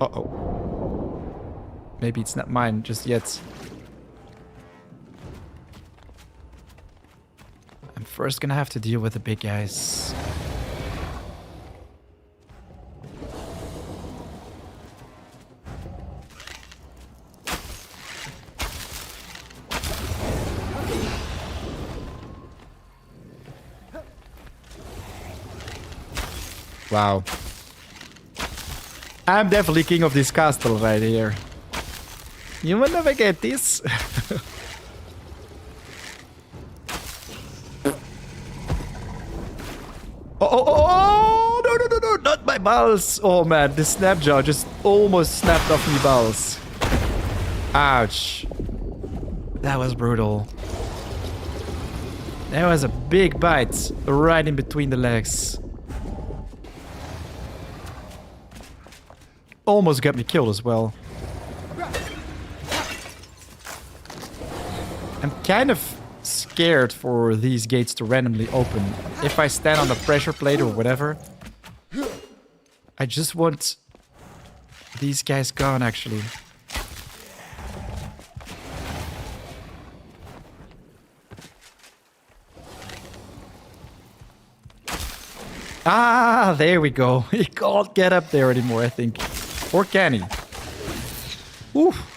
Uh-oh. Maybe it's not mine just yet. I'm first gonna have to deal with the big guys. Wow. I'm definitely king of this castle right here. You will never get this. Oh, no, not my balls. Oh man, the snapjaw just almost snapped off my balls. Ouch. That was brutal. That was a big bite right in between the legs. Almost got me killed as well. I'm kind of scared for these gates to randomly open. If I stand on the pressure plate or whatever. I just want these guys gone, actually. Ah, there we go. He can't get up there anymore, I think. Or can he? Oof.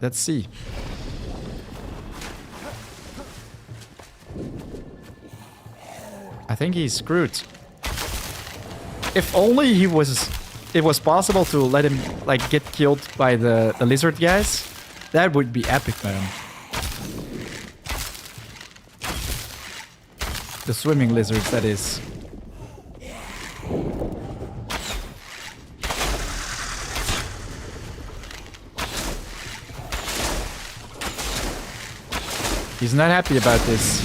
Let's see. I think he's screwed. If only it was possible to let him like get killed by the lizard guys. That would be epic, man. The swimming lizards, that is. He's not happy about this.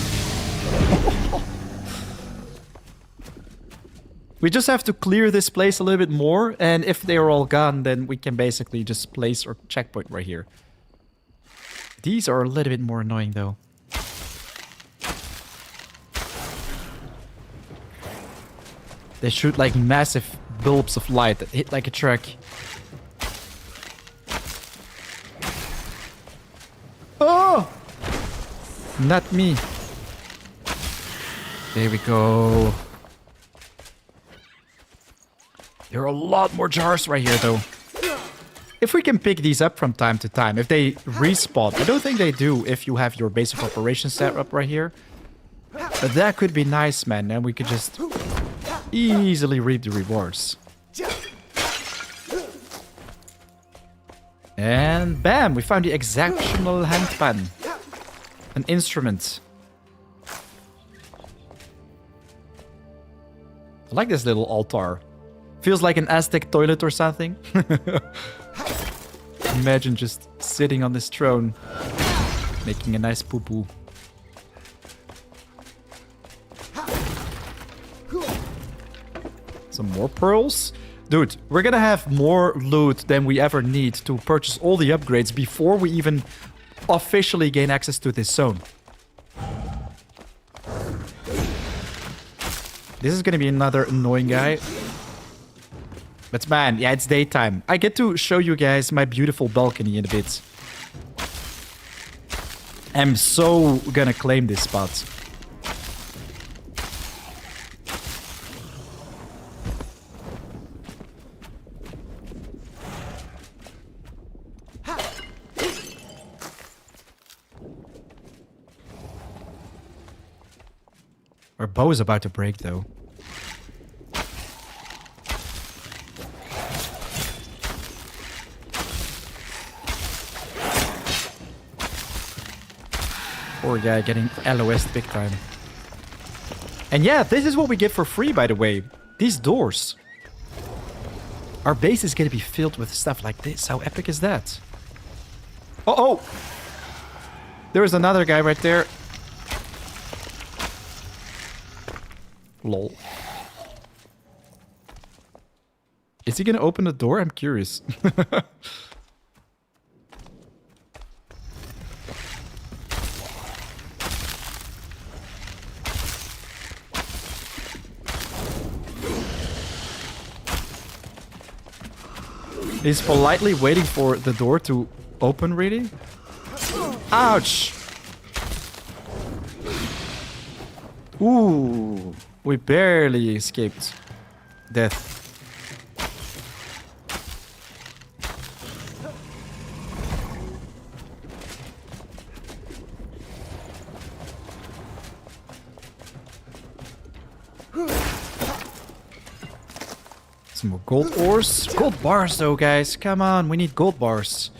We just have to clear this place a little bit more, and if they're all gone, then we can basically just place our checkpoint right here. These are a little bit more annoying, though. They shoot like massive bulbs of light that hit like a truck. Oh! Not me. There we go. There are a lot more jars right here, though. If we can pick these up from time to time, if they respawn. I don't think they do if you have your base of operations set up right here. But that could be nice, man. And we could just easily reap the rewards. And bam, we found the exceptional handpan. An instrument. I like this little altar. Feels like an Aztec toilet or something. Imagine just sitting on this throne, making a nice poo-poo. Some more pearls. Dude, we're gonna have more loot than we ever need to purchase all the upgrades before we even officially gain access to this zone. This is gonna be another annoying guy. But man, yeah, it's daytime. I get to show you guys my beautiful balcony in a bit. I'm so gonna claim this spot. Our bow is about to break, though. Poor guy getting LOS'd big time. And yeah, this is what we get for free, by the way. These doors. Our base is gonna be filled with stuff like this. How epic is that? Oh! There is another guy right there. Lol. Is he gonna open the door? I'm curious. He's politely waiting for the door to open, really? Ouch! Ooh, we barely escaped death. Some more gold ores. Gold bars though, guys. Come on, we need gold bars.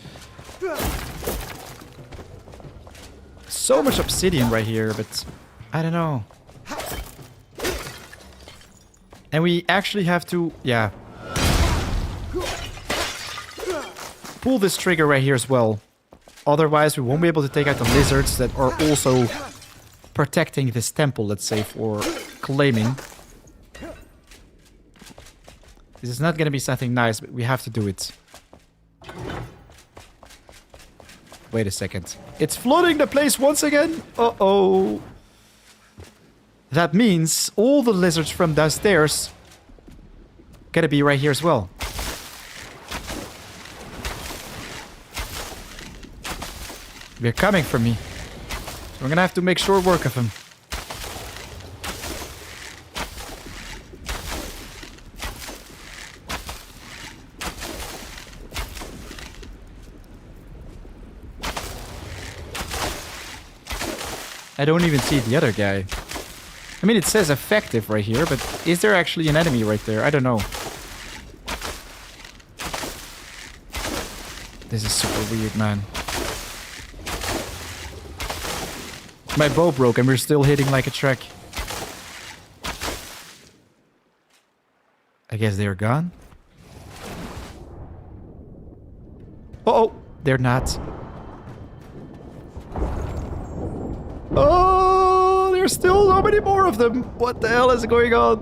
So much obsidian right here, but I don't know. And we actually have to, yeah, pull this trigger right here as well. Otherwise, we won't be able to take out the lizards that are also protecting this temple, let's say, for claiming. This is not going to be something nice, but we have to do it. Wait a second. It's flooding the place once again? Uh-oh. That means all the lizards from downstairs gotta be right here as well. They're coming for me. So we're gonna have to make short work of them. I don't even see the other guy. I mean, it says effective right here, but is there actually an enemy right there? I don't know. This is super weird, man. My bow broke and we're still hitting like a truck. I guess they're gone. Uh-oh, they're not. Oh, there's still so many more of them. What the hell is going on?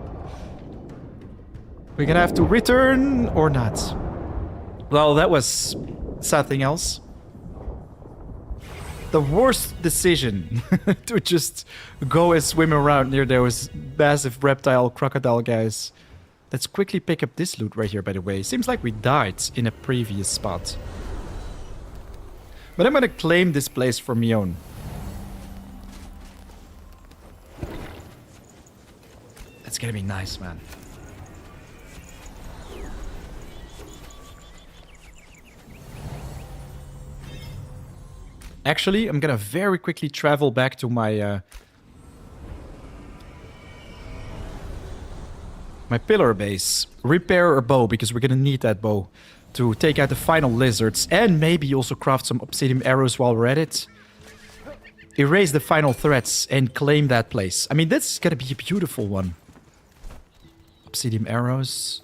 We're gonna have to return or not. Well, that was something else. The worst decision to just go and swim around near those massive reptile crocodile guys. Let's quickly pick up this loot right here, by the way. Seems like we died in a previous spot. But I'm gonna claim this place for my own. It's gonna be nice, man. Actually, I'm gonna very quickly travel back to my My pillar base. Repair a bow, because we're gonna need that bow to take out the final lizards. And maybe also craft some obsidian arrows while we're at it. Erase the final threats and claim that place. I mean, this is gonna be a beautiful one. Obsidian arrows.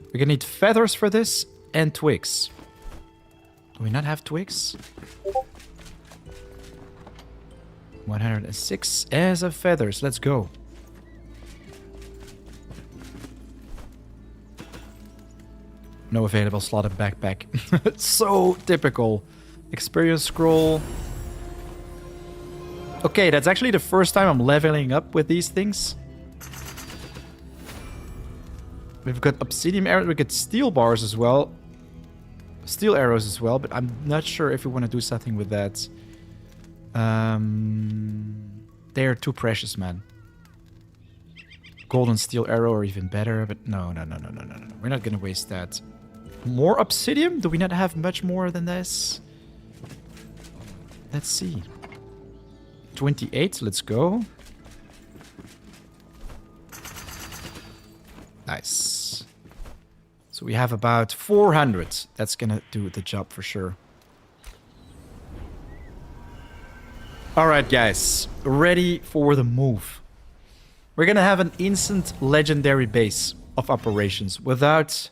We're gonna need feathers for this and twigs. Do we not have twigs? 106 as of feathers. Let's go. No available slot in backpack. So typical. Experience scroll. Okay, that's actually the first time I'm leveling up with these things. We've got obsidian arrows. We've got steel bars as well. Steel arrows as well, but I'm not sure if we want to do something with that. They are too precious, man. Golden steel arrow or even better, but no. We're not gonna waste that. More obsidian? Do we not have much more than this? Let's see. 28, let's go. Nice. So we have about 400. That's gonna do the job for sure. Alright guys, ready for the move. We're gonna have an instant legendary base of operations without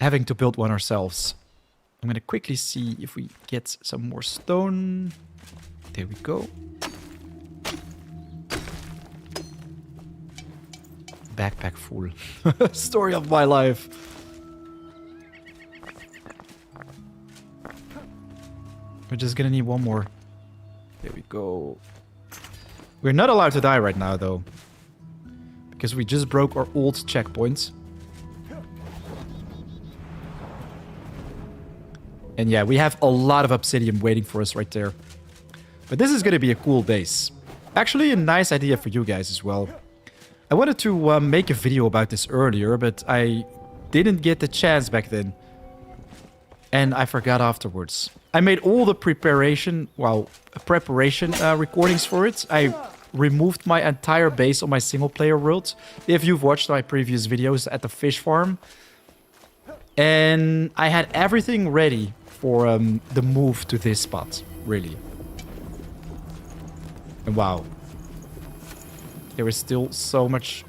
having to build one ourselves. I'm gonna quickly see if we get some more stone. There we go. Backpack full. Story of my life. We're just gonna need one more. There we go. We're not allowed to die right now, though. Because we just broke our old checkpoint. And yeah, we have a lot of obsidian waiting for us right there. But this is going to be a cool base. Actually, a nice idea for you guys as well. I wanted to make a video about this earlier, but I didn't get the chance back then. And I forgot afterwards. I made all the preparation recordings for it. I removed my entire base on my single player world. If you've watched my previous videos at the fish farm. And I had everything ready for the move to this spot, really. And wow. There is still so much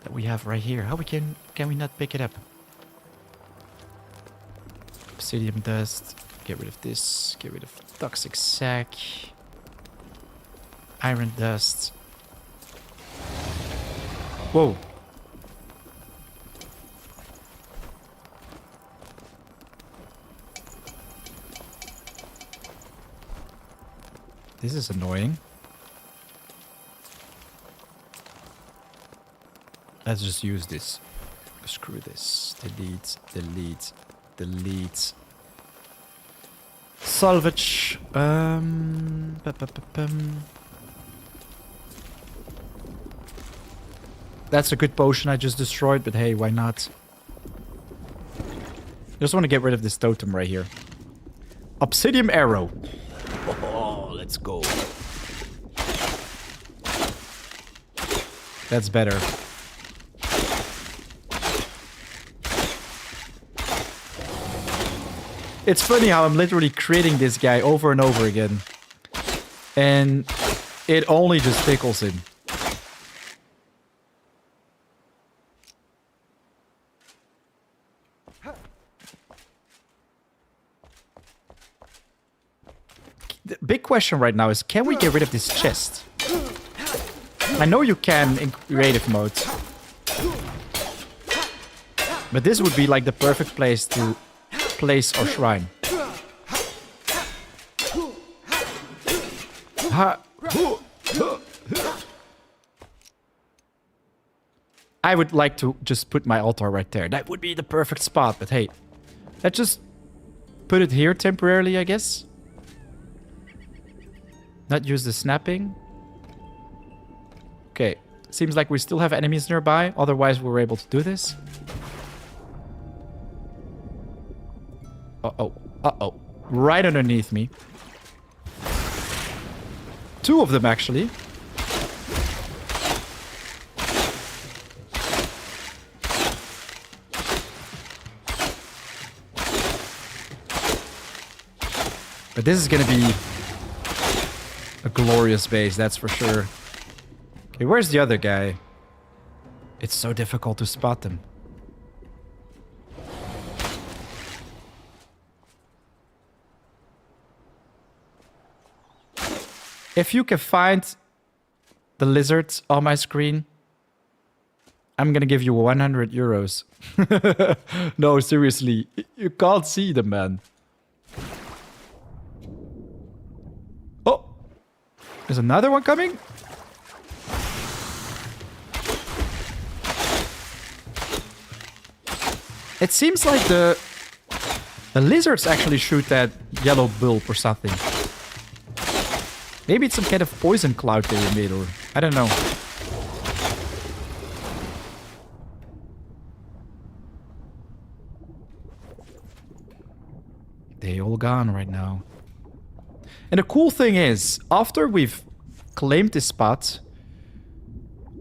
that we have right here. How can we not pick it up? Obsidian dust. Get rid of this. Get rid of toxic sack. Iron dust. Whoa. This is annoying. Let's just use this. Screw this. Delete, delete, delete. Salvage. That's a good potion I just destroyed, but hey, why not? Just want to get rid of this totem right here. Obsidian arrow. Oh, let's go. That's better. It's funny how I'm literally creating this guy over and over again. And it only just tickles him. The big question right now is, can we get rid of this chest? I know you can in creative mode. But this would be like the perfect place to place our shrine. I would like to just put my altar right there. That would be the perfect spot, but hey. Let's just put it here temporarily, I guess. Not use the snapping. Okay. Seems like we still have enemies nearby. Otherwise, we were able to do this. Uh-oh. Uh-oh. Right underneath me. Two of them, actually. But this is gonna be a glorious base, that's for sure. Okay, where's the other guy? It's so difficult to spot them. If you can find the lizards on my screen, I'm gonna give you 100 euros. No, seriously. You can't see them, man. Oh! There's another one coming? It seems like the lizards actually shoot that yellow bulb or something. Maybe it's some kind of poison cloud they made, or I don't know. They all gone right now. And the cool thing is, after we've claimed this spot,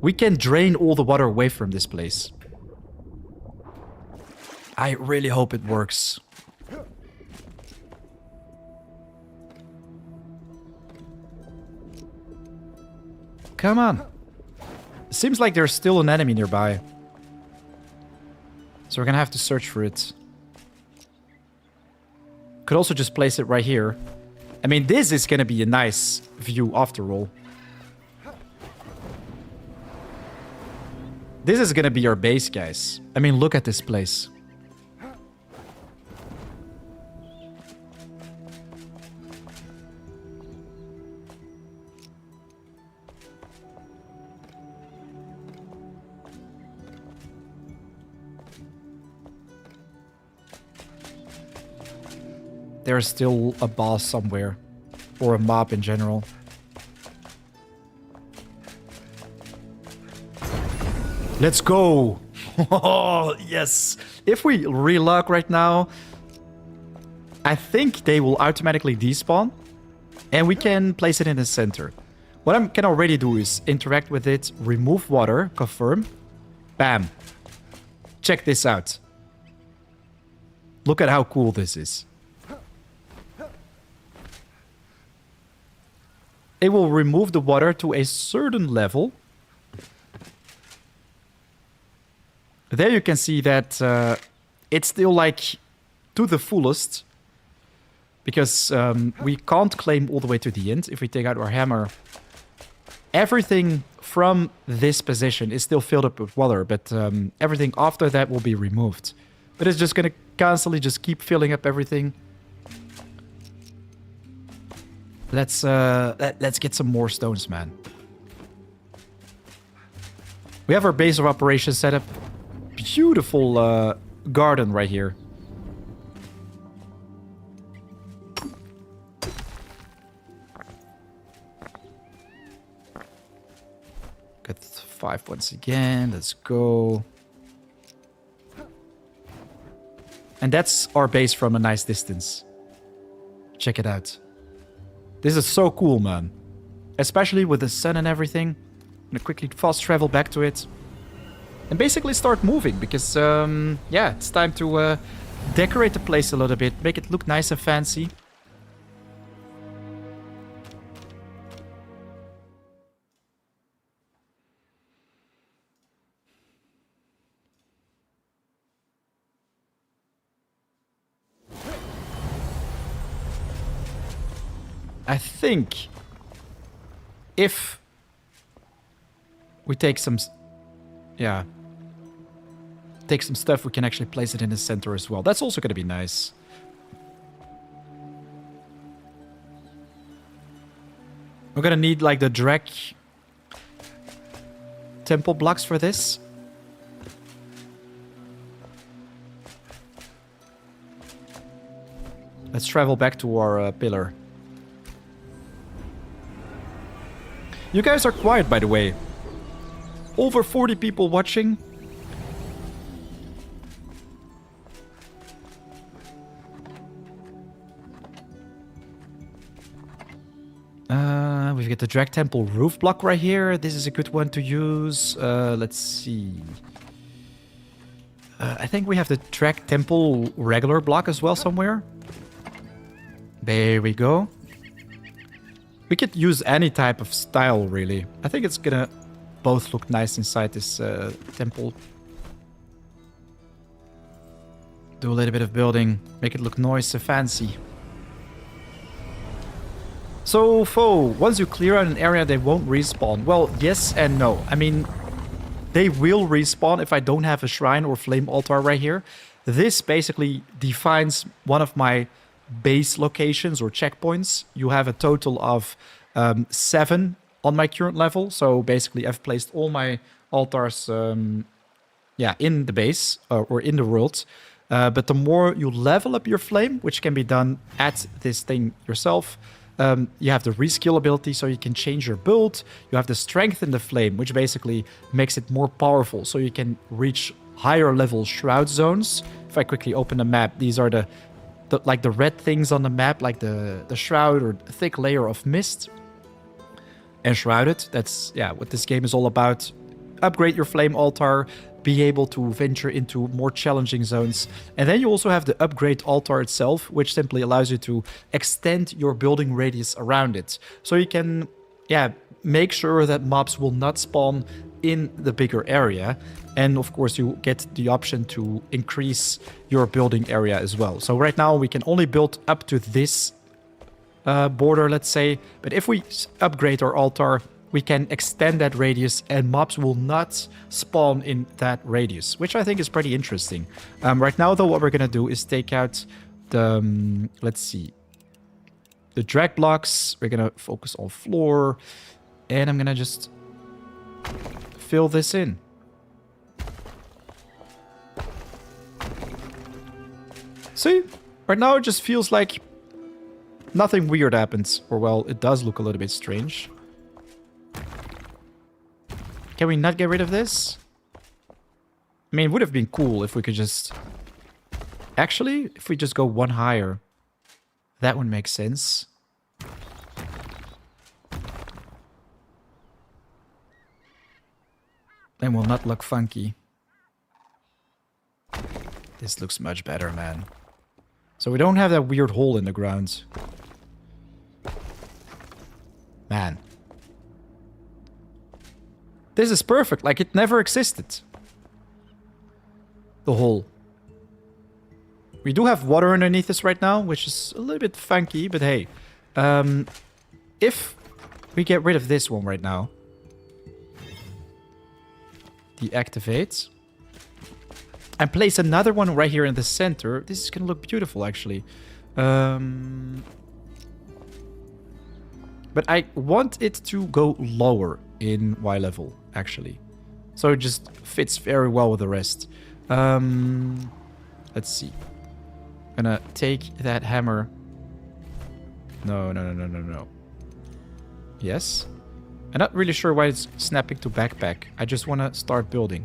we can drain all the water away from this place. I really hope it works. Come on. Seems like there's still an enemy nearby. So we're gonna have to search for it. Could also just place it right here. I mean, this is gonna be a nice view after all. This is gonna be our base, guys. I mean, look at this place. There's still a boss somewhere. Or a mob in general. Let's go! Oh, yes! If we relock right now, I think they will automatically despawn. And we can place it in the center. What I can already do is interact with it, remove water, confirm. Bam. Check this out. Look at how cool this is. It will remove the water to a certain level. There you can see that it's still like to the fullest. Because we can't claim all the way to the end. If we take out our hammer, everything from this position is still filled up with water. But everything after that will be removed. But it's just going to constantly just keep filling up everything. Let's get some more stones, man. We have our base of operations set up. Beautiful garden right here. Got 5 once again. Let's go. And that's our base from a nice distance. Check it out. This is so cool, man. Especially with the sun and everything. I'm gonna quickly fast travel back to it. And basically start moving. Because, yeah, it's time to decorate the place a little bit. Make it look nice and fancy. I think if we take some, yeah, take some stuff, we can actually place it in the center as well. That's also going to be nice. We're going to need like the drag temple blocks for this. Let's travel back to our pillar. You guys are quiet, by the way. Over 40 people watching. We've got the drag temple roof block right here. This is a good one to use. Let's see. I think we have the drag temple regular block as well somewhere. There we go. We could use any type of style, really. I think it's gonna both look nice inside this temple. Do a little bit of building, make it look nice and fancy. So, foe, once you clear out an area, they won't respawn. Well, yes and no. I mean, they will respawn if I don't have a shrine or flame altar right here. This basically defines one of my base locations or checkpoints. You have a total of 7 on my current level. So basically, I've placed all my altars in the base or in the world. But the more you level up your flame, which can be done at this thing yourself, you have the reskill ability, so you can change your build. You have the strength in the flame, which basically makes it more powerful, so you can reach higher level shroud zones. If I quickly open the map, these are the red things on the map, like the shroud or thick layer of mist. Enshrouded, that's what this game is all about. Upgrade your flame altar, be able to venture into more challenging zones. And then you also have the upgrade altar itself, which simply allows you to extend your building radius around it. So you can, make sure that mobs will not spawn in the bigger area. And of course, you get the option to increase your building area as well. So right now, we can only build up to this border, let's say. But if we upgrade our altar, we can extend that radius and mobs will not spawn in that radius, which I think is pretty interesting. Right now, though, what we're going to do is take out the, the drag blocks. We're going to focus on floor, and I'm going to just fill this in. See, right now it just feels like nothing weird happens. Or, well, it does look a little bit strange. Can we not get rid of this? I mean, it would have been cool if we could just... Actually, if we just go one higher, that would make sense. Then will not look funky. This looks much better, man. So we don't have that weird hole in the ground. Man. This is perfect, like it never existed. The hole. We do have water underneath this right now, which is a little bit funky, but hey. If we get rid of this one right now. Deactivate. And place another one right here in the center. This is going to look beautiful, actually. But I want it to go lower in Y level, actually. So it just fits very well with the rest. Let's see. I'm gonna take that hammer. No. Yes. I'm not really sure why it's snapping to backpack. I just want to start building.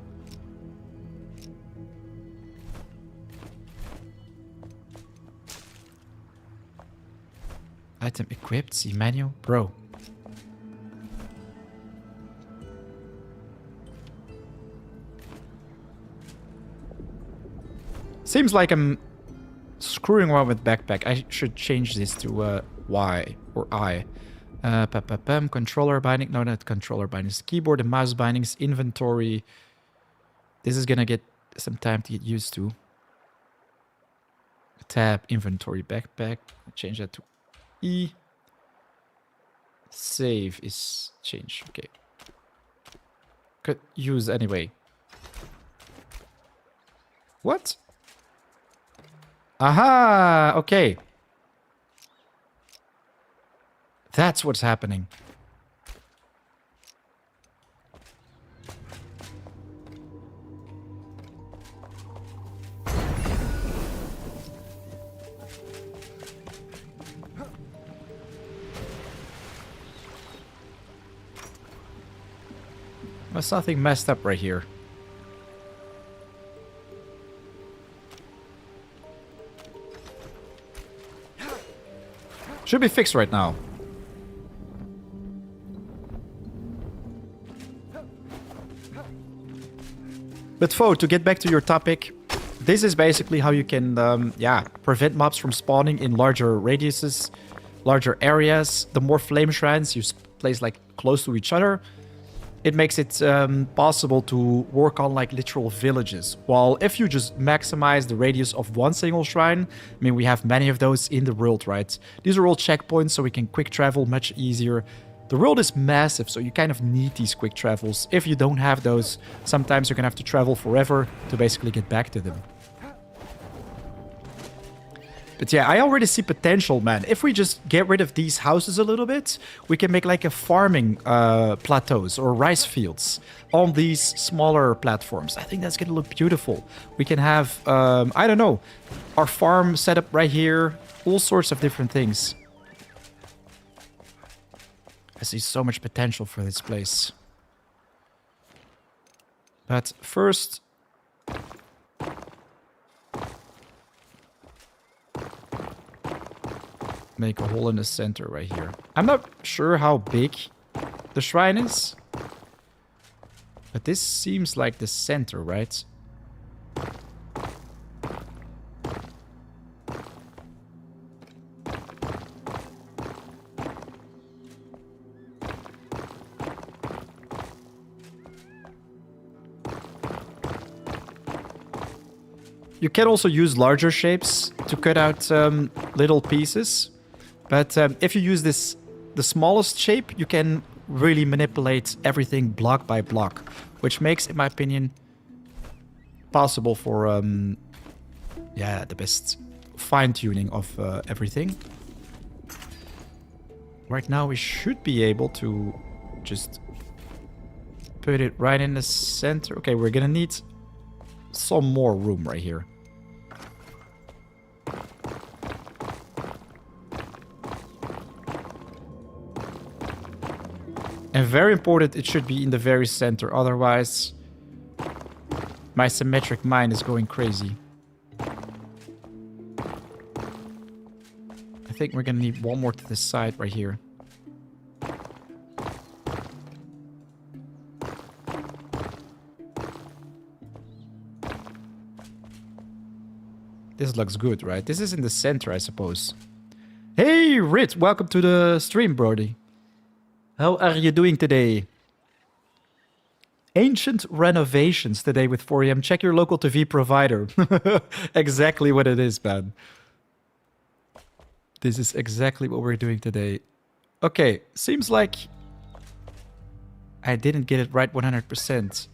Item equipped. See menu. Bro. Seems like I'm screwing around with backpack. I should change this to Y or I. Controller binding. No, not controller bindings. Keyboard and mouse bindings. Inventory. This is gonna get some time to get used to. Tab. Inventory. Backpack. Change that to E. Save is changed. Okay. Could use anyway. What? Aha! Okay. That's what's happening. There's something messed up right here. Should be fixed right now. But foe, to get back to your topic, this is basically how you can, prevent mobs from spawning in larger radiuses, larger areas. The more flame shrines you place like close to each other, it makes it possible to work on like literal villages. While if you just maximize the radius of one single shrine, I mean, we have many of those in the world, right? These are all checkpoints, so we can quick travel much easier. The world is massive, so you kind of need these quick travels. If you don't have those, sometimes you're gonna have to travel forever to basically get back to them. But yeah, I already see potential, man. If we just get rid of these houses a little bit, we can make like a farming plateaus or rice fields on these smaller platforms. I think that's gonna look beautiful. We can have, I don't know, our farm set up right here. All sorts of different things. I see so much potential for this place. But first... make a hole in the center right here. I'm not sure how big the shrine is. But this seems like the center, right? You can also use larger shapes to cut out little pieces. But if you use the smallest shape, you can really manipulate everything block by block. Which makes, in my opinion, possible for the best fine-tuning of everything. Right now we should be able to just put it right in the center. Okay, we're gonna need some more room right here. And very important, it should be in the very center. Otherwise, my symmetric mind is going crazy. I think we're gonna need one more to the side right here. This looks good, right? This is in the center, I suppose. Hey, Rit, welcome to the stream, Brody. How are you doing today? Ancient renovations today with 4am. Check your local TV provider. Exactly what it is, man. This is exactly what we're doing today. Okay, seems like I didn't get it right 100%.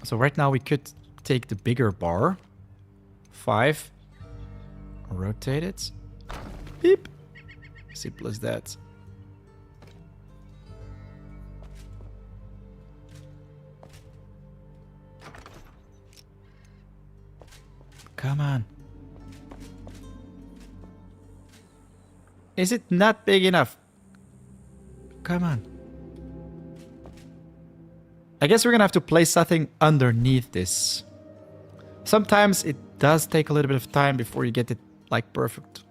So right now we could take the bigger bar. 5. Rotate it. Beep. Simple as that. Come on. Is it not big enough? Come on. I guess we're gonna have to place something underneath this. Sometimes it does take a little bit of time before you get it like perfect.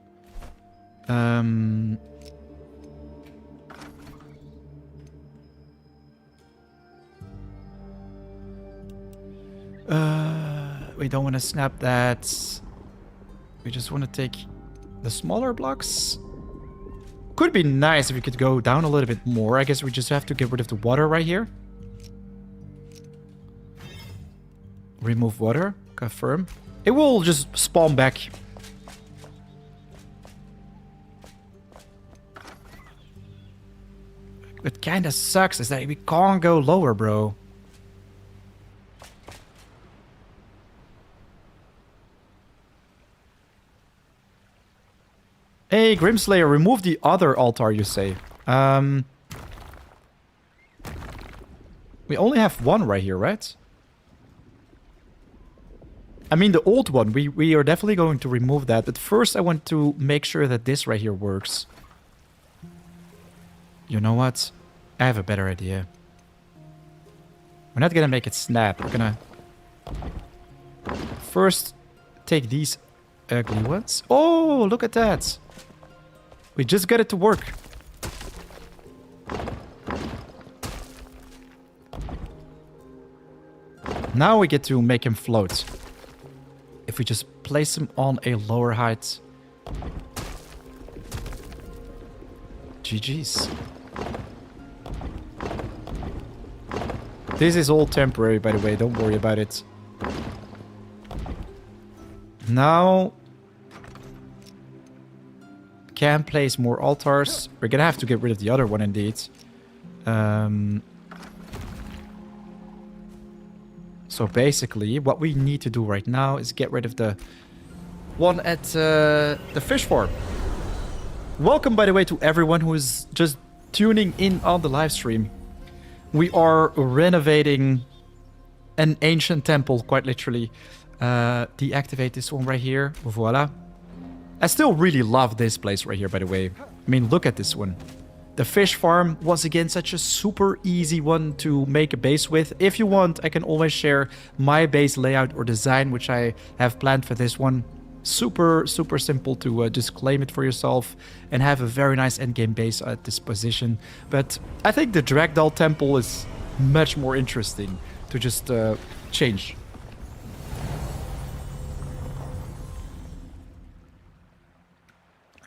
We don't want to snap that. We just want to take the smaller blocks. Could be nice if we could go down a little bit more. I guess we just have to get rid of the water right here. Remove water. Confirm. It will just spawn back. What kind of sucks is that we can't go lower, bro. Hey, Grimslayer, remove the other altar, you say. We only have one right here, right? I mean, the old one. We are definitely going to remove that. But first, I want to make sure that this right here works. You know what? I have a better idea. We're not gonna make it snap. We're gonna first take these ugly ones. Oh, look at that. We just got it to work. Now we get to make him float. If we just place him on a lower height. GG's. This is all temporary, by the way. Don't worry about it. Now... can place more altars. We're gonna have to get rid of the other one, indeed. So basically, what we need to do right now is get rid of the one at the fish farm. Welcome, by the way, to everyone who is just tuning in on the live stream. We are renovating an ancient temple, quite literally. Deactivate this one right here. Voila. I still really love this place right here, by the way. I mean, look at this one. The fish farm was, again, such a super easy one to make a base with. If you want, I can always share my base layout or design, which I have planned for this one. Super, super simple to just claim it for yourself and have a very nice endgame base at this position. But I think the Dragdoll Temple is much more interesting to just change.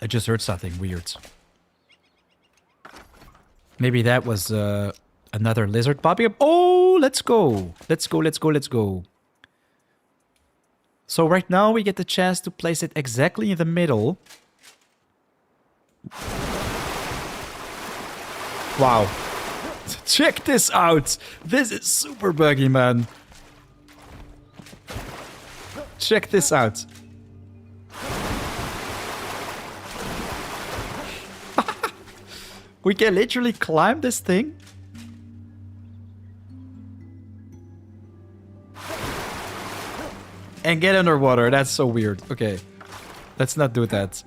I just heard something weird. Maybe that was another lizard popping up. Oh, let's go. Let's go, let's go, let's go. So right now we get the chance to place it exactly in the middle. Wow. Check this out. This is super buggy, man. Check this out. We can literally climb this thing. And get underwater. That's so weird. Okay. Let's not do that.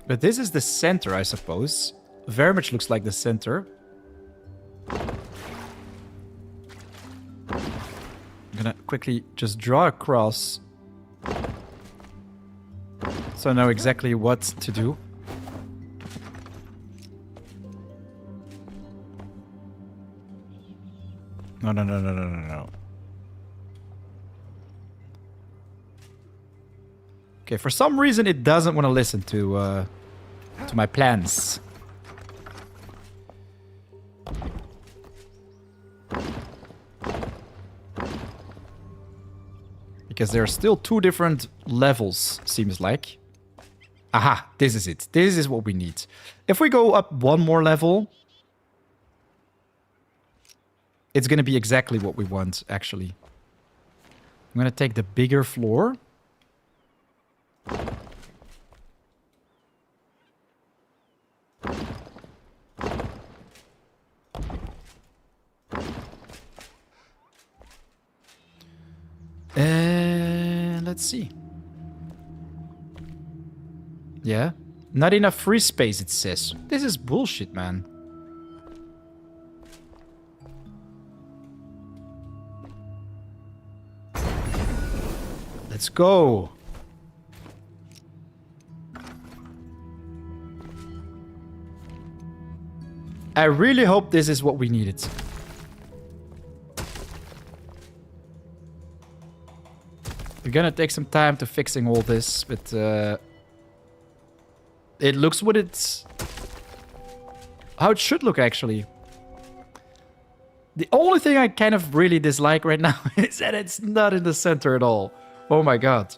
But this is the center, I suppose. Very much looks like the center. I'm gonna quickly just draw across. So I know exactly what to do. No. Okay, for some reason it doesn't want to listen to my plans. Because there are still two different levels, seems like. Aha, this is it. This is what we need. If we go up one more level, it's going to be exactly what we want, actually. I'm going to take the bigger floor. And let's see. Yeah. Not enough free space, it says. This is bullshit, man. Let's go. I really hope this is what we needed. We're gonna take some time to fixing all this, but it looks what it's... how it should look, actually. The only thing I kind of really dislike right now is that it's not in the center at all. Oh my god.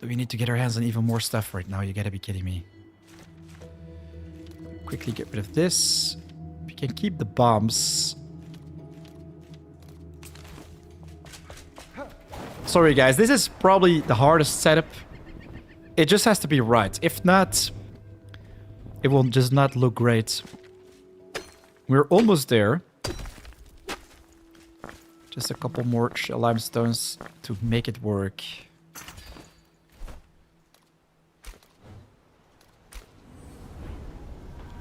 We need to get our hands on even more stuff right now. You gotta be kidding me. Quickly get rid of this. We can keep the bombs. Sorry guys, this is probably the hardest setup. It just has to be right. If not, it will just not look great. We're almost there. Just a couple more shell limestones to make it work.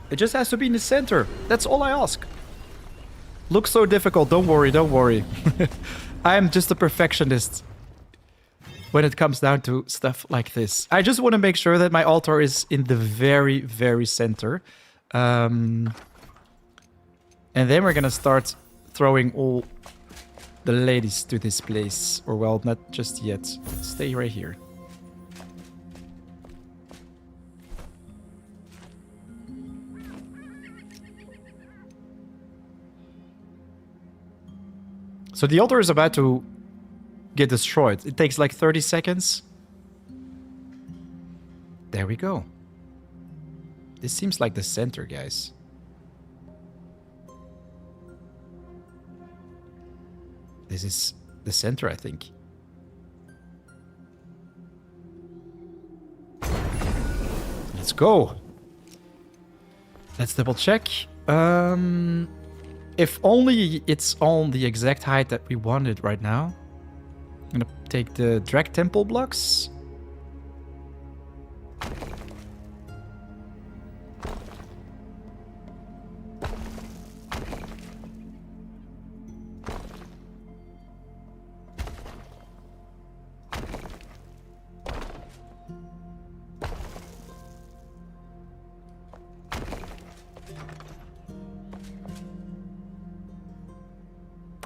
It just has to be in the center. That's all I ask. Looks so difficult. Don't worry, don't worry. I'm just a perfectionist when it comes down to stuff like this. I just want to make sure that my altar is in the very, very center. And then we're going to start throwing all the ladies to this place. Or, well, not just yet. Stay right here. So the altar is about to get destroyed. It takes like 30 seconds. There we go. This seems like the center, guys. This is the center, I think. Let's go. Let's double check. If only it's on the exact height that we wanted right now. I'm gonna take the drag temple blocks.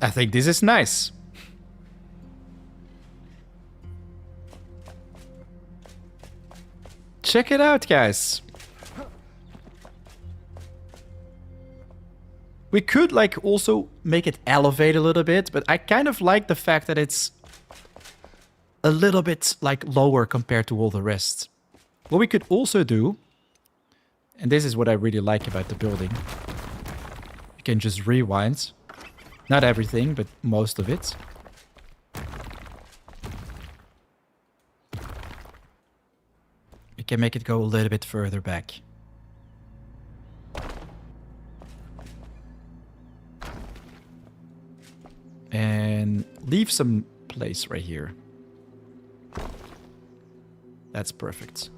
I think this is nice. Check it out, guys. We could like also make it elevate a little bit, but I kind of like the fact that it's a little bit like lower compared to all the rest. What we could also do, and this is what I really like about the building, you can just rewind. Not everything, but most of it. We can make it go a little bit further back. And leave some place right here. That's perfect.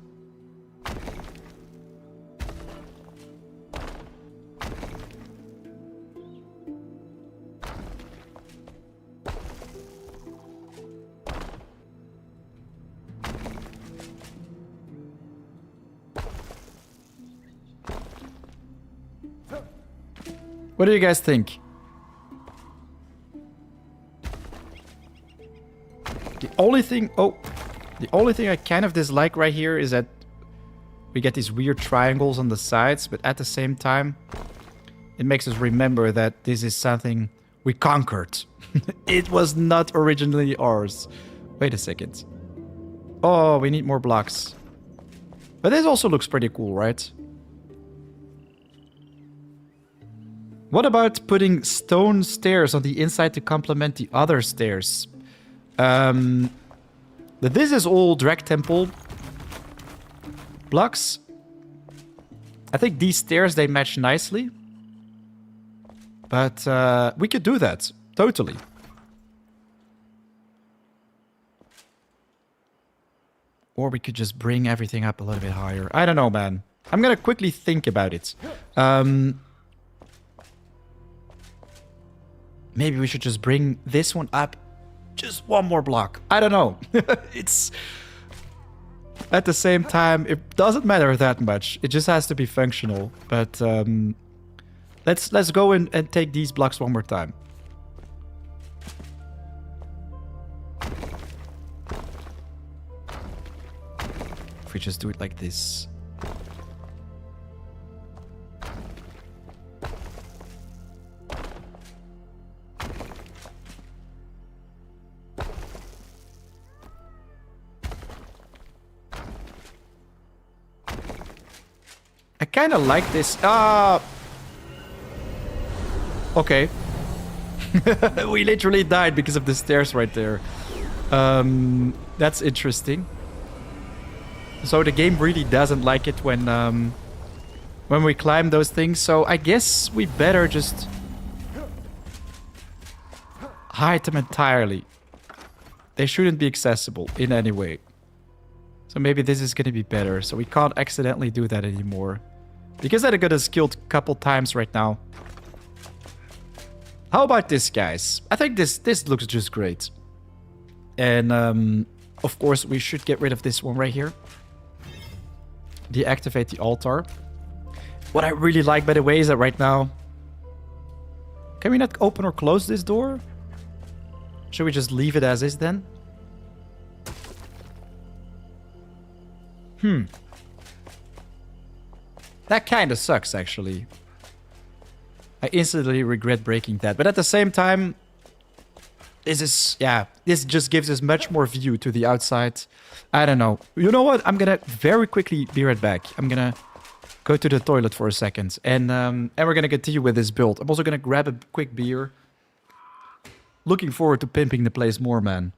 What do you guys think? The only thing I kind of dislike right here is that we get these weird triangles on the sides, but at the same time, it makes us remember that this is something we conquered. It was not originally ours. Wait a second. Oh, we need more blocks. But this also looks pretty cool, right? What about putting stone stairs on the inside to complement the other stairs? This is all drag temple blocks. I think these stairs, they match nicely. But we could do that. Totally. Or we could just bring everything up a little bit higher. I don't know, man. I'm gonna quickly think about it. Maybe we should just bring this one up just one more block. I don't know. It's... At the same time, it doesn't matter that much. It just has to be functional. But let's go in and take these blocks one more time. If we just do it like this. I kind of like this. Okay. We literally died because of the stairs right there. That's interesting. So the game really doesn't like it when we climb those things. So I guess we better just hide them entirely. They shouldn't be accessible in any way. So maybe this is going to be better. So we can't accidentally do that anymore. Because I got us killed a couple times right now. How about this, guys? I think this looks just great. And, of course, we should get rid of this one right here. Deactivate the altar. What I really like, by the way, is that right now... Can we not open or close this door? Should we just leave it as is, then? That kind of sucks, actually. I instantly regret breaking that. But at the same time, this is, yeah, this just gives us much more view to the outside. I don't know. You know what? I'm gonna very quickly be right back. I'm gonna go to the toilet for a second. And we're gonna continue with this build. I'm also gonna grab a quick beer. Looking forward to pimping the place more, man.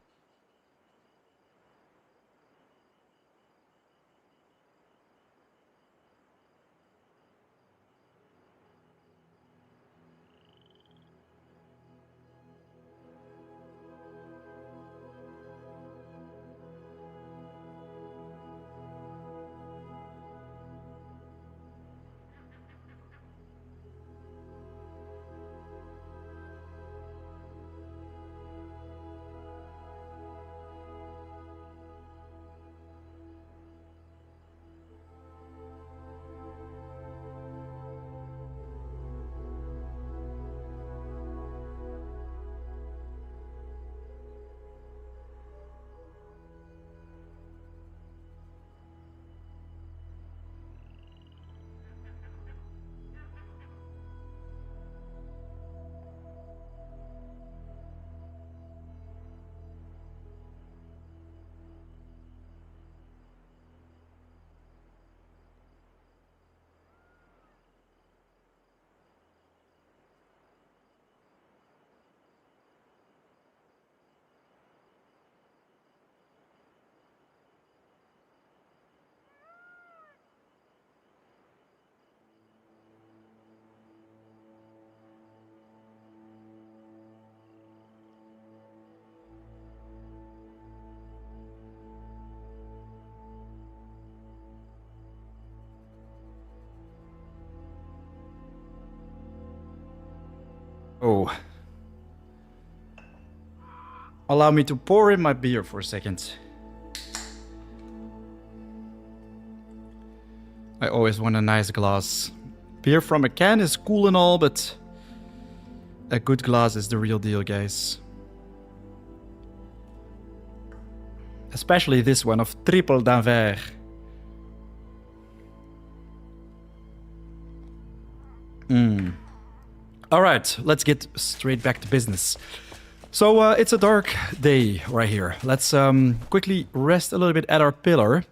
Oh. Allow me to pour in my beer for a second. I always want a nice glass. Beer from a can is cool and all, but a good glass is the real deal, guys. Especially this one of Triple d'Anvers. Alright, let's get straight back to business. So, it's a dark day right here. Let's quickly rest a little bit at our pillar.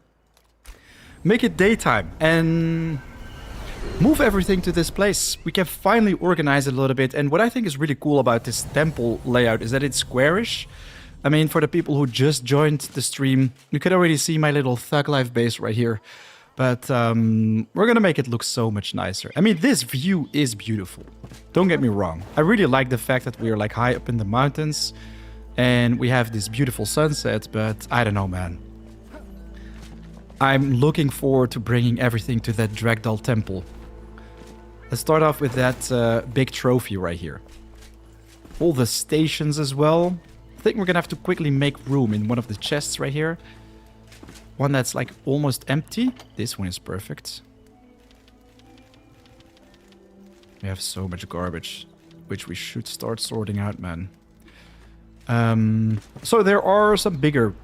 Make it daytime and move everything to this place. We can finally organize it a little bit. And what I think is really cool about this temple layout is that it's squarish. I mean, for the people who just joined the stream, you can already see my little Thug Life base right here. But we're gonna make it look so much nicer. I mean, this view is beautiful. Don't get me wrong. I really like the fact that we are like high up in the mountains and we have this beautiful sunset, but I don't know, man. I'm looking forward to bringing everything to that Dragdal temple. Let's start off with that big trophy right here. All the stations as well. I think we're gonna have to quickly make room in one of the chests right here. One that's like almost empty. This one is perfect. We have so much garbage, which we should start sorting out, man. So there are some bigger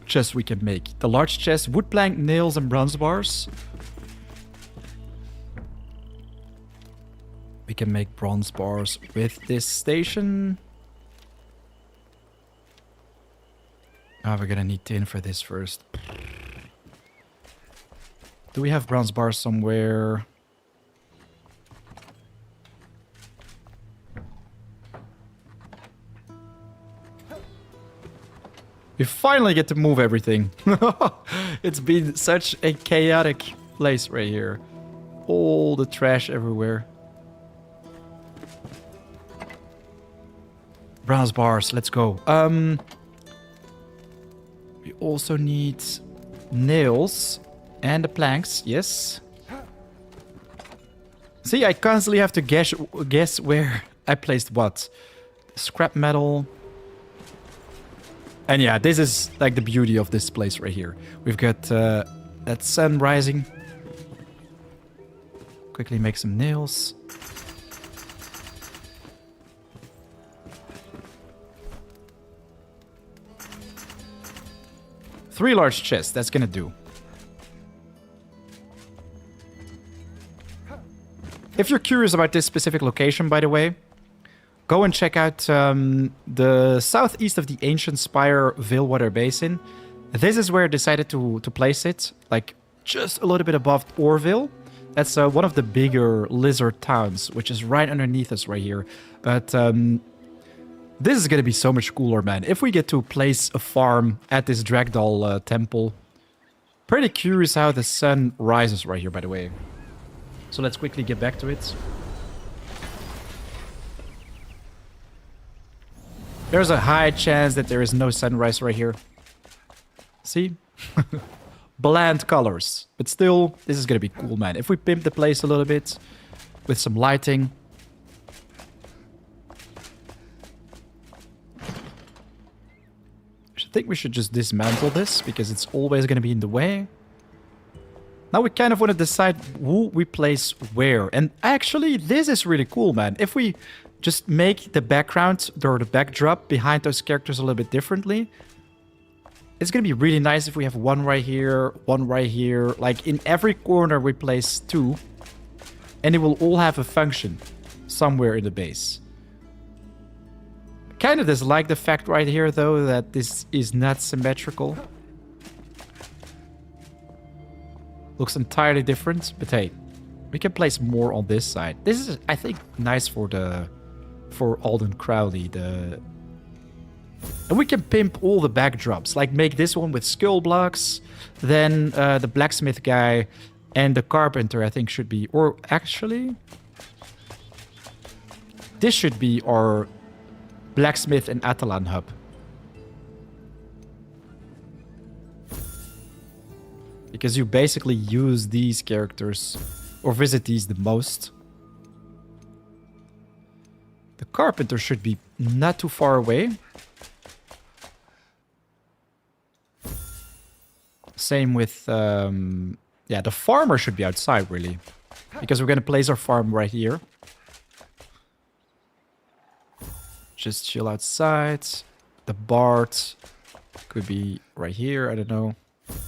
chests we can make. The large chest, wood plank, nails, and bronze bars. We can make bronze bars with this station. Oh, we're gonna need tin for this first. Do we have bronze bars somewhere? We finally get to move everything. It's been such a chaotic place right here. All the trash everywhere. Bronze bars, let's go. We also need nails and the planks, yes. See, I constantly have to guess where I placed what? Scrap metal. And yeah, this is like the beauty of this place right here. We've got that sun rising. Quickly make some nails. Three large chests, that's gonna do. If you're curious about this specific location, by the way, go and check out the southeast of the ancient Spire Veilwater Basin. This is where I decided to place it, like just a little bit above Orville. That's one of the bigger lizard towns, which is right underneath us right here. But this is going to be so much cooler, man. If we get to place a farm at this Dragdoll temple. Pretty curious how the sun rises right here, by the way. So let's quickly get back to it. There's a high chance that there is no sunrise right here. See? Bland colors. But still, this is going to be cool, man. If we pimp the place a little bit with some lighting. I think we should just dismantle this because it's always going to be in the way. Now we kind of want to decide who we place where. And actually, this is really cool, man. If we just make the background or the backdrop behind those characters a little bit differently, it's going to be really nice if we have one right here, one right here. Like in every corner we place two. And they will all have a function somewhere in the base. Kind of dislike the fact right here, though, that this is not symmetrical. Looks entirely different, but hey, we can place more on this side. This is, I think, nice for Alden Crowley. And we can pimp all the backdrops, like make this one with skull blocks, then the blacksmith guy and the carpenter, I think, should be, or actually, this should be our blacksmith and Atalan hub. Because you basically use these characters or visit these the most. The carpenter should be not too far away. Same with, yeah, the farmer should be outside, really. Because we're going to place our farm right here. Just chill outside. The bard could be right here, I don't know.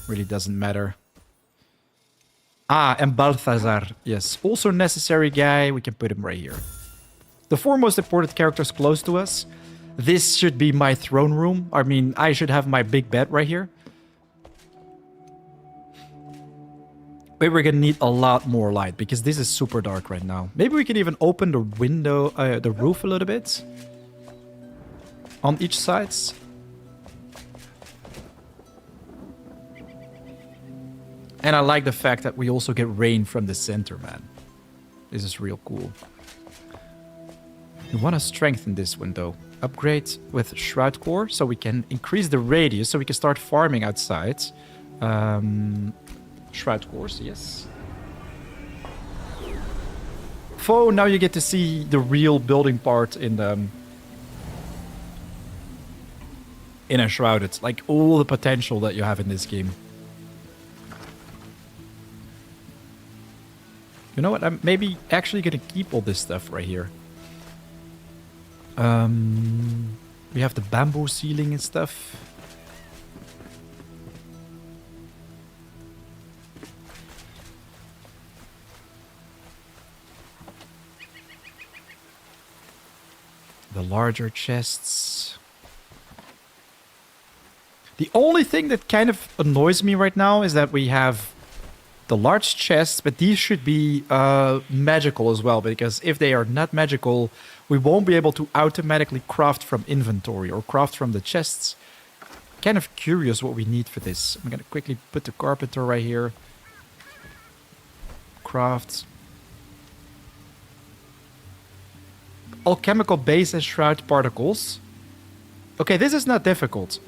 Really doesn't matter. Ah, and Balthazar. Yes, also necessary guy. We can put him right here. The four most important characters close to us. This should be my throne room. I mean, I should have my big bed right here. But we're gonna need a lot more light because this is super dark right now. Maybe we can even open the window, the roof a little bit. On each side. And I like the fact that we also get rain from the center, man. This is real cool. We want to strengthen this window. Upgrade with Shroud Core so we can increase the radius so we can start farming outside. Shroud Cores, yes. Foe, now you get to see the real building part in Enshrouded. Like all the potential that you have in this game. You know what? I'm maybe actually going to keep all this stuff right here. We have the bamboo ceiling and stuff. The larger chests. The only thing that kind of annoys me right now is that we have the large chests, but these should be magical as well, because if they are not magical, we won't be able to automatically craft from inventory or craft from the chests. Kind of curious what we need for this. I'm gonna quickly put the carpenter right here. Craft. Alchemical base and shroud particles. Okay, this is not difficult.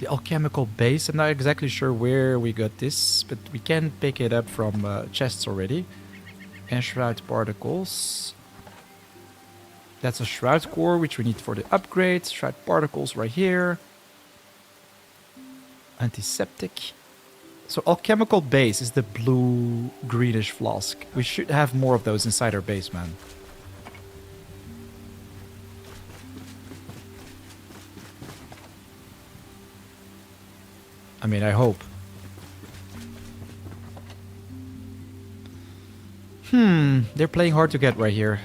The alchemical base, I'm not exactly sure where we got this, but we can pick it up from chests already. Enshrouded particles. That's a Shroud core, which we need for the upgrade. Shroud particles right here. Antiseptic. So alchemical base is the blue greenish flask. We should have more of those inside our base, man. I mean, I hope. They're playing hard to get right here.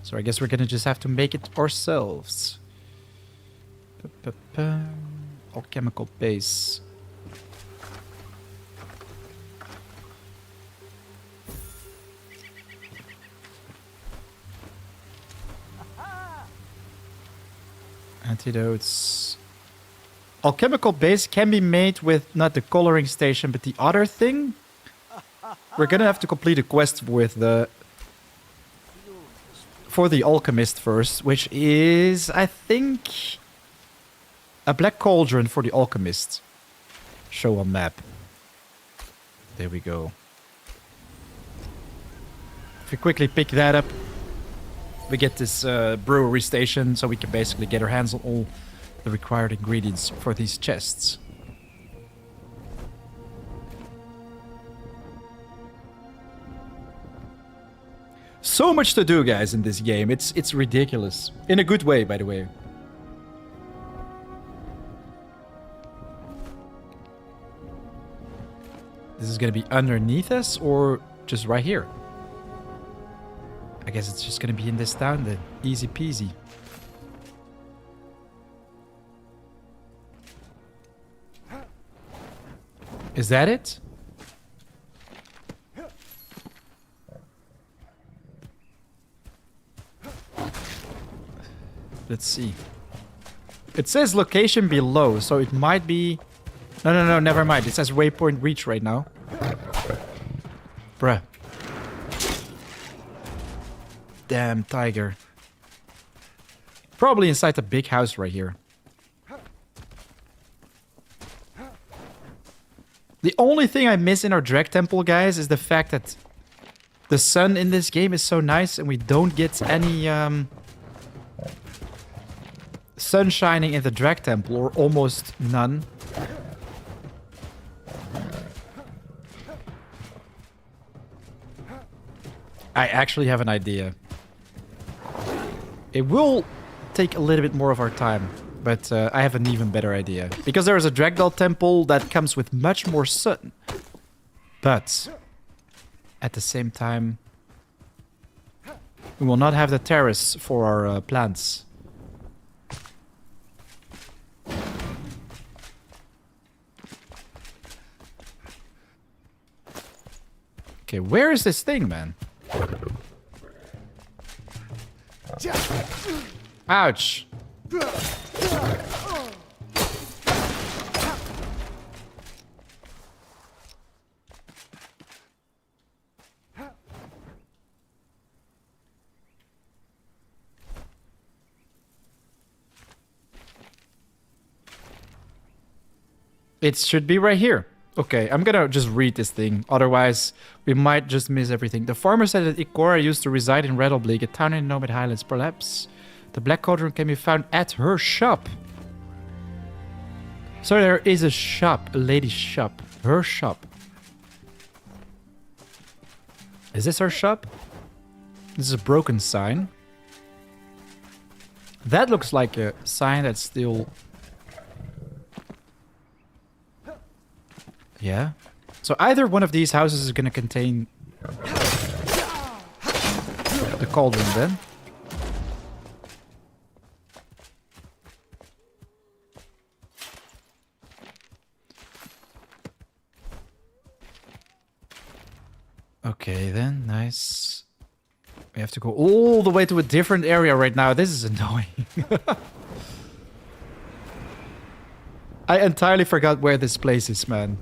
So I guess we're gonna just have to make it ourselves. Alchemical base. Antidotes. Alchemical base can be made with not the coloring station, but the other thing. We're gonna have to complete a quest with the for the alchemist first, which is, I think, a black cauldron for the alchemist. Show on map. There we go. If we quickly pick that up, we get this brewery station, so we can basically get our hands on all the required ingredients for these chests. So much to do, guys, in this game. It's ridiculous. In a good way, by the way. This is gonna be underneath us or just right here? I guess it's just gonna be in this town then. Easy peasy. Is that it? Let's see. It says location below, so it might be... No, never mind. It says waypoint reach right now. Bruh. Damn tiger. Probably inside the big house right here. The only thing I miss in our Drag Temple, guys, is the fact that the sun in this game is so nice and we don't get any sun shining in the Drag Temple, or almost none. I actually have an idea. It will take a little bit more of our time, but I have an even better idea. Because there is a Dragdoll Temple that comes with much more sun. But at the same time, we will not have the terrace for our plants. Okay, where is this thing, man? Ouch. It should be right here. Okay, I'm gonna just read this thing. Otherwise, we might just miss everything. The farmer said that Ikora used to reside in Red Oblique, a town in the Nomad Highlands. Perhaps the Black Cauldron can be found at her shop. So there is a shop, a lady's shop. Her shop. Is this her shop? This is a broken sign. That looks like a sign that's still... Yeah. So either one of these houses is going to contain the cauldron then. Okay then, nice. We have to go all the way to a different area right now. This is annoying. I entirely forgot where this place is, man.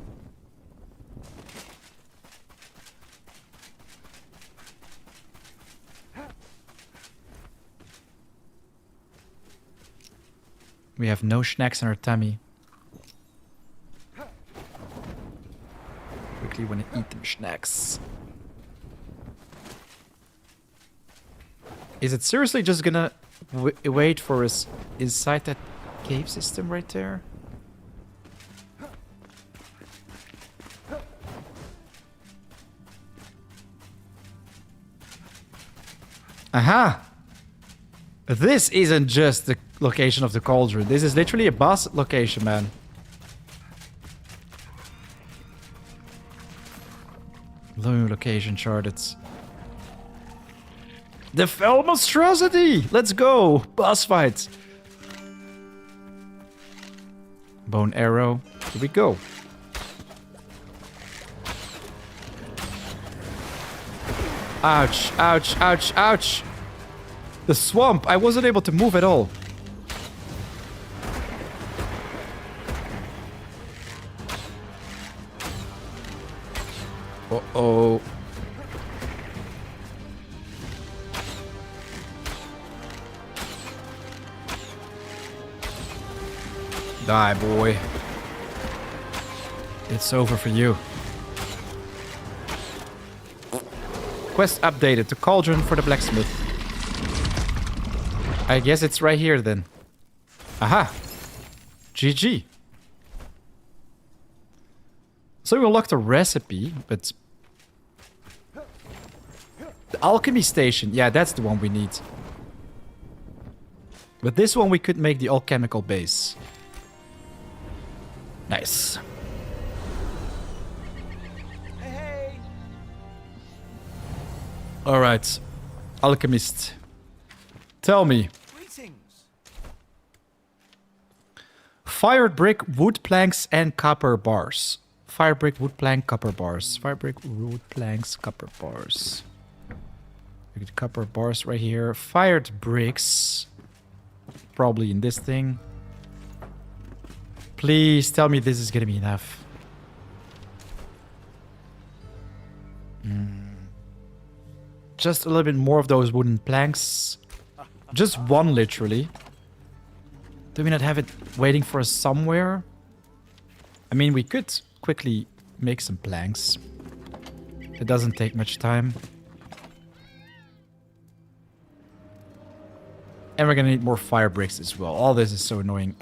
We have no snacks in our tummy. quickly want to eat them snacks. Is it seriously just gonna wait for us inside that cave system right there? Aha! This isn't just the location of the cauldron. This is literally a boss location, man. Low location charted. The fell monstrosity! Let's go! Boss fight! Bone arrow. Here we go. Ouch, ouch, ouch, ouch! The swamp! I wasn't able to move at all. Uh-oh. Die, boy. It's over for you. Quest updated to cauldron for the blacksmith. I guess it's right here then. Aha! GG. So we unlocked a recipe, but... The alchemy station. Yeah, that's the one we need. But this one we could make the alchemical base. Nice. Hey. Alright. Alchemist. Tell me. Greetings. Fired brick, wood planks, and copper bars. Fire brick, wood plank, copper bars. Fire brick, wood planks, copper bars. We get copper bars right here. Fired bricks. Probably in this thing. Please tell me this is gonna be enough. Just a little bit more of those wooden planks. Just one, literally. Do we not have it waiting for us somewhere? I mean, we could quickly make some planks. It doesn't take much time. And we're gonna need more fire bricks as well. All this is so annoying.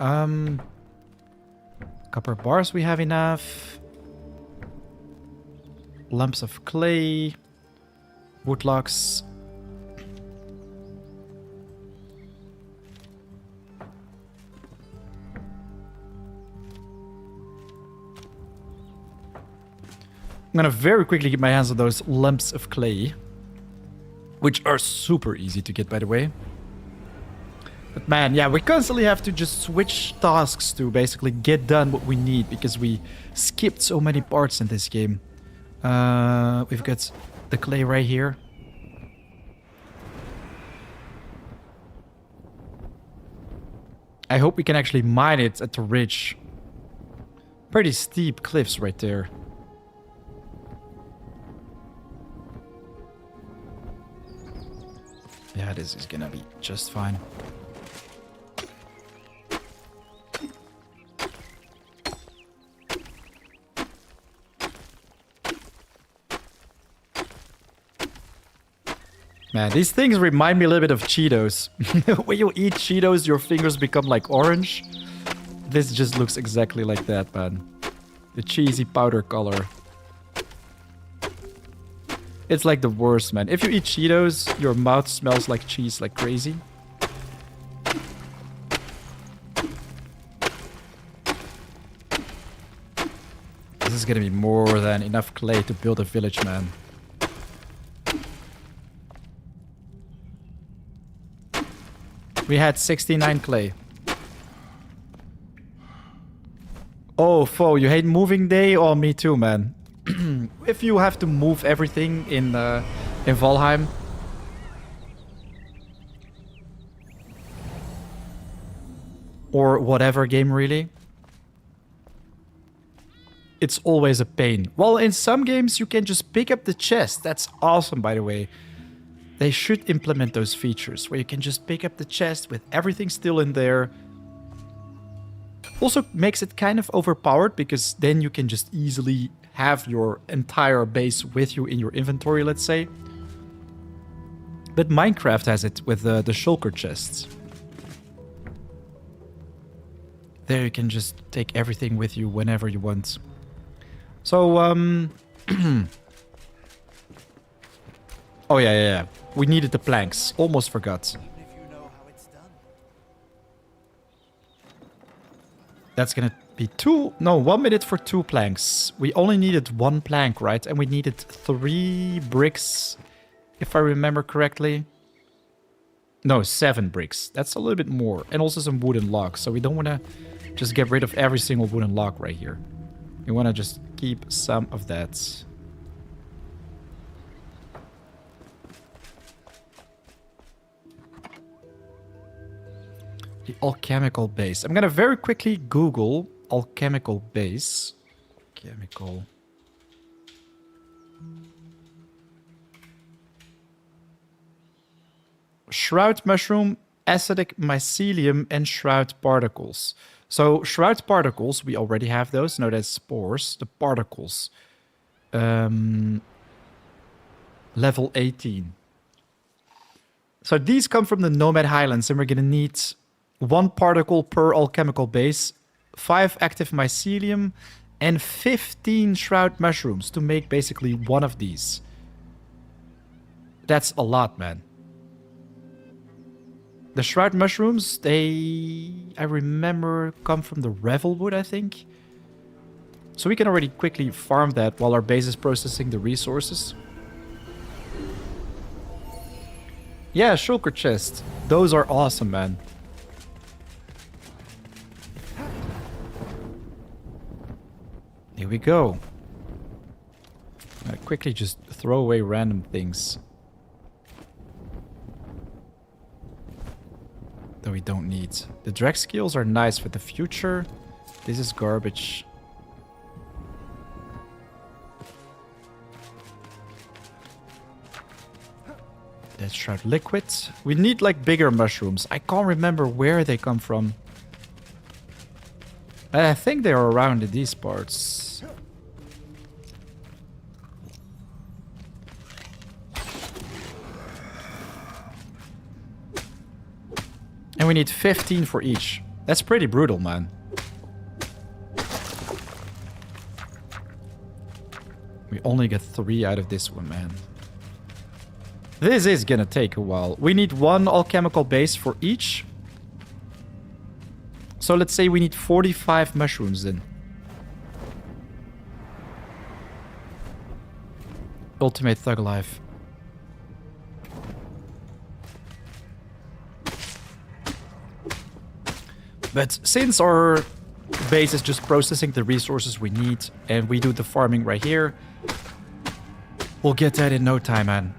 Copper bars, we have enough. Lumps of clay. Woodlocks. I'm gonna very quickly get my hands on those lumps of clay. Which are super easy to get, by the way. But man, yeah, we constantly have to just switch tasks to basically get done what we need. Because we skipped so many parts in this game. We've got the clay right here. I hope we can actually mine it at the ridge. Pretty steep cliffs right there. Yeah, this is gonna be just fine. Man, these things remind me a little bit of Cheetos. When you eat Cheetos, your fingers become like orange. This just looks exactly like that, man. The cheesy powder color. It's like the worst, man. If you eat Cheetos, your mouth smells like cheese like crazy. This is gonna be more than enough clay to build a village, man. We had 69 clay. Oh, foe, you hate moving day? Oh, me too, man. If you have to move everything in Valheim. Or whatever game, really. It's always a pain. Well, in some games you can just pick up the chest. That's awesome, by the way. They should implement those features where you can just pick up the chest with everything still in there. Also makes it kind of overpowered because then you can just easily have your entire base with you in your inventory, let's say. But Minecraft has it with the shulker chests. There you can just take everything with you whenever you want. So, oh yeah. We needed the planks. Almost forgot. Even if you know how it's done. That's gonna be 1 minute for 2 planks. We only needed 1 plank, right? And we needed 3 bricks, if I remember correctly. No, 7 bricks. That's a little bit more. And also some wooden logs. So we don't want to just get rid of every single wooden log right here. We want to just keep some of that. The alchemical base. I'm going to very quickly Google alchemical base. Chemical. Shroud mushroom, acidic mycelium, and shroud particles. So shroud particles, we already have those. No, that's spores. The particles. Level 18. So these come from the Nomad Highlands, and we're going to need 1 particle per alchemical base, 5 active mycelium, and 15 shroud mushrooms to make basically 1 of these. That's a lot, man. The shroud mushrooms, I remember, come from the Revelwood, I think. So we can already quickly farm that while our base is processing the resources. Yeah, shulker chest. Those are awesome, man. Here we go. I quickly just throw away random things that we don't need. The drag skills are nice for the future. This is garbage. That's shroud liquid. We need like bigger mushrooms. I can't remember where they come from. I think they are around in these parts. And we need 15 for each. That's pretty brutal, man. We only get 3 out of this one, man. This is gonna take a while. We need 1 alchemical base for each. So let's say we need 45 mushrooms then. Ultimate Thug Life. But since our base is just processing the resources we need and we do the farming right here, we'll get that in no time, man.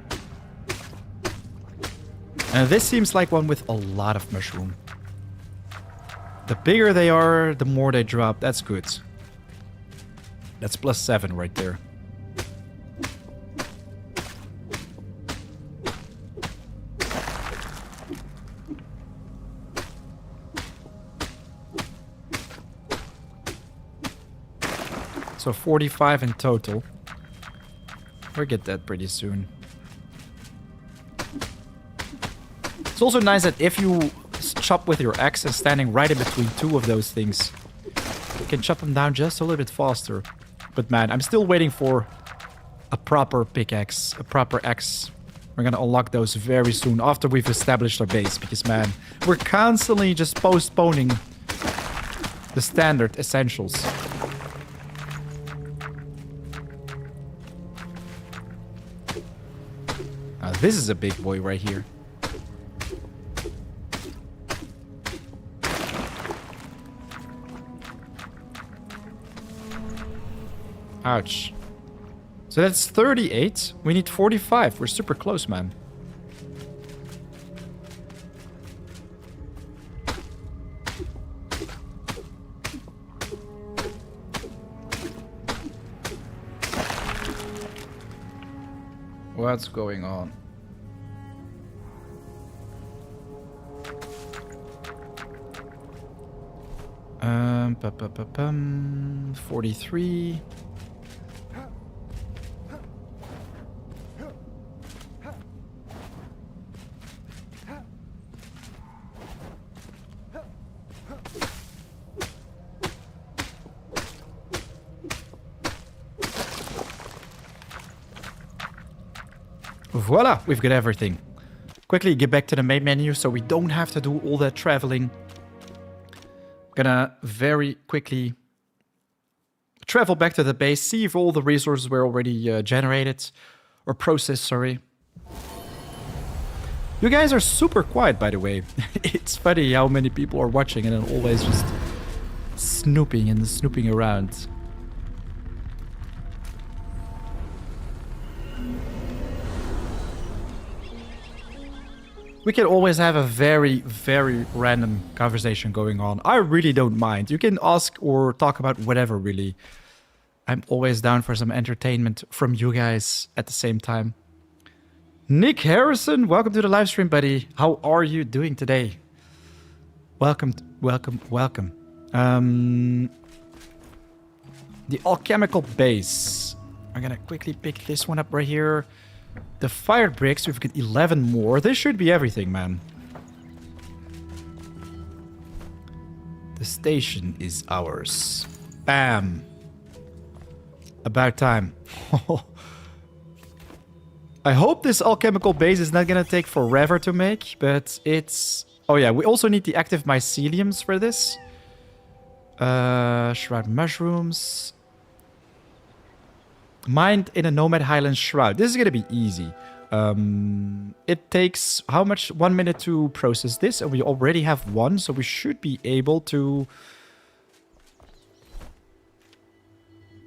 And this seems like one with a lot of mushroom. The bigger they are, the more they drop. That's good. That's +7 right there. So 45 in total. We'll get that pretty soon. It's also nice that if you chop with your axe and standing right in between 2 of those things, you can chop them down just a little bit faster. But man, I'm still waiting for a proper pickaxe, a proper axe. We're gonna unlock those very soon after we've established our base, because man, we're constantly just postponing the standard essentials. Now this is a big boy right here. Ouch. So that's 38. We need 45. We're super close, man. What's going on? Pa, pa, pa, 43. Voila, we've got everything. Quickly get back to the main menu so we don't have to do all that traveling. Gonna very quickly travel back to the base, see if all the resources were already generated or processed, sorry. You guys are super quiet, by the way. It's funny how many people are watching and then always just snooping and snooping around. We can always have a very, very random conversation going on. I really don't mind. You can ask or talk about whatever, really. I'm always down for some entertainment from you guys at the same time. Nick Harrison, welcome to the live stream, buddy. How are you doing today? Welcome, welcome, welcome. The alchemical base. I'm gonna quickly pick this one up right here. The fire bricks, we've got 11 more. This should be everything, man. The station is ours. Bam. About time. I hope this alchemical base is not gonna take forever to make, but it's... Oh yeah, we also need the active myceliums for this. Shroud mushrooms. Mined in a Nomad Highlands Shroud. This is gonna be easy. It takes how much? 1 minute to process this, and we already have one, so we should be able to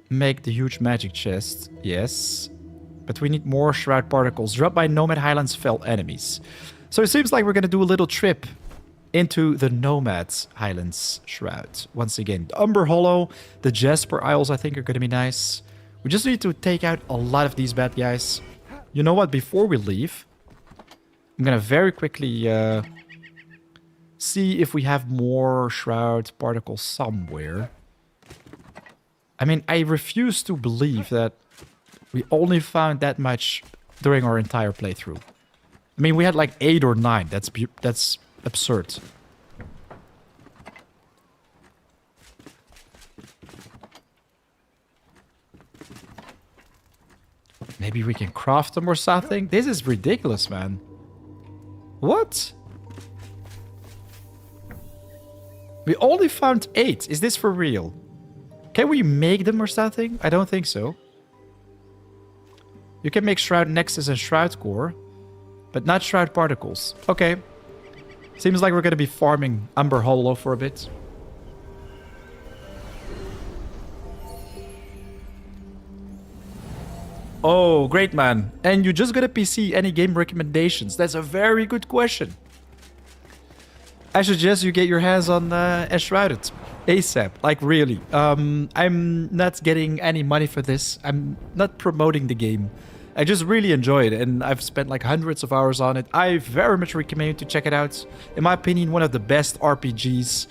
make the huge magic chest. Yes. But we need more Shroud particles dropped by Nomad Highlands fell enemies. So it seems like we're gonna do a little trip into the Nomad Highlands Shroud. Once again, the Umber Hollow, the Jasper Isles I think are gonna be nice. We just need to take out a lot of these bad guys. You know what? Before we leave, I'm gonna very quickly see if we have more Shroud particles somewhere. I mean, I refuse to believe that we only found that much during our entire playthrough. I mean, we had like 8 or 9. That's absurd. Maybe we can craft them or something? This is ridiculous, man. What? We only found 8. Is this for real? Can we make them or something? I don't think so. You can make Shroud Nexus and Shroud Core, but not Shroud Particles. Okay. Seems like we're going to be farming Umber Hollow for a bit. Oh, great, man. And you just got a PC. Any game recommendations? That's a very good question. I suggest you get your hands on Enshrouded ASAP. Like, really. I'm not getting any money for this. I'm not promoting the game. I just really enjoy it, and I've spent like hundreds of hours on it. I very much recommend you to check it out. In my opinion, one of the best RPGs.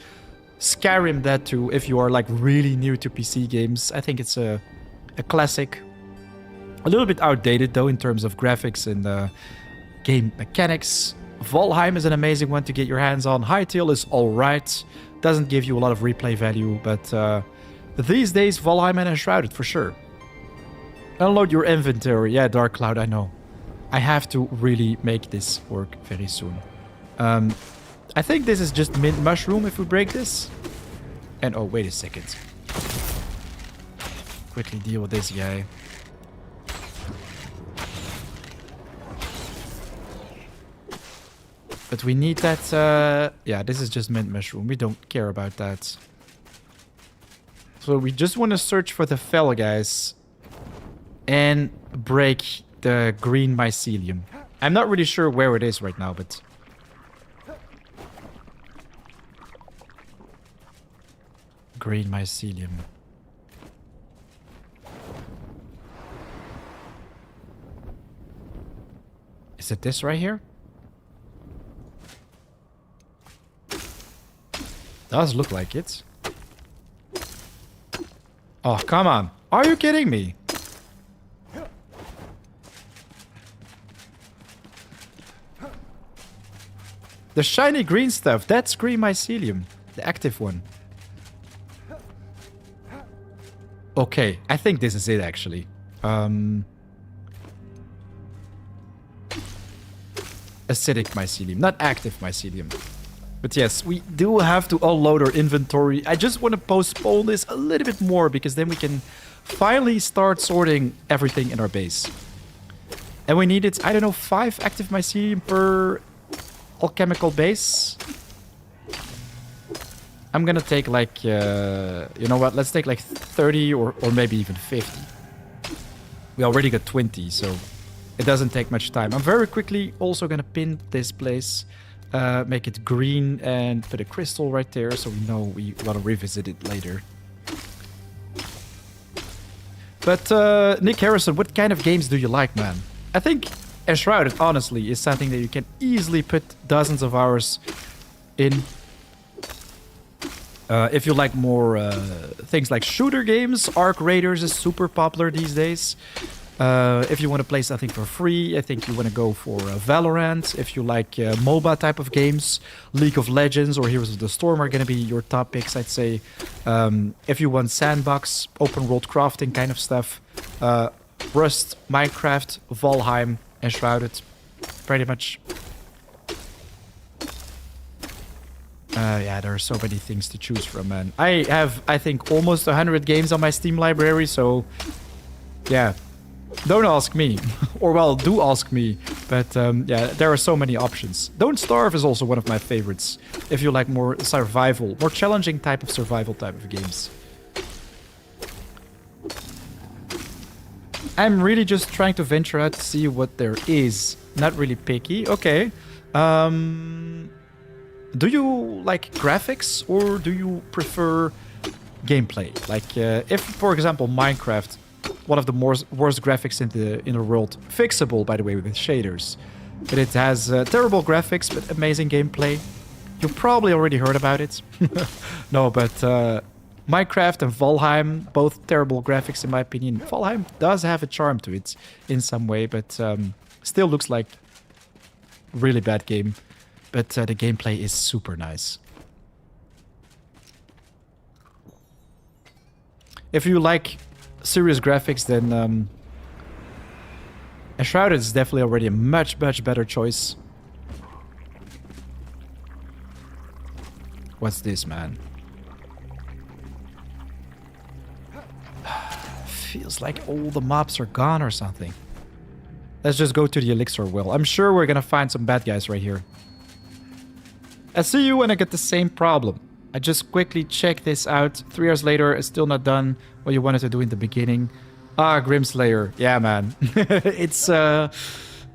Skyrim, that too, if you are like really new to PC games. I think it's a classic. A little bit outdated though in terms of graphics and game mechanics. Valheim is an amazing one to get your hands on. Hytale is alright. Doesn't give you a lot of replay value, but these days Valheim and Enshrouded for sure. Unload your inventory. Yeah, Dark Cloud, I know. I have to really make this work very soon. I think this is just mint mushroom if we break this. And oh, wait a second. Quickly deal with this guy. But we need that, yeah, this is just mint mushroom. We don't care about that. So we just want to search for the fell guys. And break the green mycelium. I'm not really sure where it is right now, but... Green mycelium. Is it this right here? Does look like it. Oh, come on. Are you kidding me? The shiny green stuff, that's green mycelium. The active one. Okay, I think this is it actually. acidic mycelium, not active mycelium. But yes, we do have to unload our inventory. I just want to postpone this a little bit more because then we can finally start sorting everything in our base. And we needed, I don't know, 5 active mycelium per alchemical base. I'm gonna take like, you know what? Let's take like 30 or maybe even 50. We already got 20, so it doesn't take much time. I'm very quickly also gonna pin this place. Make it green and put a crystal right there so we know we want to revisit it later. But Nick Harrison, what kind of games do you like, man? I think Enshrouded, honestly, is something that you can easily put dozens of hours in. If you like more things like shooter games, Arc Raiders is super popular these days. If you want to play something for free, I think you want to go for Valorant. If you like MOBA type of games, League of Legends or Heroes of the Storm are going to be your top picks, I'd say. If you want sandbox, open world crafting kind of stuff, Rust, Minecraft, Valheim, Enshrouded, pretty much. Yeah, there are so many things to choose from, man. I have, I think, almost 100 games on my Steam library, so yeah. Don't ask me. Or, well, do ask me. But, yeah, there are so many options. Don't Starve is also one of my favorites. If you like more survival, more challenging type of survival type of games. I'm really just trying to venture out to see what there is. Not really picky. Okay. Do you like graphics or do you prefer gameplay? Like, if, for example, Minecraft... one of the worst graphics in the world. Fixable, by the way, with shaders. But it has terrible graphics, but amazing gameplay. You probably already heard about it. No, but Minecraft and Valheim, both terrible graphics in my opinion. Valheim does have a charm to it in some way, but still looks like a really bad game. But the gameplay is super nice. If you like serious graphics, then Enshrouded is definitely already a much better choice. What's this, man? Feels like all the mobs are gone or something. Let's just go to the elixir well. I'm sure we're gonna find some bad guys right here. I see you when I get the same problem. I just quickly checked this out. 3 hours later, it's still not done what you wanted to do in the beginning. Ah, Grimslayer. Yeah, man.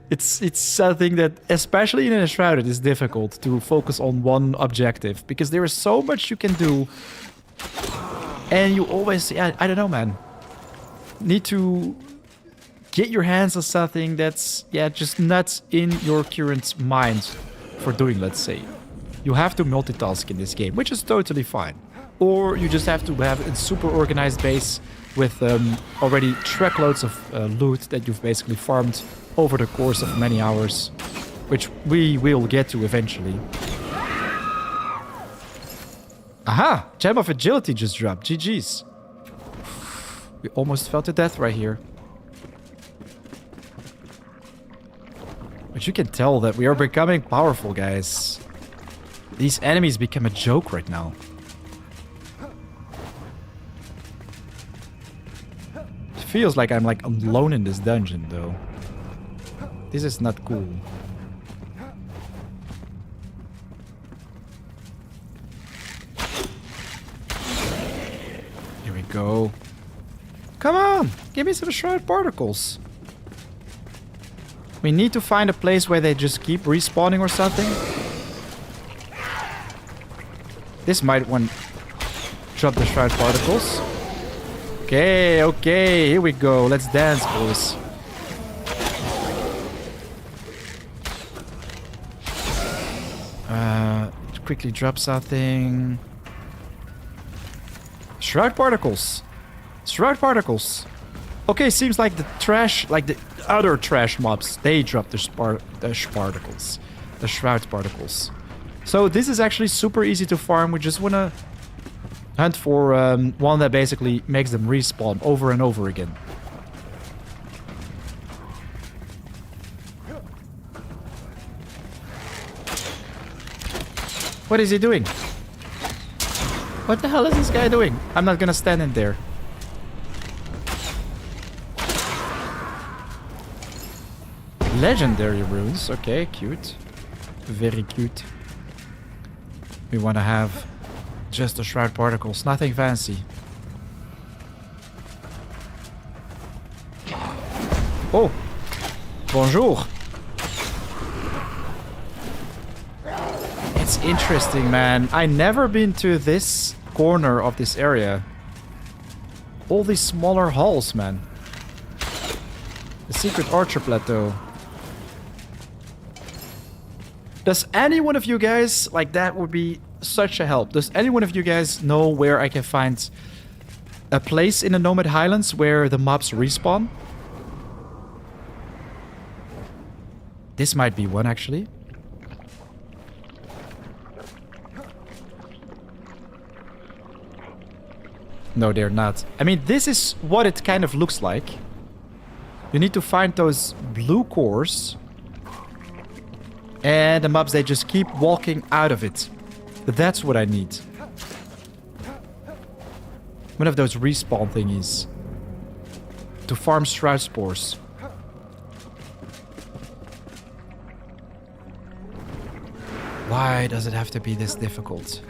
It's something that, especially in Enshrouded, is difficult to focus on one objective. Because there is so much you can do. And you always, yeah, I don't know, man. Need to get your hands on something that's, yeah, just not in your current mind for doing, let's say. You have to multitask in this game, which is totally fine. Or you just have to have a super organized base with already truckloads of loot that you've basically farmed over the course of many hours, which we will get to eventually. Aha! Gem of Agility just dropped. GG's. We almost fell to death right here. But you can tell that we are becoming powerful, guys. These enemies become a joke right now. It feels like I'm like alone in this dungeon, though. This is not cool. Here we go. Come on! Give me some Shroud particles. We need to find a place where they just keep respawning or something. This might want to drop the Shroud particles. Okay, okay, here we go. Let's dance, boys. Quickly drop something. Shroud particles. Shroud particles. Okay, seems like the trash, like the other trash mobs, they drop the particles. The Shroud particles. So this is actually super easy to farm. We just want to hunt for one that basically makes them respawn over and over again. What is he doing? What the hell is this guy doing? I'm not gonna stand in there. Legendary runes. Okay, cute. Very cute. We want to have just the shroud particles. Nothing fancy. Oh! Bonjour! It's interesting, man. I never been to this corner of this area. All these smaller halls, man. The secret archer plateau. Does any one of you guys, like that would be such a help. Does any one of you guys know where I can find a place in the Nomad Highlands where the mobs respawn? This might be one, actually. No, they're not. I mean, this is what it kind of looks like. You need to find those blue cores. And the mobs, they just keep walking out of it. That's what I need. One of those respawn thingies. To farm Shroud spores. Why does it have to be this difficult?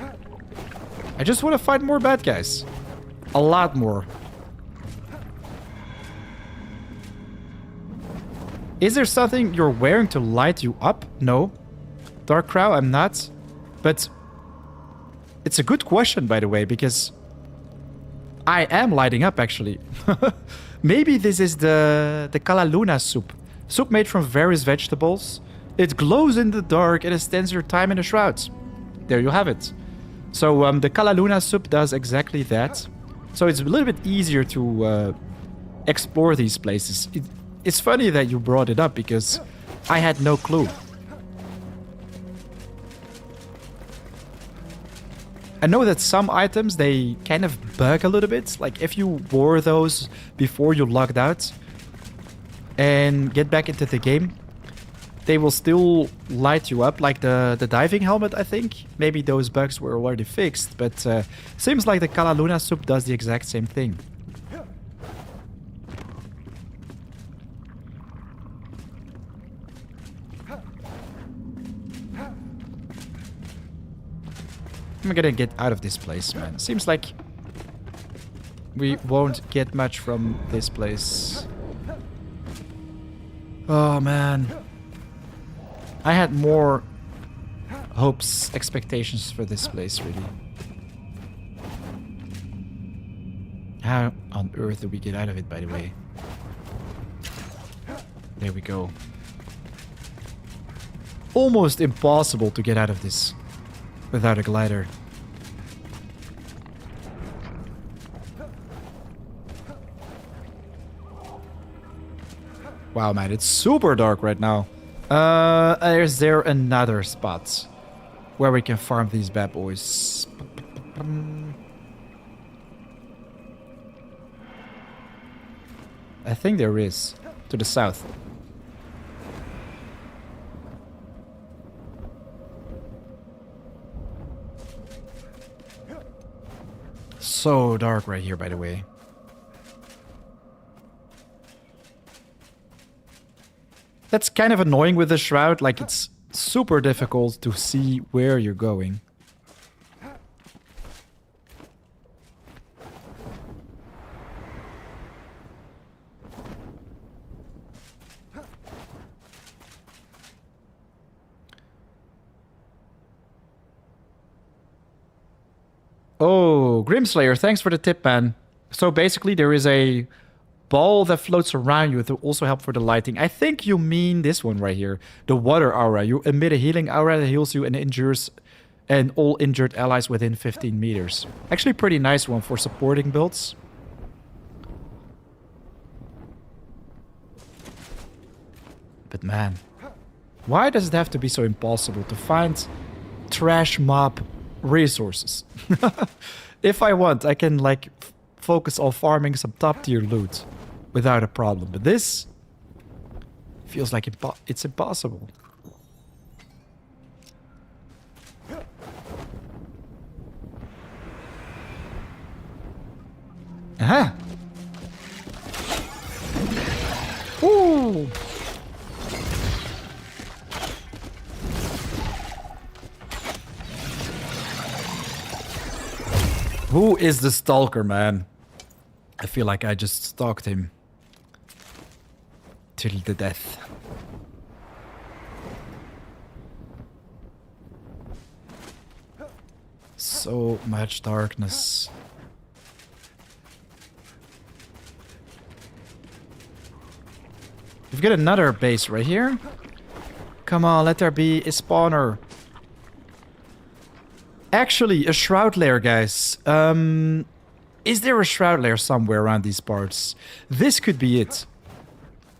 I just want to fight more bad guys. A lot more. Is there something you're wearing to light you up? No. Dark Crow, I'm not. But it's a good question, by the way, because I am lighting up, actually. Maybe this is the Kalaluna soup. Soup made from various vegetables. It glows in the dark and extends your time in the shrouds. There you have it. So the Kalaluna soup does exactly that. So it's a little bit easier to explore these places. It's funny that you brought it up because I had no clue. I know that some items, they kind of bug a little bit. Like if you wore those before you logged out and get back into the game, they will still light you up, like the diving helmet, I think. Maybe those bugs were already fixed, but seems like the Kalaluna soup does the exact same thing. I'm gonna get out of this place, man. Seems like we won't get much from this place. Oh, man. I had more hopes, expectations for this place, really. How on earth do we get out of it, by the way? There we go. Almost impossible to get out of this without a glider. Wow, man, it's super dark right now. Is there another spot where we can farm these bad boys? I think there is. To the south. So dark right here, by the way. That's kind of annoying with the Shroud, like it's super difficult to see where you're going. Oh, Grimslayer, thanks for the tip, man. So basically there is a ball that floats around you to also help for the lighting. I think you mean this one right here. The water aura. You emit a healing aura that heals you and injures and all injured allies within 15 meters. Actually pretty nice one for supporting builds. But man, why does it have to be so impossible to find trash mob resources? If I want, I can like focus on farming some top tier loot without a problem. But this feels like it's impossible. Who is the stalker, man? I feel like I just stalked him. Till the death. So much darkness. We've got another base right here. Come on, let there be a spawner. Actually, a shroud lair, guys. Is there a shroud lair somewhere around these parts? This could be it.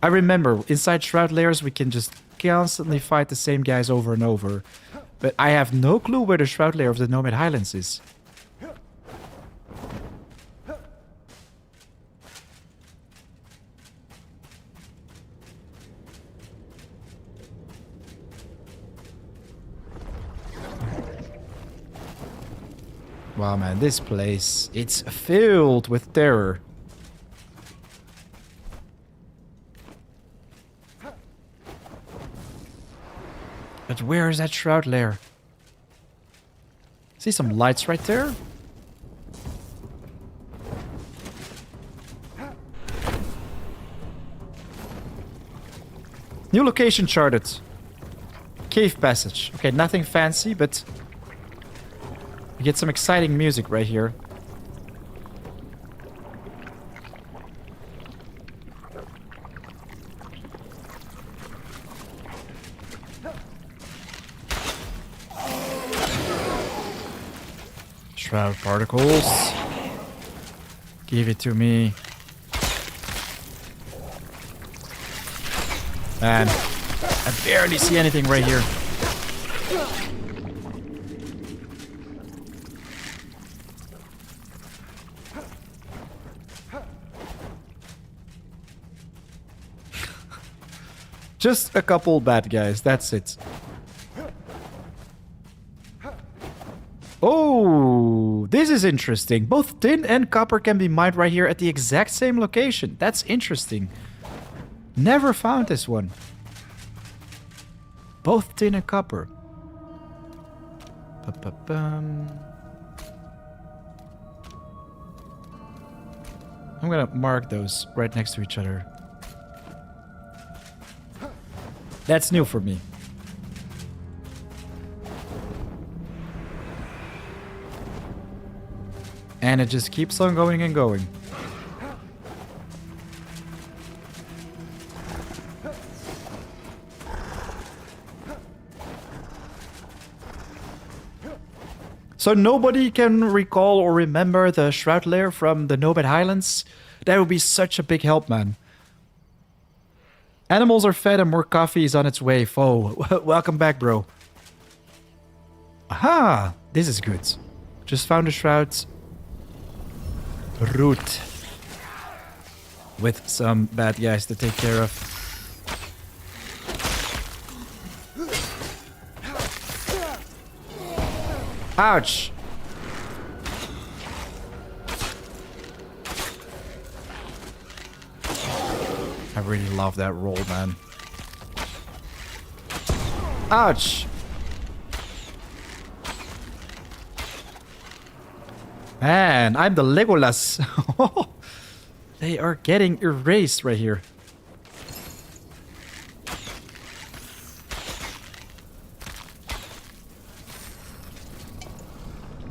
I remember, inside shroud lairs, we can just constantly fight the same guys over and over. But I have no clue where the shroud lair of the Nomad Highlands is. Wow, man, this place, it's filled with terror. But where is that shroud lair? See some lights right there? New location charted. Cave passage. Okay, nothing fancy, but we get some exciting music right here. Shroud particles. Give it to me. Man, I barely see anything right here. Just a couple bad guys, that's it. Oh, this is interesting. Both tin and copper can be mined right here at the exact same location. That's interesting. Never found this one. Both tin and copper. Ba-ba-bum. I'm gonna mark those right next to each other. That's new for me. And it just keeps on going and going. So nobody can recall or remember the Shroud Lair from the Nomad Highlands? That would be such a big help, man. Animals are fed and more coffee is on its way. Foe, welcome back, bro. Aha, this is good. Just found a Shroud's route. With some bad guys to take care of. Ouch! I really love that roll, man. Ouch! Man, I'm the Legolas. They are getting erased right here.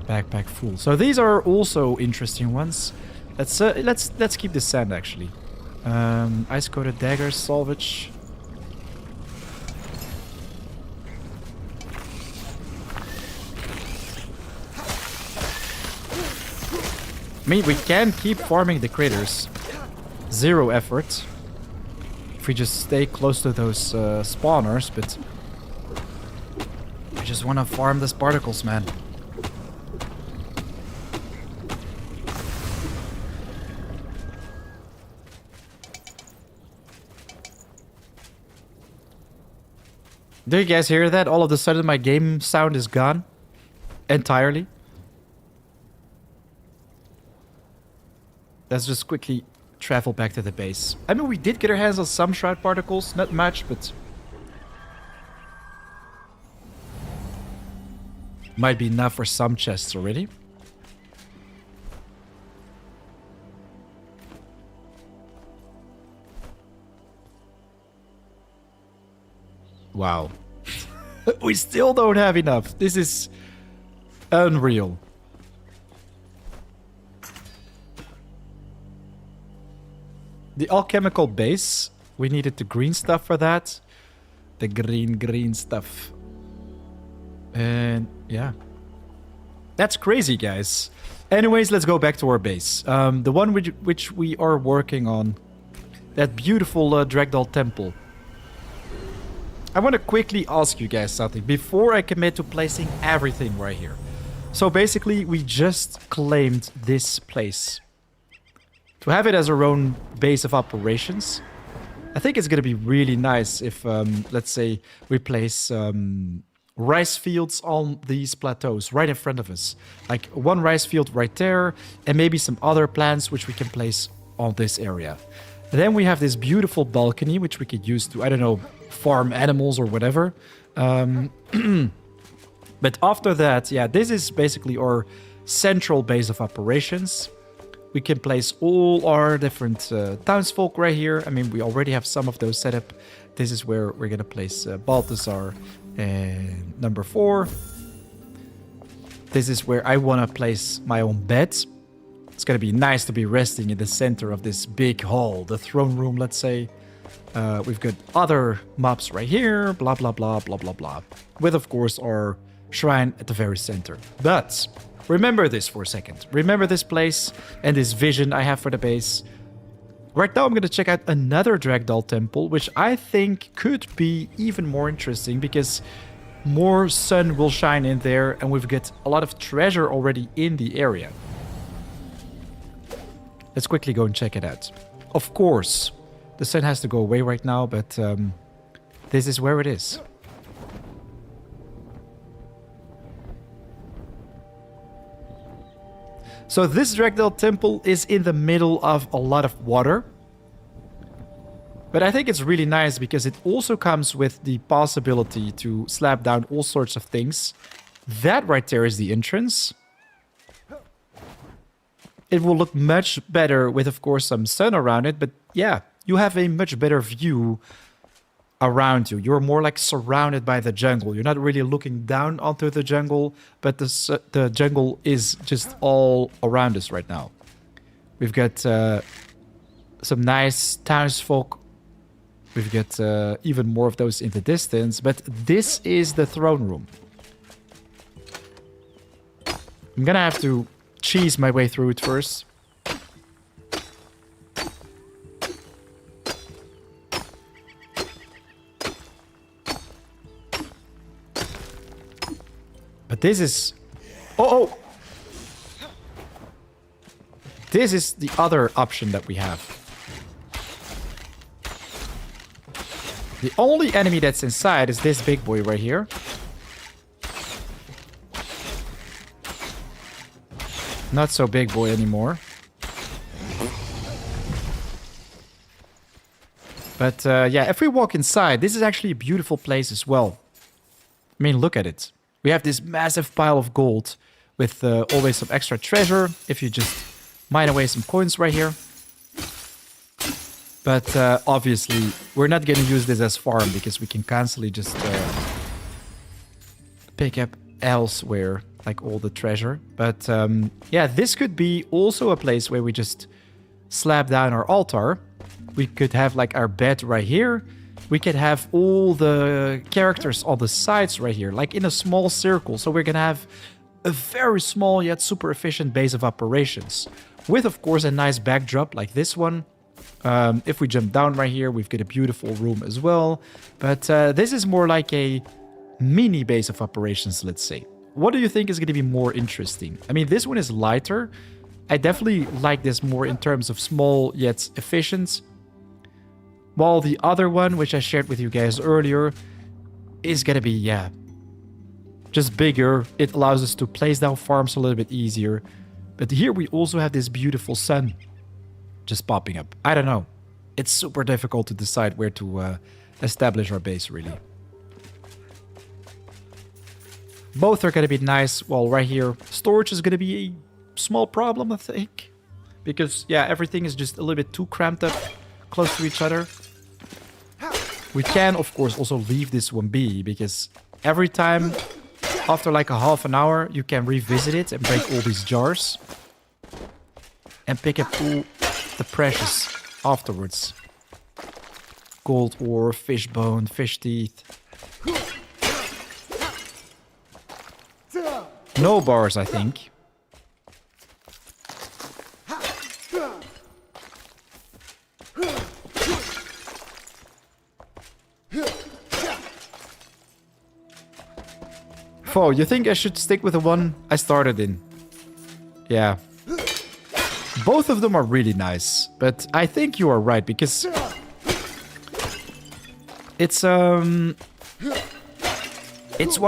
Backpack full. So these are also interesting ones. Let's keep the sand actually. Ice coated daggers, salvage. I mean, we can keep farming the critters. Zero effort. If we just stay close to those spawners, but I just want to farm the particles, man. Do you guys hear that? All of a sudden my game sound is gone. Entirely. Let's just quickly travel back to the base. I mean, we did get our hands on some shroud particles. Not much, but might be enough for some chests already. Wow. We still don't have enough. This is unreal. The alchemical base. We needed the green stuff for that. The green stuff. And yeah. That's crazy, guys. Anyways, let's go back to our base. The one which we are working on. That beautiful Dragdoll temple. I want to quickly ask you guys something before I commit to placing everything right here. So basically, we just claimed this place. To have it as our own base of operations. I think it's going to be really nice if, let's say, we place rice fields on these plateaus right in front of us. Like one rice field right there, and maybe some other plants which we can place on this area. And then we have this beautiful balcony, which we could use to, I don't know, farm animals or whatever. But after that, yeah, this is basically our central base of operations. We can place all our different townsfolk right here. I mean, we already have some of those set up. This is where we're going to place Balthazar and number 4. This is where I want to place my own bed. It's going to be nice to be resting in the center of this big hall, the throne room, let's say. We've got other mobs right here, blah, blah, blah, blah, blah, blah. With, of course, our shrine at the very center. But remember this for a second. Remember this place and this vision I have for the base. Right now, I'm going to check out another Dragdoll temple, which I think could be even more interesting because more sun will shine in there and we've got a lot of treasure already in the area. Let's quickly go and check it out. Of course, the sun has to go away right now, but this is where it is. So this Dragdoll temple is in the middle of a lot of water. But I think it's really nice because it also comes with the possibility to slap down all sorts of things. That right there is the entrance. It will look much better with, of course, some sun around it. But yeah, you have a much better view around you. You're more like surrounded by the jungle. You're not really looking down onto the jungle, but the jungle is just all around us right now. We've got some nice townsfolk. We've got even more of those in the distance, but this is the throne room. I'm gonna have to cheese my way through it first. But this is... Oh! This is the other option that we have. The only enemy that's inside is this big boy right here. Not so big boy anymore. But yeah, if we walk inside, this is actually a beautiful place as well. I mean, look at it. We have this massive pile of gold with always some extra treasure if you just mine away some coins right here. But obviously, we're not going to use this as farm because we can constantly just pick up elsewhere, like all the treasure. But yeah, this could be also a place where we just slap down our altar. We could have like our bed right here. We could have all the characters on the sides right here, like in a small circle. So we're going to have a very small yet super efficient base of operations. With, of course, a nice backdrop like this one. If we jump down right here, we've got a beautiful room as well. But this is more like a mini base of operations, let's say. What do you think is going to be more interesting? I mean, this one is lighter. I definitely like this more in terms of small yet efficient. While the other one, which I shared with you guys earlier, is going to be, yeah, just bigger. It allows us to place down farms a little bit easier. But here we also have this beautiful sun just popping up. I don't know. It's super difficult to decide where to establish our base, really. Both are going to be nice. Well, right here, storage is going to be a small problem, I think. Because, yeah, everything is just a little bit too cramped up close to each other. We can, of course, also leave this one be, because every time, after like a half an hour, you can revisit it and break all these jars. And pick up all the precious afterwards. Gold ore, fish bone, fish teeth. No bars, I think. Fo, you think I should stick with the one I started in? Yeah. Both of them are really nice, but I think you are right, because it's one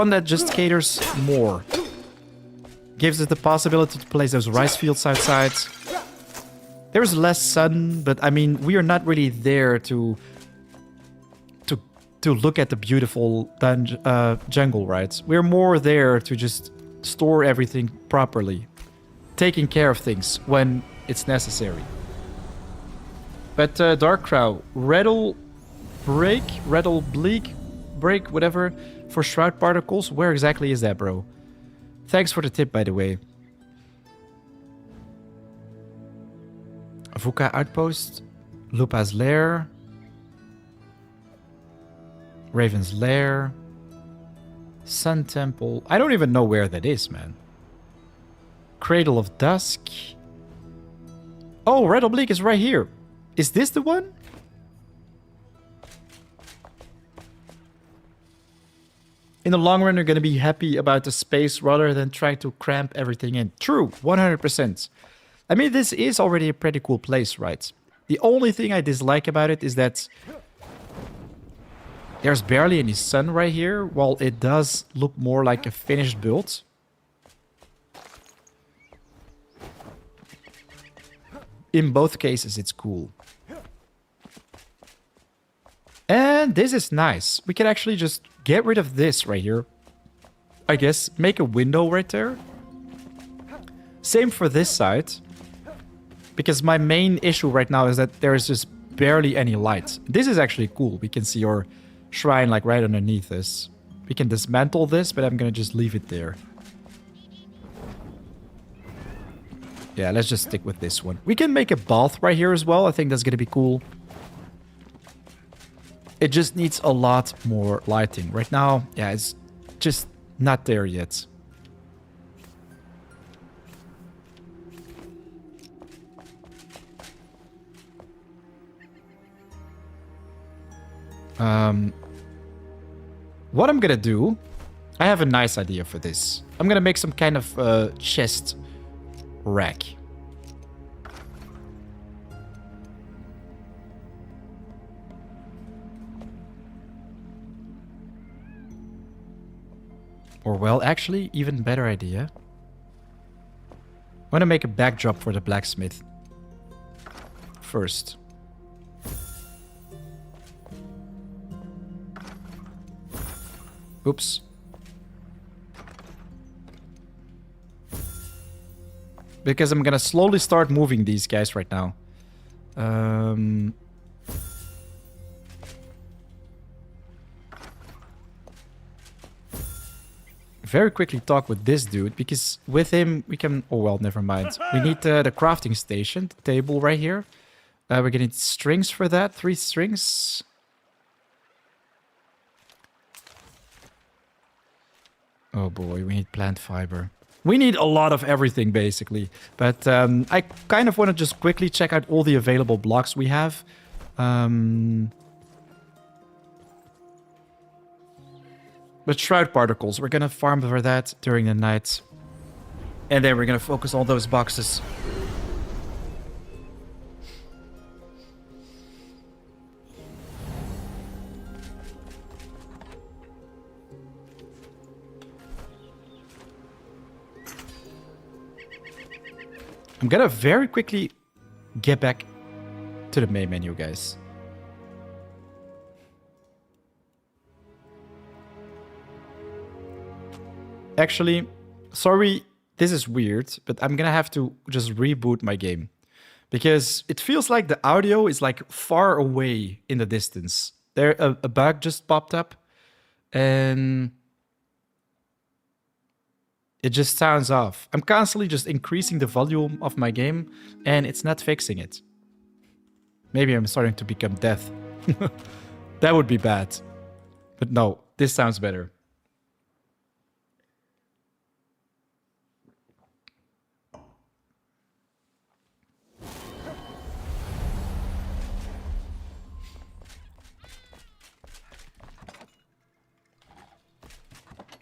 that just caters more. Gives it the possibility to place those rice fields outside. There's less sun, but I mean, we are not really there to look at the beautiful jungle, right? We're more there to just store everything properly. Taking care of things when it's necessary. But Dark Crow, Rattle Bleak, Break, whatever, for Shroud Particles. Where exactly is that, bro? Thanks for the tip, by the way. Vuka Outpost, Lupa's Lair, Raven's Lair, Sun Temple. I don't even know where that is, man. Cradle of Dusk. Oh, Red Oblique is right here. Is this the one? In the long run, you're going to be happy about the space rather than trying to cramp everything in. True, 100%. I mean, this is already a pretty cool place, right? The only thing I dislike about it is that there's barely any sun right here, while it does look more like a finished build. In both cases, it's cool. And this is nice. We can actually just get rid of this right here. I guess make a window right there. Same for this side. Because my main issue right now is that there is just barely any light. This is actually cool. We can see our shrine like right underneath us. We can dismantle this, but I'm gonna just leave it there. Yeah, let's just stick with this one. We can make a bath right here as well. I think that's gonna be cool. It just needs a lot more lighting. Right now, yeah, it's just not there yet. What I'm gonna do, I have a nice idea for this. I'm gonna make some kind of chest rack. Or well, actually, even better idea. I want to make a backdrop for the blacksmith first. Oops. Because I'm gonna slowly start moving these guys right now. Very quickly talk with this dude, because with him we can... Oh, well, never mind. We need the crafting station, the table right here. We're gonna need strings for that. 3 strings. Oh boy, we need plant fiber. We need a lot of everything, basically. But I kind of want to just quickly check out all the available blocks we have. But Shroud Particles, we're going to farm for that during the night. And then we're going to focus on those boxes. I'm gonna very quickly get back to the main menu, guys. Actually, sorry, this is weird, but I'm gonna have to just reboot my game. Because it feels like the audio is like far away in the distance. There, a bug just popped up, and it just sounds off. I'm constantly just increasing the volume of my game, and it's not fixing it. Maybe I'm starting to become deaf. That would be bad. But no, this sounds better.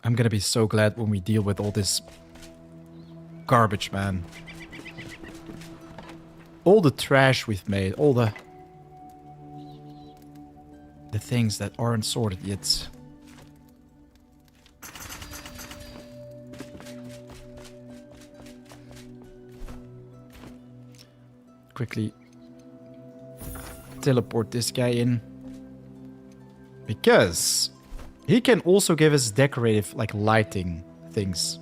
I'm gonna be so glad when we deal with all this garbage, man. All the trash we've made, all the things that aren't sorted yet. Quickly teleport this guy in. Because he can also give us decorative, like, lighting things.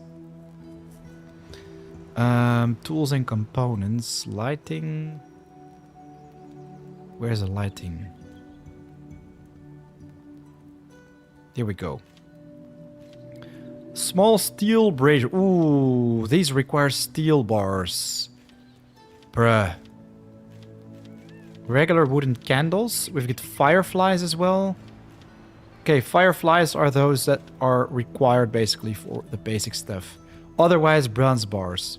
Tools and components. Lighting. Where's the lighting? Here we go. Small steel brazier. Ooh, these require steel bars. Bruh. Regular wooden candles. We've got fireflies as well. Okay, fireflies are those that are required basically for the basic stuff. Otherwise, bronze bars.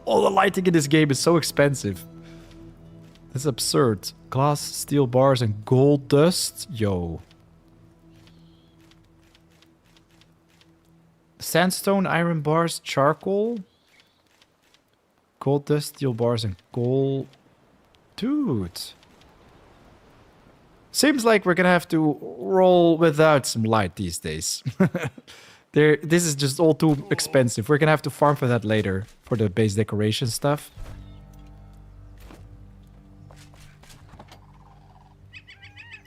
All the lighting in this game is so expensive. That's absurd. Glass, steel bars, and gold dust. Yo. Sandstone, iron bars, charcoal. Gold dust, steel bars, and gold. Dude. Seems like we're gonna have to roll without some light these days. This is just all too expensive. We're gonna have to farm for that later, for the base decoration stuff.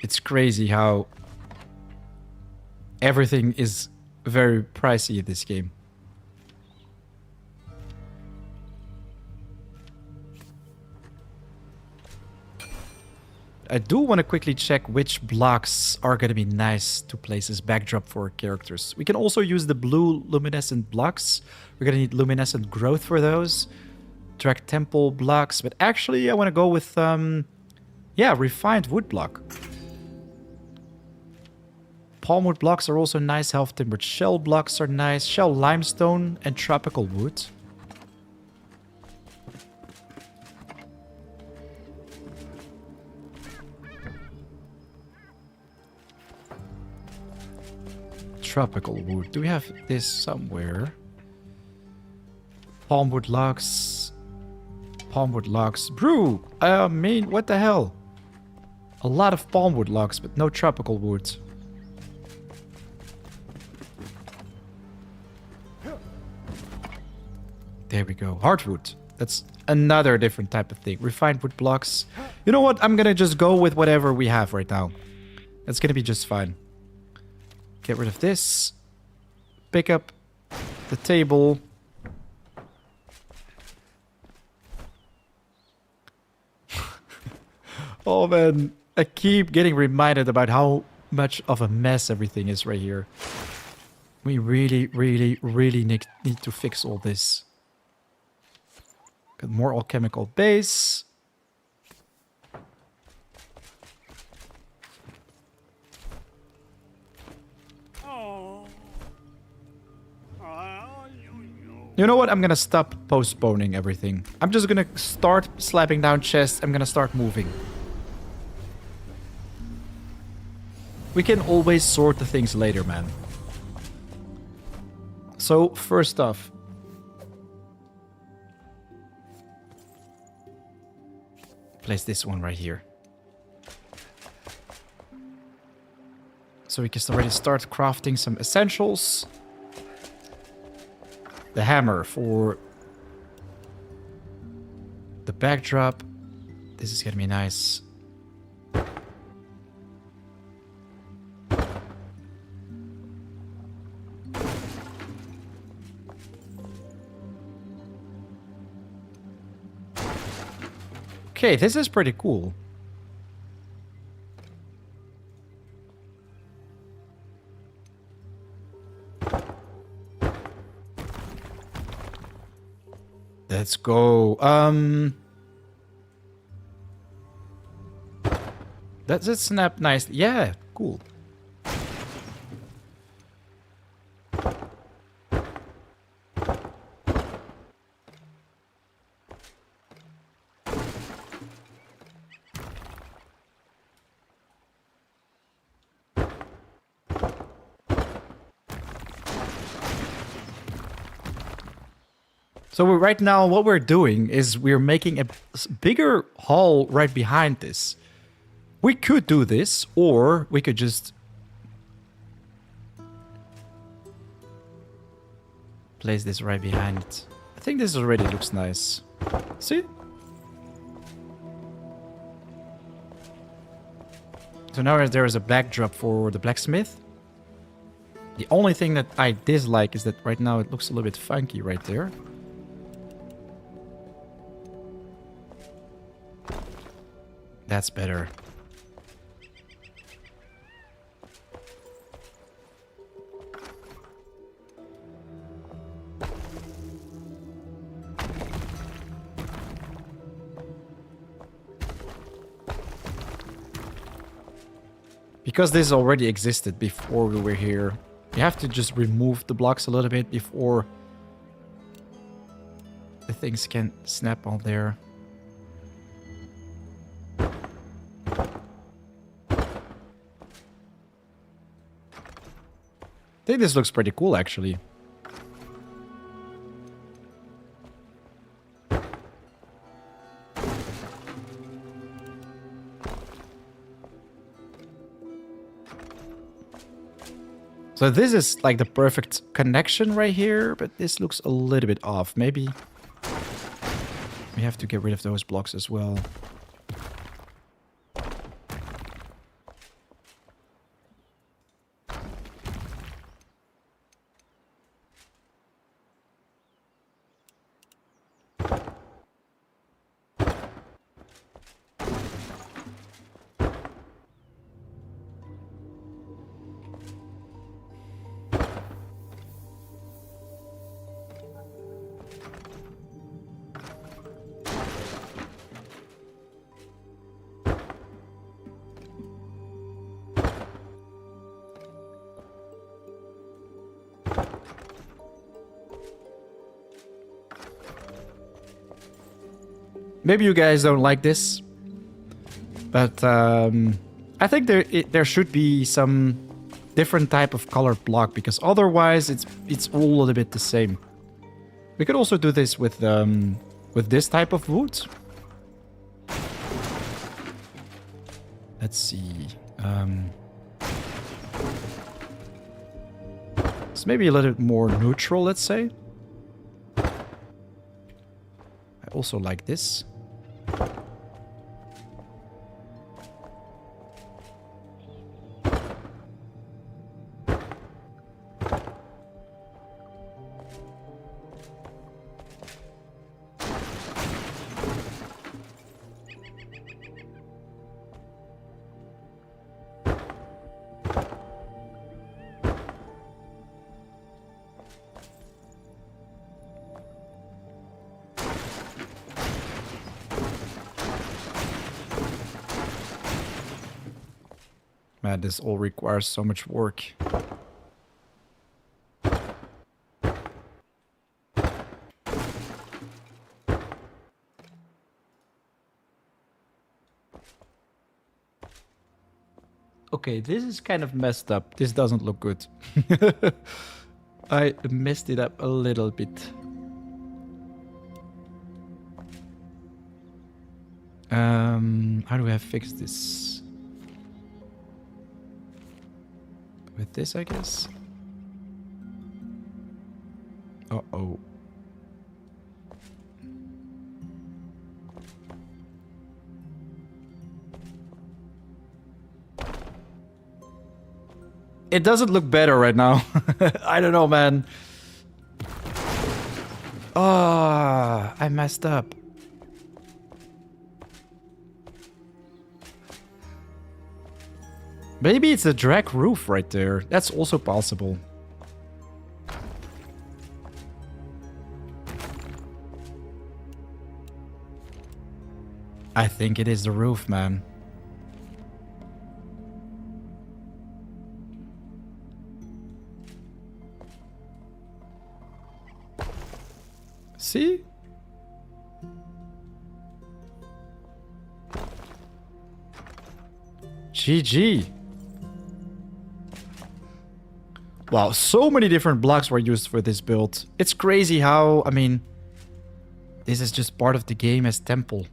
It's crazy how everything is very pricey in this game. I do want to quickly check which blocks are going to be nice to place as backdrop for our characters. We can also use the blue luminescent blocks. We're going to need luminescent growth for those. Track temple blocks. But actually, I want to go with, yeah, refined wood block. Palmwood blocks are also nice. Half timbered shell blocks are nice. Shell limestone and tropical wood. Tropical wood. Do we have this somewhere? Palmwood logs. Palmwood logs. Brew! I mean, what the hell? A lot of palmwood logs, but no tropical wood. There we go. Hardwood. That's another different type of thing. Refined wood blocks. You know what? I'm gonna just go with whatever we have right now. That's gonna be just fine. Get rid of this. Pick up the table. Oh man, I keep getting reminded about how much of a mess everything is right here. We really, really, really need to fix all this. Got more alchemical base. You know what? I'm gonna stop postponing everything. I'm just gonna start slapping down chests. I'm gonna start moving. We can always sort the things later, man. So, first off. Place this one right here. So we can already start crafting some essentials. The hammer for the backdrop. This is gonna be nice. Okay, this is pretty cool. Let's go. Does it snap nice? Yeah, cool. So right now, what we're doing is we're making a bigger hall right behind this. We could do this, or we could just place this right behind it. I think this already looks nice. See? So now there is a backdrop for the blacksmith. The only thing that I dislike is that right now it looks a little bit funky right there. That's better. Because this already existed before we were here, you have to just remove the blocks a little bit before the things can snap on there. I think this looks pretty cool, actually. So this is like the perfect connection right here, but this looks a little bit off. Maybe we have to get rid of those blocks as well. Maybe you guys don't like this, but I think there should be some different type of colored block, because otherwise it's all a little bit the same. We could also do this with this type of wood. Let's see. It's maybe a little bit more neutral, let's say. I also like this. Man, this all requires so much work. Okay, this is kind of messed up. This doesn't look good. I messed it up a little bit. How do I fix this? With this, I guess. Uh-oh. It doesn't look better right now. I don't know, man. Ah, I messed up. Maybe it's a drag roof right there. That's also possible. I think it is the roof, man. See? GG. Wow, so many different blocks were used for this build. It's crazy how, I mean, this is just part of the game as Temple.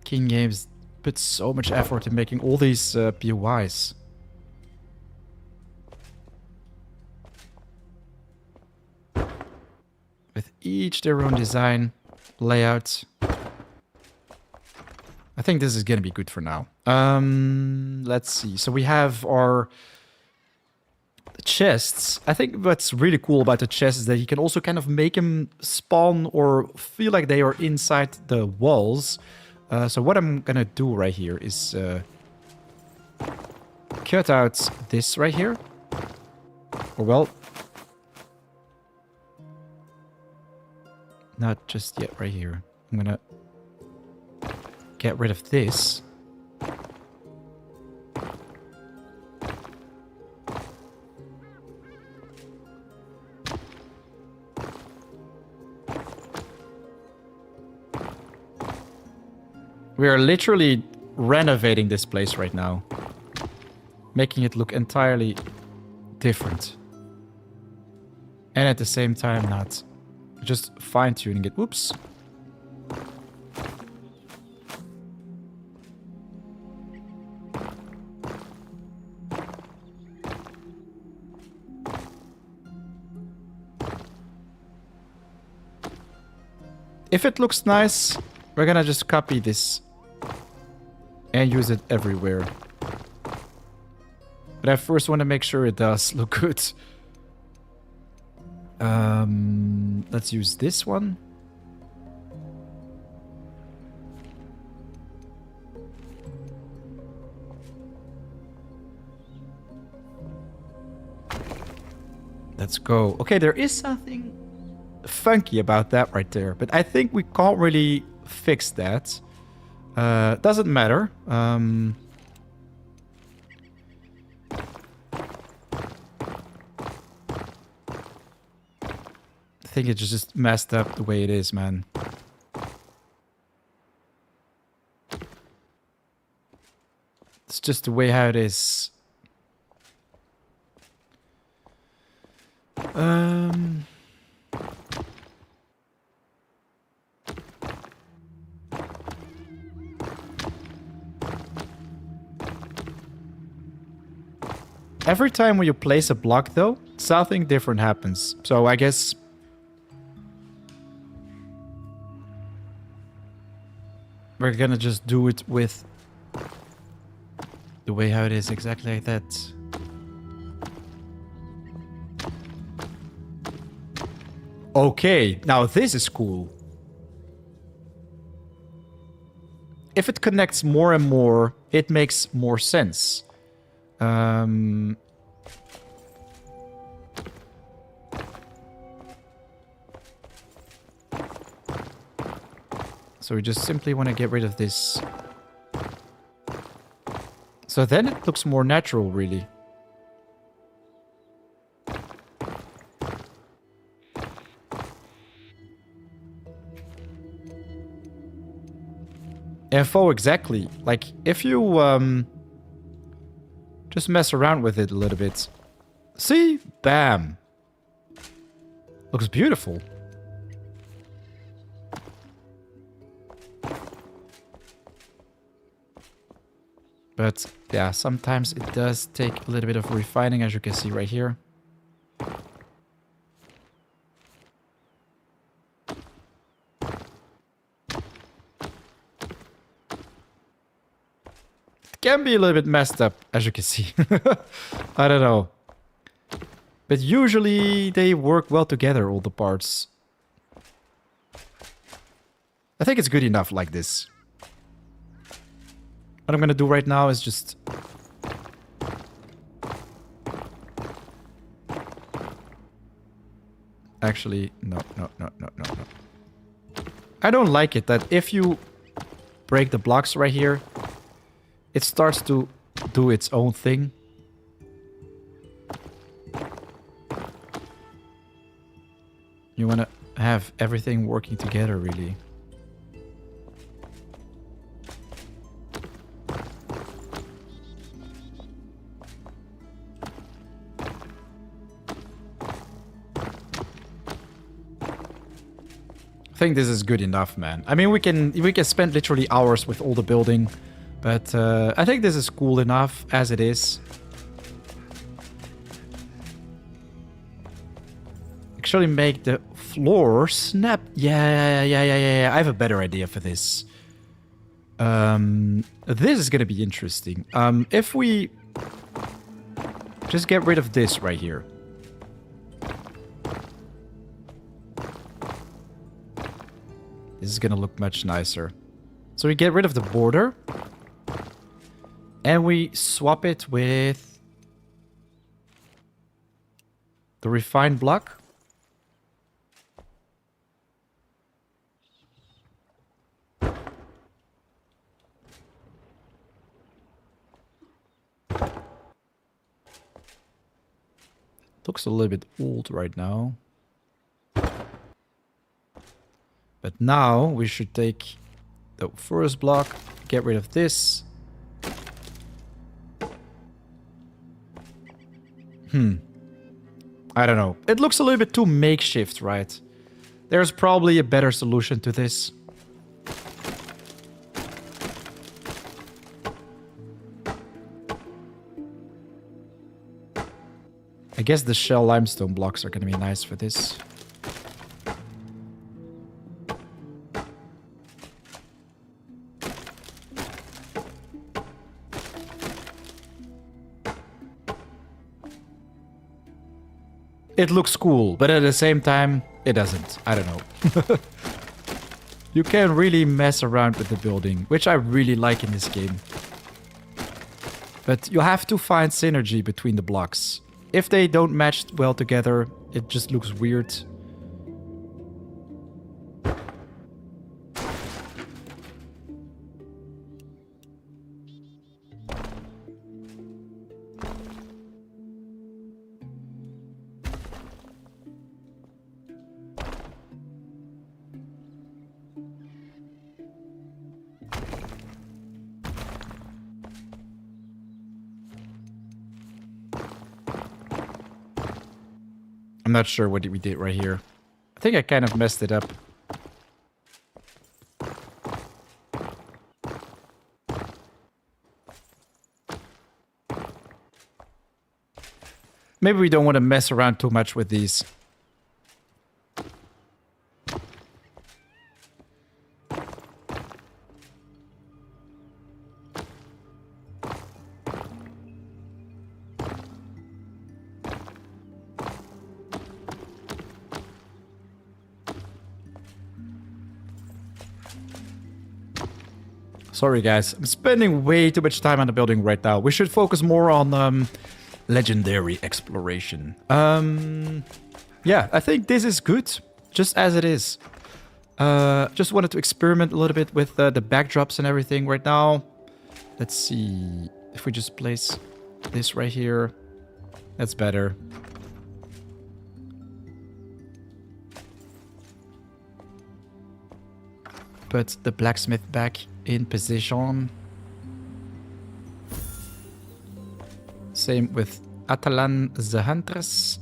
King Games put so much effort in making all these POIs. With each their own design, layout. I think this is gonna be good for now. Let's see. So we have our chests. I think what's really cool about the chests is that you can also kind of make them spawn or feel like they are inside the walls. So what I'm gonna do right here is cut out this right here. Or well, not just yet right here. I'm gonna get rid of this. We are literally renovating this place right now. Making it look entirely different. And at the same time not. Just fine-tuning it. Oops. If it looks nice, we're gonna just copy this and use it everywhere. But I first want to make sure it does look good. Let's use this one. Let's go. Okay, there is something funky about that right there, but I think we can't really fix that. Doesn't matter. I think it's just messed up the way it is, man. It's just the way how it is. Every time when you place a block, though, something different happens. So I guess we're gonna just do it with the way how it is, exactly like that. Okay, now this is cool. If it connects more and more, it makes more sense. So we just simply want to get rid of this. So then it looks more natural, really. Info, exactly. Like, if you just mess around with it a little bit. See? Bam. Looks beautiful. But yeah, sometimes it does take a little bit of refining, as you can see right here. It can be a little bit messed up, as you can see. I don't know. But usually they work well together, all the parts. I think it's good enough like this. What I'm gonna do right now is just... Actually, no. I don't like it that if you break the blocks right here, it starts to do its own thing. You want to have everything working together, really. I think this is good enough, man. I mean, we can spend literally hours with all the building, but I think this is cool enough as it is. Actually, make the floor snap. Yeah. I have a better idea for this. This is gonna be interesting. If we just get rid of this right here. This is gonna look much nicer. So we get rid of the border. And we swap it with the refined block. Looks a little bit old right now. But now we should take the first block, get rid of this. I don't know. It looks a little bit too makeshift, right? There's probably a better solution to this. I guess the shell limestone blocks are going to be nice for this. It looks cool, but at the same time, it doesn't. I don't know. You can really mess around with the building, which I really like in this game. But you have to find synergy between the blocks. If they don't match well together, it just looks weird. I'm not sure what we did right here. I think I kind of messed it up. Maybe we don't want to mess around too much with these. Sorry guys, I'm spending way too much time on the building right now. We should focus more on legendary exploration. Yeah, I think this is good, just as it is. Just wanted to experiment a little bit with the backdrops and everything right now. Let's see if we just place this right here. That's better. Put the blacksmith back in position. Same with Atalan the Huntress.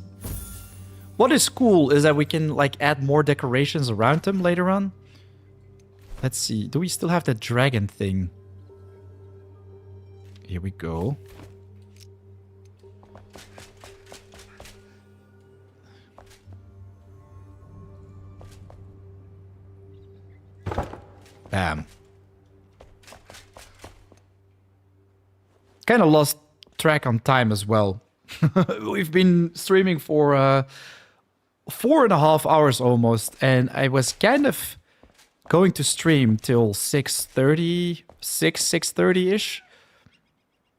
What is cool is that we can like add more decorations around them later on. Let's see. Do we still have the dragon thing? Here we go. Bam. Kind of lost track on time as well. We've been streaming for 4.5 hours almost, and I was kind of going to stream till 6:30, 6:30-ish.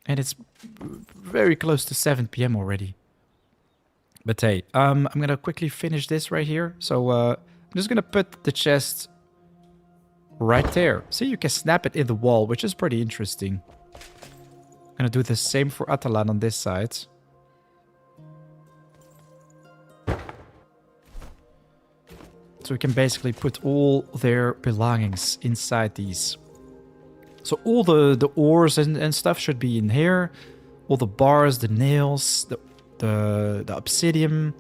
And it's very close to 7 p.m. already. But hey, I'm gonna quickly finish this right here. So I'm just gonna put the chest right there. See, you can snap it in the wall, which is pretty interesting. I'm gonna do the same for Atalan on this side. So we can basically put all their belongings inside these. So all the ores and stuff should be in here. All the bars, the nails, the obsidian.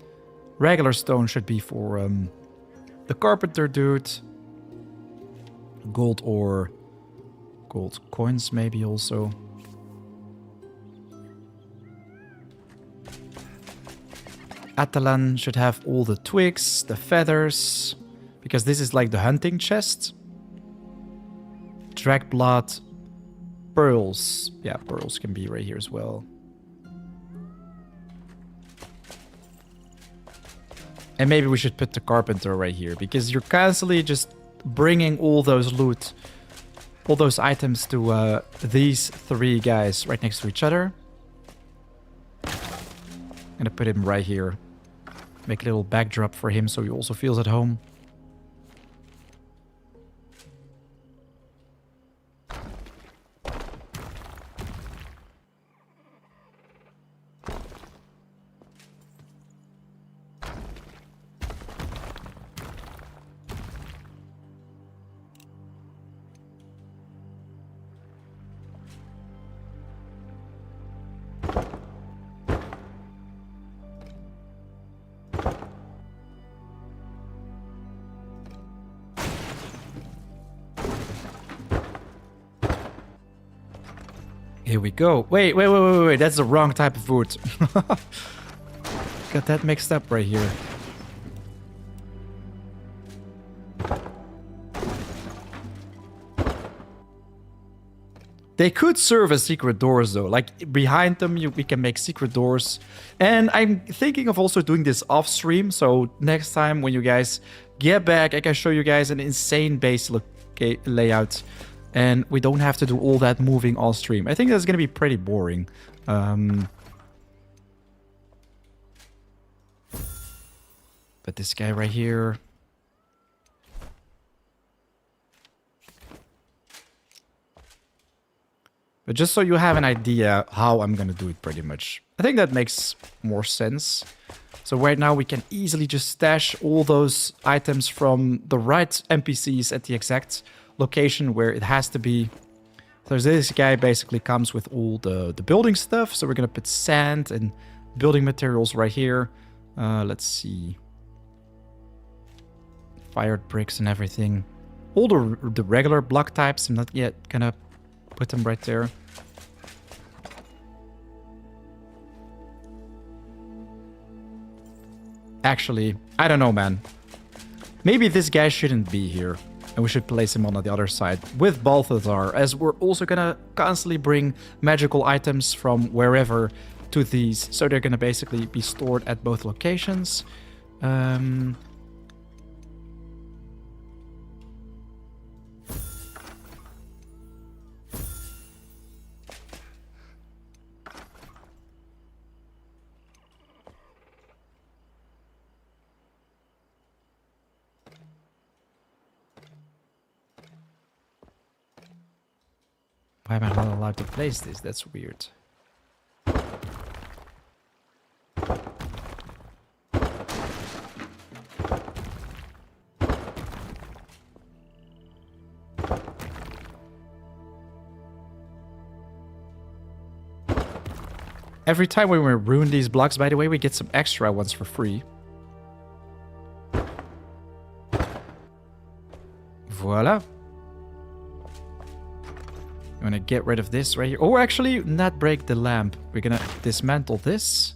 Regular stone should be for the carpenter dude. Gold ore. Gold coins maybe also. Atalan should have all the twigs, the feathers, because this is like the hunting chest. Drag blood, pearls. Yeah, pearls can be right here as well. And maybe we should put the carpenter right here, because you're constantly just bringing all those loot, all those items to these three guys right next to each other. I'm gonna put him right here. Make a little backdrop for him so he also feels at home. Here we go. Wait. That's the wrong type of wood. Got that mixed up right here. They could serve as secret doors though. Like behind them, we can make secret doors. And I'm thinking of also doing this off stream. So next time when you guys get back, I can show you guys an insane base layout. And we don't have to do all that moving all stream. I think that's going to be pretty boring. But this guy right here. But just so you have an idea how I'm going to do it pretty much. I think that makes more sense. So right now we can easily just stash all those items from the right NPCs at the exact location where it has to be. So this guy basically comes with all the building stuff. So we're gonna put sand and building materials right here. Let's see. Fired bricks and everything. All the regular block types. I'm not yet gonna put them right there. Actually, I don't know, man. Maybe this guy shouldn't be here. And we should place him on the other side with Balthazar, as we're also gonna constantly bring magical items from wherever to these. So they're gonna basically be stored at both locations. Why am I not allowed to place this? That's weird. Every time when we ruin these blocks, by the way, we get some extra ones for free. Voila. I'm gonna get rid of this right here. Or actually, not break the lamp. We're gonna dismantle this.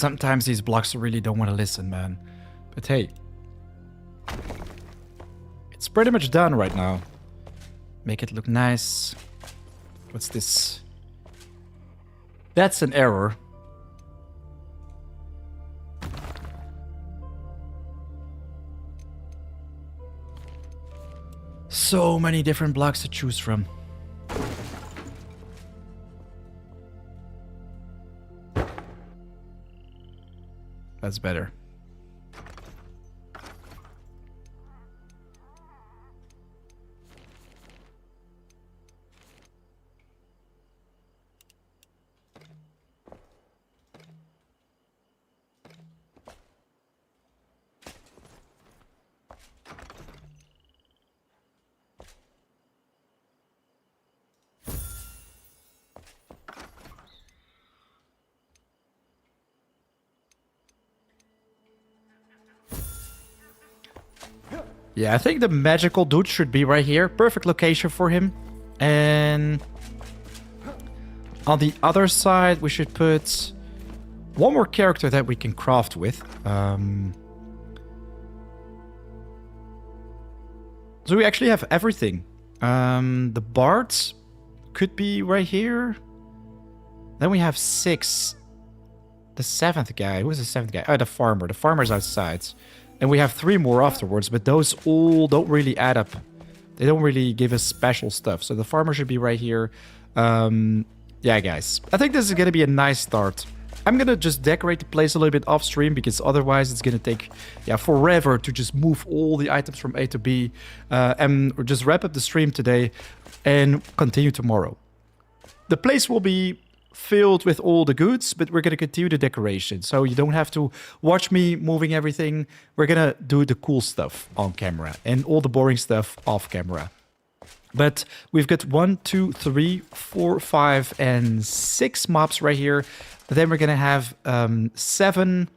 Sometimes these blocks really don't want to listen, man. But hey. It's pretty much done right now. Make it look nice. What's this? That's an error. So many different blocks to choose from. That's better. Yeah, I think the magical dude should be right here. Perfect location for him. And on the other side, we should put one more character that we can craft with. So we actually have everything. The bards could be right here. Then we have 6. The 7th guy. Who's the 7th guy? Oh, the farmer. The farmer's outside. And we have 3 more afterwards, but those all don't really add up. They don't really give us special stuff. So the farmer should be right here. Yeah, guys. I think this is going to be a nice start. I'm going to just decorate the place a little bit off stream, because otherwise it's going to take forever to just move all the items from A to B. And just wrap up the stream today and continue tomorrow. The place will be filled with all the goods, but we're going to continue the decoration. So you don't have to watch me moving everything. We're going to do the cool stuff on camera and all the boring stuff off camera. But we've got 1, 2, 3, 4, 5, and 6 mobs right here. Then we're going to have 7,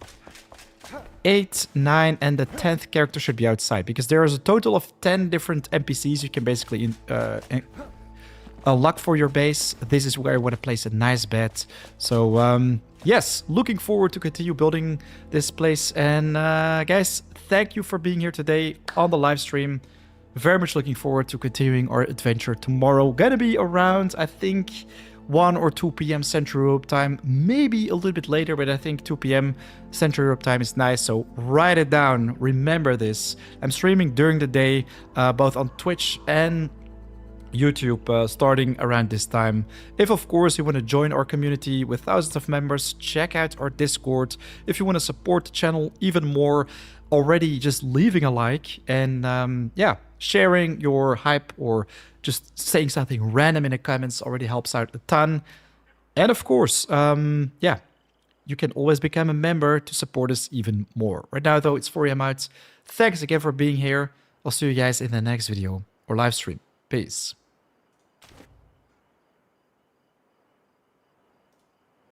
8, 9, and the 10th character should be outside, because there is a total of 10 different NPCs you can basically unlock for your base. This is where I want to place a nice bed. So yes, looking forward to continue building this place. And guys, thank you for being here today on the live stream. Very much looking forward to continuing our adventure tomorrow. Gonna be around, I think, 1 or 2 p.m. Central Europe time. Maybe a little bit later, but I think 2 p.m. Central Europe time is nice. So write it down. Remember this. I'm streaming during the day, both on Twitch and YouTube, starting around this time. If of course you want to join our community with thousands of members, check out our Discord. If you want to support the channel even more, already just leaving a like and yeah, sharing your hype or just saying something random in the comments already helps out a ton. And of course, yeah, you can always become a member to support us even more. Right now though, it's 4 AM out. Thanks again for being here. I'll see you guys in the next video or live stream. Peace.